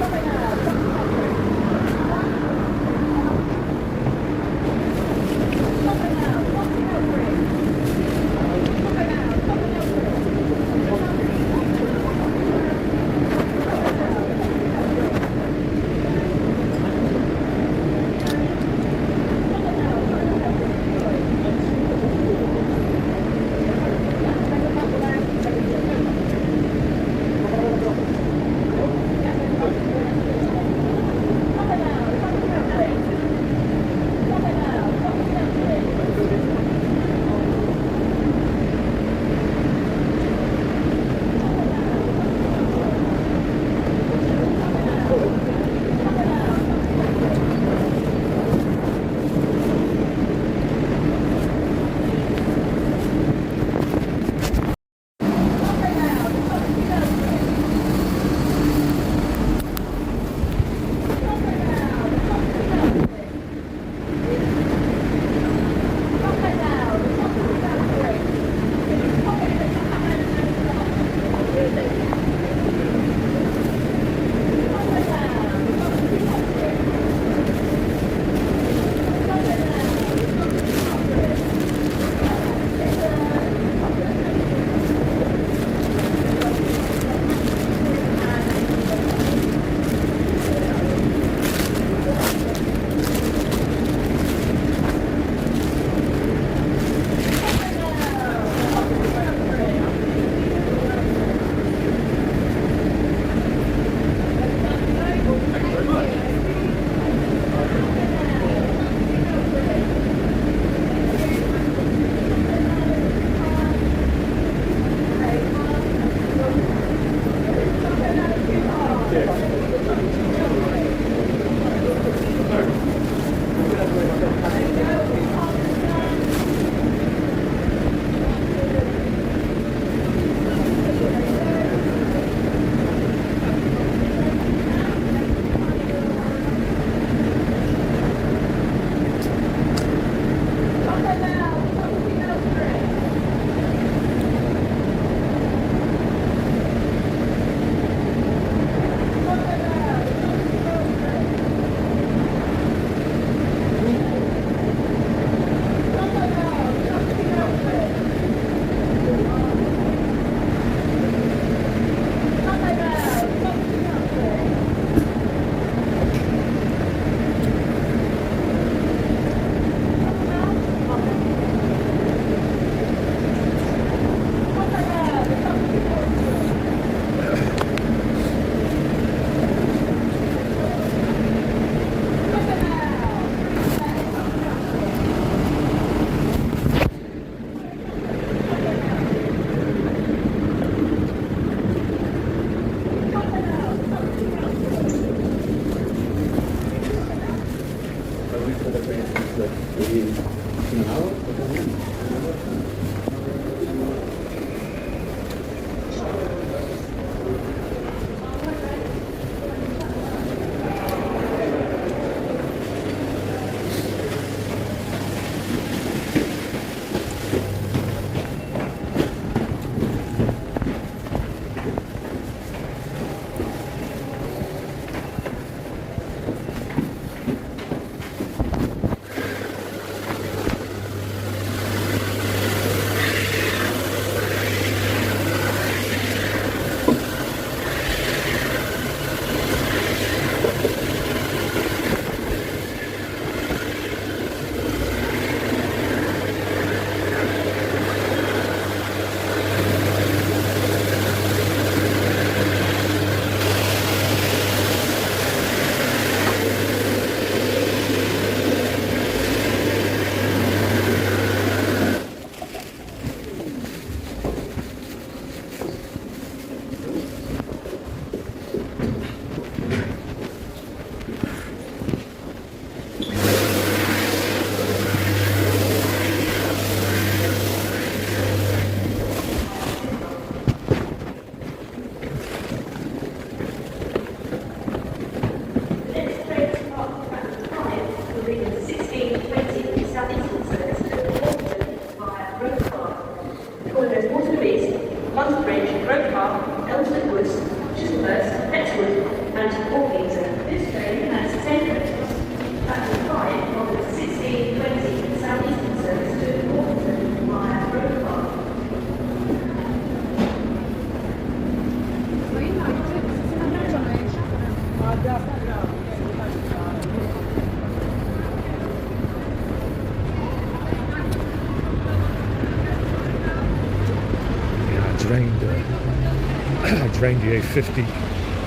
I drained the A50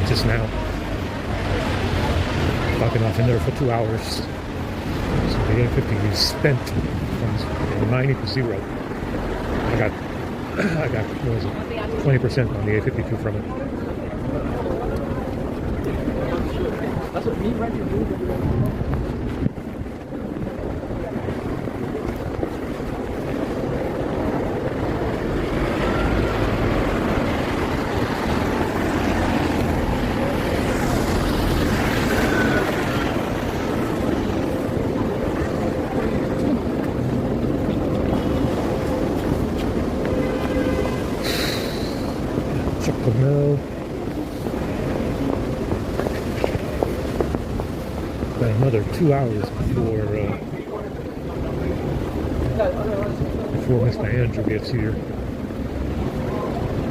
just now. Fucking off in there for 2 hours. So the A50 is spent from 90 to 0. I got what was it, 20% on the A52 from it. That's what me right here do. Mill. Got another 2 hours before Mr. Andrew gets here.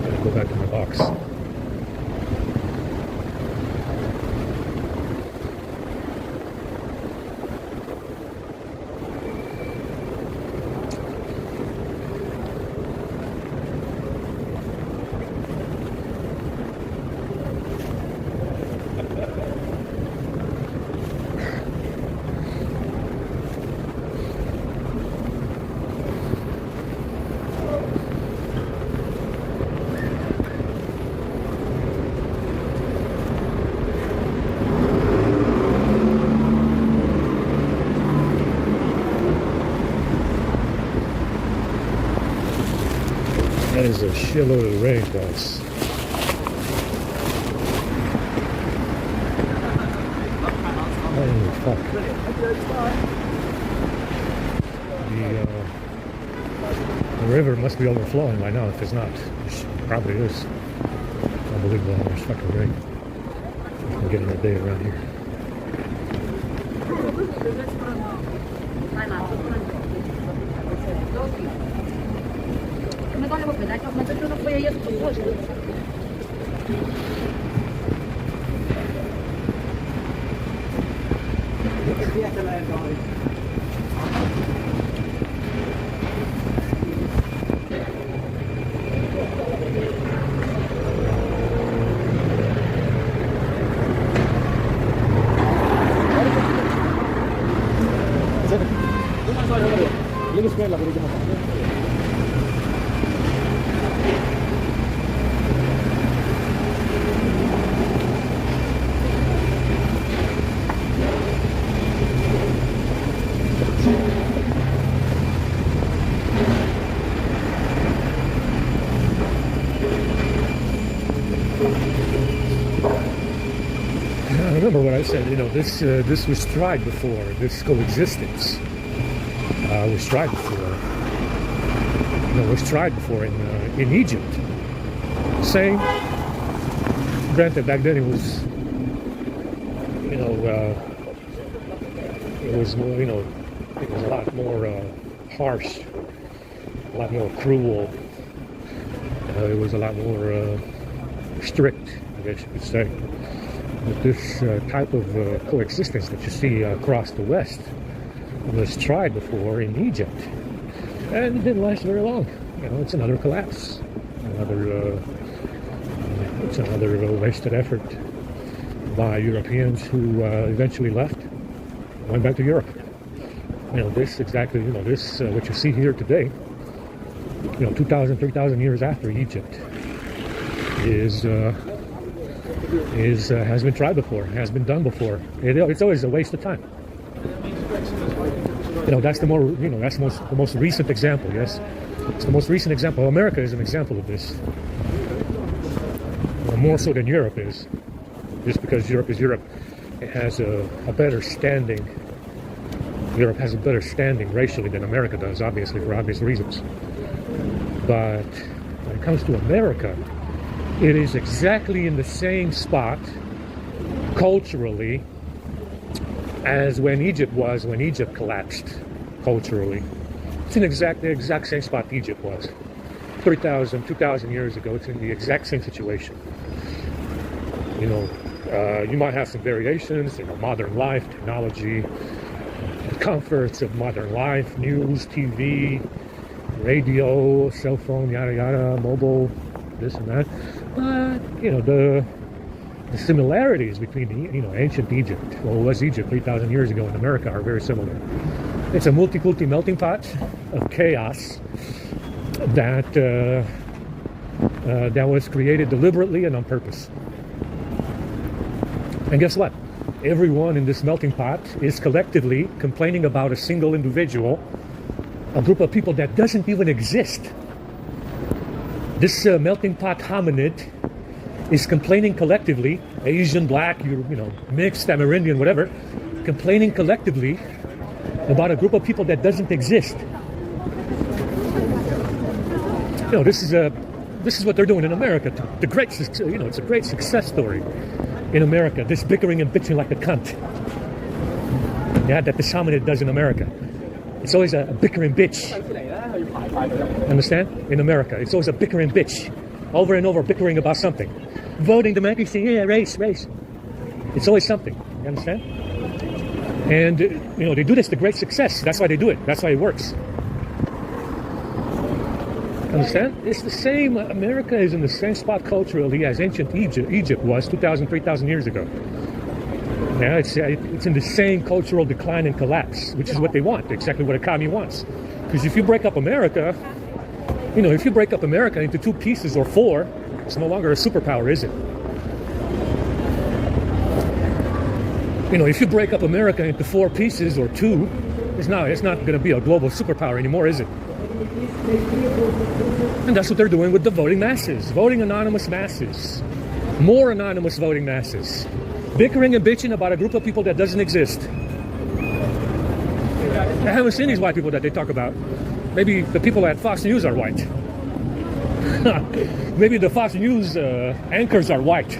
Gotta go back to my box. That is a shitload of rain, guys. Holy fuck. The river must be overflowing by now if it's not. It probably is. Unbelievable how much fucking rain we're getting a day around here. Remember what I said, you know, this was tried before. This coexistence was tried before. You know, was tried before in Egypt. Same. Granted, back then it was, you know, it was more, you know, it was a lot more harsh, a lot more cruel. It was a lot more strict, I guess you could say. But this type of coexistence that you see across the West was tried before in Egypt, and it didn't last very long. You know, it's another collapse, it's another wasted effort by Europeans who eventually left, went back to Europe. You know, this exactly, you know, this what you see here today, you know, 2,000, 3,000 years after Egypt has been tried before, has been done before. It's always a waste of time. You know, that's the most recent example. Yes, it's the most recent example. America is an example of this, more so than Europe is, just because Europe is Europe. It has a better standing. Europe has a better standing racially than America does, obviously, for obvious reasons. But when it comes to America, it is exactly in the same spot culturally as when Egypt was, when Egypt collapsed culturally. It's in the exact same spot Egypt was 3,000, 2,000 years ago. It's in the exact same situation. You know, you might have some variations, you know, modern life, technology, the comforts of modern life, news, TV, radio, cell phone, yada yada, mobile, this and that. But you know, the similarities between the, you know, ancient Egypt, well, it was Egypt 3,000 years ago, in America, are very similar. It's a multi-culti melting pot of chaos that that was created deliberately and on purpose. And guess what? Everyone in this melting pot is collectively complaining about a single individual, a group of people that doesn't even exist. This melting pot hominid is complaining collectively, Asian, black, you know, mixed, Amerindian, whatever, complaining collectively about a group of people that doesn't exist. You know, this is what they're doing in America. The great, you know, it's a great success story in America. This bickering and bitching like a cunt. Yeah, that this hominid does in America. It's always a bickering bitch. Understand? In America, it's always a bickering bitch, over and over, bickering about something. Voting, democracy, yeah, race. It's always something. You understand? And you know, they do this to great success. That's why they do it. That's why it works. Understand? It's the same. America is in the same spot culturally as ancient Egypt was 2,000, 3,000 years ago. Yeah, it's in the same cultural decline and collapse, which is what they want. Exactly what a commie wants. Because if you break up America, you know, if you break up America into two pieces or four, it's no longer a superpower, is it? You know, if you break up America into four pieces or two, it's not going to be a global superpower anymore, is it? And that's what they're doing with the voting masses, voting anonymous masses, more anonymous voting masses, bickering and bitching about a group of people that doesn't exist. I haven't seen these white people that they talk about. Maybe the people at Fox News are white. Maybe the Fox News anchors are white.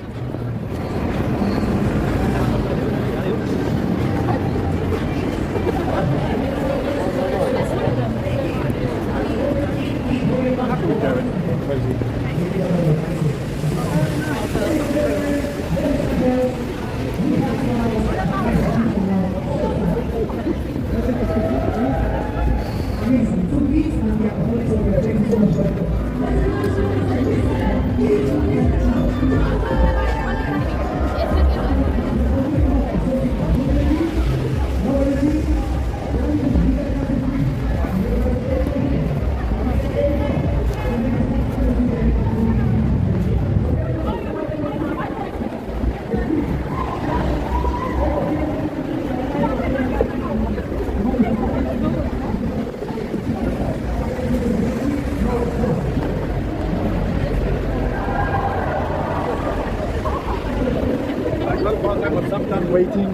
Waiting.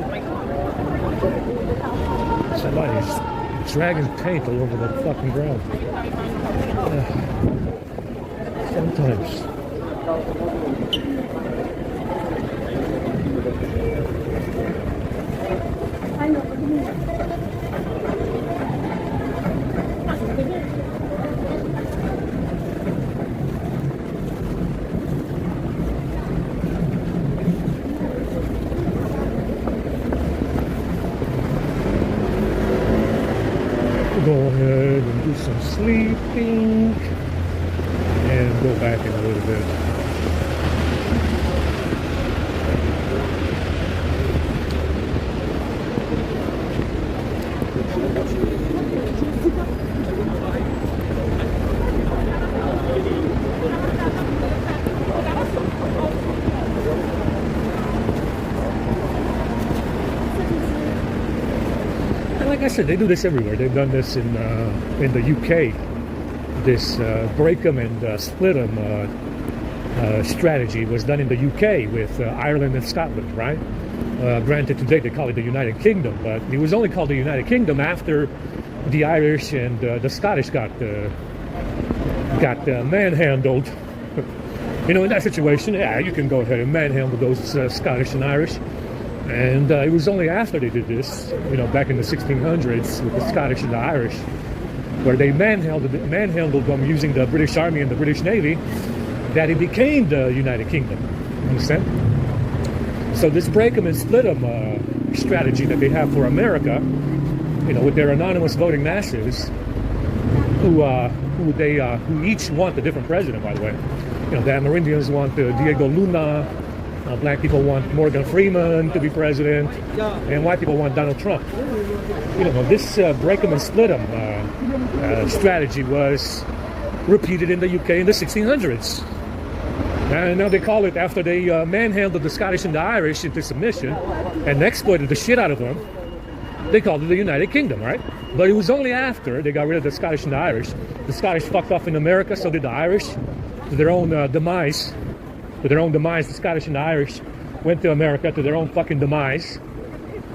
Somebody's dragging paint all over the fucking ground. Sometimes. Go ahead and do some sleeping and go back in a little bit. Like I said, they do this everywhere. They've done this in the UK. This break 'em and split 'em strategy was done in the UK with Ireland and Scotland, right? Granted, today they call it the United Kingdom, but it was only called the United Kingdom after the Irish and the Scottish got manhandled. You know, in that situation, yeah, you can go ahead and manhandle those Scottish and Irish. And it was only after they did this, you know, back in the 1600s with the Scottish and the Irish, where they manhandled them using the British Army and the British Navy, that it became the United Kingdom. Understand? So this break 'em and split 'em strategy that they have for America, you know, with their anonymous voting masses, who each want a different president, by the way. You know, the Amerindians want Diego Luna. Black people want Morgan Freeman to be president, and white people want Donald Trump. You know, this break 'em and split 'em strategy was repeated in the UK in the 1600s. And now they call it, after they manhandled the Scottish and the Irish into submission and exploited the shit out of them, they called it the United Kingdom, right? But it was only after they got rid of the Scottish and the Irish. The Scottish fucked off in America, so did the Irish, to their own demise. To their own demise, the Scottish and the Irish went to America to their own fucking demise.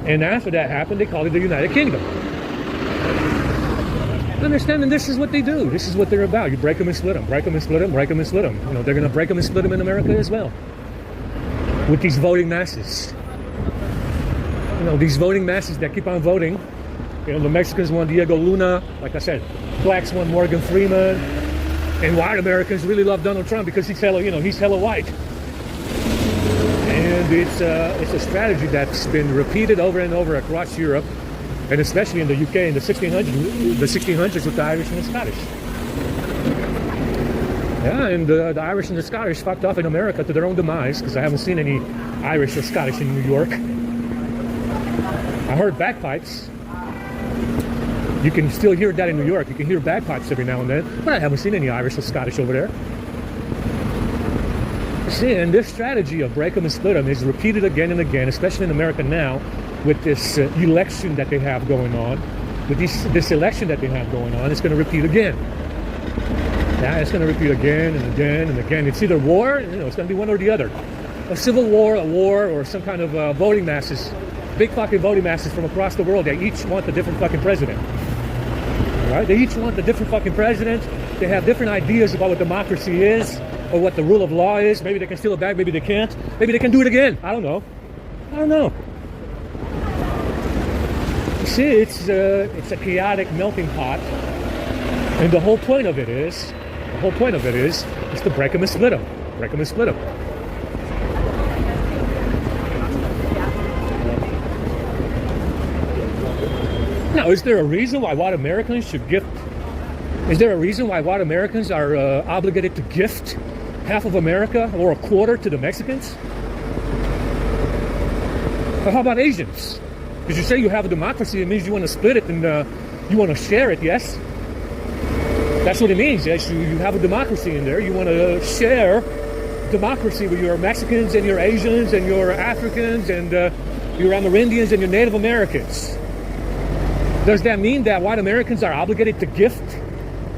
And after that happened, they called it the United Kingdom. Understand? And this is what they do. This is what they're about. You break them and split them, break them and split them, break them and split them. You know, they're going to break them and split them in America as well. With these voting masses. You know, these voting masses that keep on voting. You know, the Mexicans want Diego Luna. Like I said, blacks want Morgan Freeman. And white Americans really love Donald Trump because he's hella, you know, he's hella white. And it's a strategy that's been repeated over and over across Europe, and especially in the UK in the 1600s with the Irish and the Scottish. Yeah, and the Irish and the Scottish fucked off in America to their own demise, because I haven't seen any Irish or Scottish in New York. I heard bagpipes. You can still hear that in New York. You can hear bagpipes every now and then, but I haven't seen any Irish or Scottish over there. See, and this strategy of break 'em and split 'em is repeated again and again, especially in America now, with this election that they have going on. With this election that they have going on, it's going to repeat again. Yeah, it's going to repeat again and again and again. It's either war, you know, it's going to be one or the other. A civil war, a war, or some kind of voting masses, big fucking voting masses from across the world. They each want a different fucking president. Right? They each want a different fucking president. They have different ideas about what democracy is, or what the rule of law is. Maybe they can steal it back, maybe they can't. Maybe they can do it again. I don't know. I don't know. You see, it's a chaotic melting pot, and the whole point of it is to break 'em and split 'em. Break 'em and split 'em. Now, is there a reason why white Americans should gift? Is there a reason why white Americans are obligated to gift half of America or a quarter to the Mexicans? Or how about Asians? Because you say you have a democracy, it means you want to split it and you want to share it, yes? That's what it means, yes? You have a democracy in there. You want to share democracy with your Mexicans and your Asians and your Africans and your Amerindians and your Native Americans. Does that mean that white Americans are obligated to gift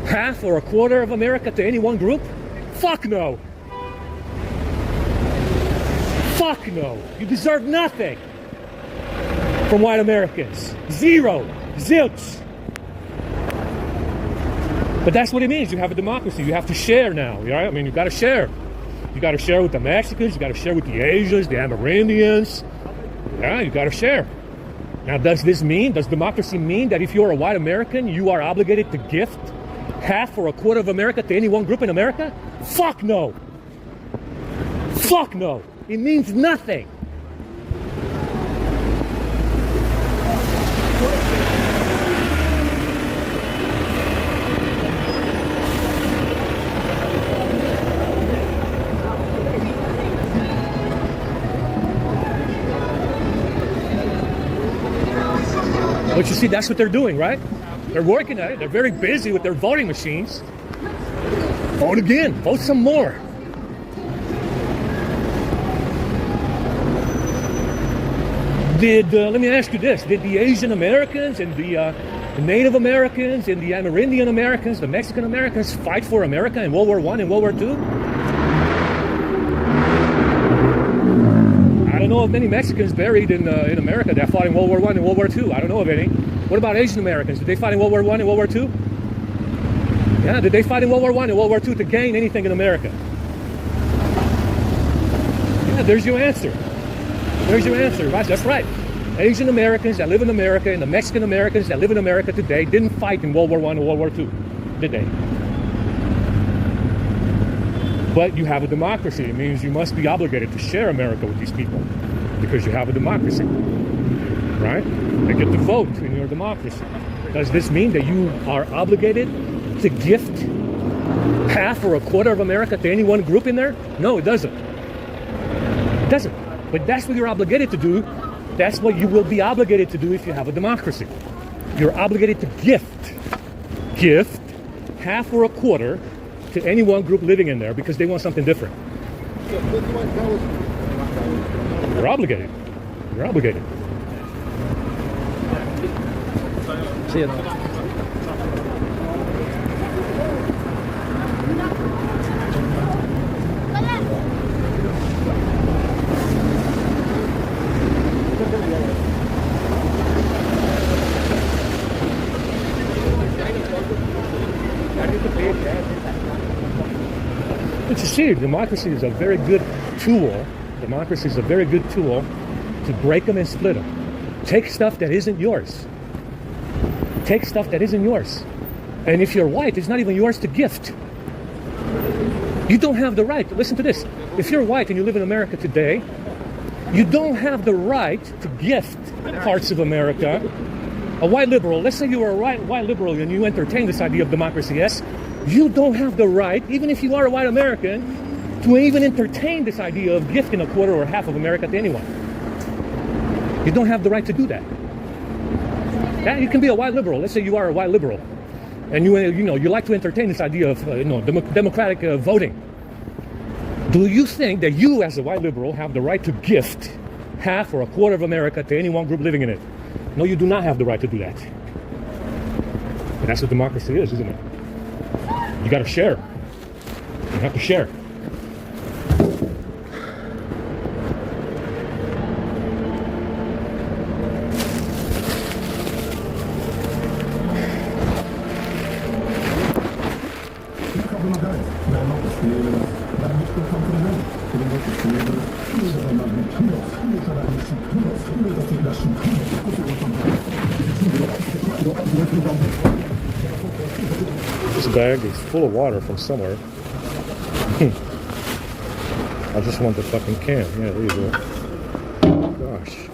half or a quarter of America to any one group? Fuck no. Fuck no. You deserve nothing from white Americans. Zero. Zilch. But that's what it means. You have a democracy. You have to share now. Right? I mean, you got to share. You got to share with the Mexicans. You got to share with the Asians, the Amerindians. Yeah, you got to share. Now, does democracy mean that if you're a white American, you are obligated to gift half or a quarter of America to any one group in America? Fuck no. Fuck no. It means nothing. But you see, that's what they're doing, right? They're working at it. They're very busy with their voting machines. Vote again. Vote some more. Let me ask you this. Did the Asian Americans and the Native Americans and the Amerindian Americans, the Mexican Americans fight for America in World War I and World War II? I don't know of many Mexicans buried in America that fought in World War I and World War II. I don't know of any. What about Asian Americans? Did they fight in World War I and World War II? Yeah, did they fight in World War I and World War II to gain anything in America? Yeah, there's your answer. There's your answer. Right? That's right. Asian Americans that live in America and the Mexican Americans that live in America today didn't fight in World War I and World War II, did they? But you have a democracy. It means you must be obligated to share America with these people because you have a democracy, right? They get to vote in your democracy. Does this mean that you are obligated to gift half or a quarter of America to any one group in there? No, it doesn't. It doesn't. But that's what you're obligated to do. That's what you will be obligated to do if you have a democracy. You're obligated to gift half or a quarter to any one group living in there because they want something different. You're obligated. You're obligated. See you. But you see, democracy is a very good tool. Democracy is a very good tool to break them and split them. Take stuff that isn't yours. Take stuff that isn't yours. And if you're white, it's not even yours to gift. You don't have the right. Listen to this. If you're white and you live in America today, you don't have the right to gift parts of America. A white liberal, let's say you were a white liberal and you entertain this idea of democracy, yes? You don't have the right, even if you are a white American, to even entertain this idea of gifting a quarter or half of America to anyone. You don't have the right to do that. You can be a white liberal. Let's say you are a white liberal, and you like to entertain this idea of democratic voting. Do you think that you, as a white liberal, have the right to gift half or a quarter of America to any one group living in it? No, you do not have the right to do that. But that's what democracy is, isn't it? You got to share. You have to share. This bag is full of water from somewhere. I just want the fucking can. Yeah, there you go. Gosh.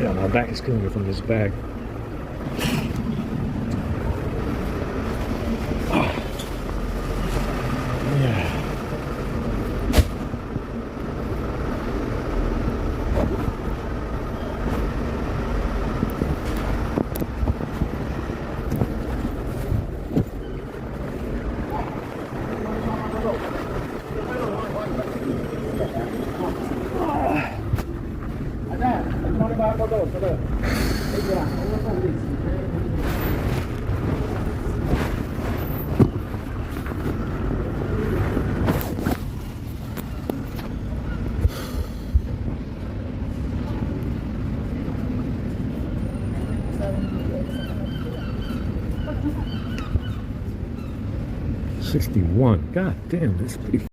Yeah, my back is killing me from this bag. $1.61. God damn, that's pretty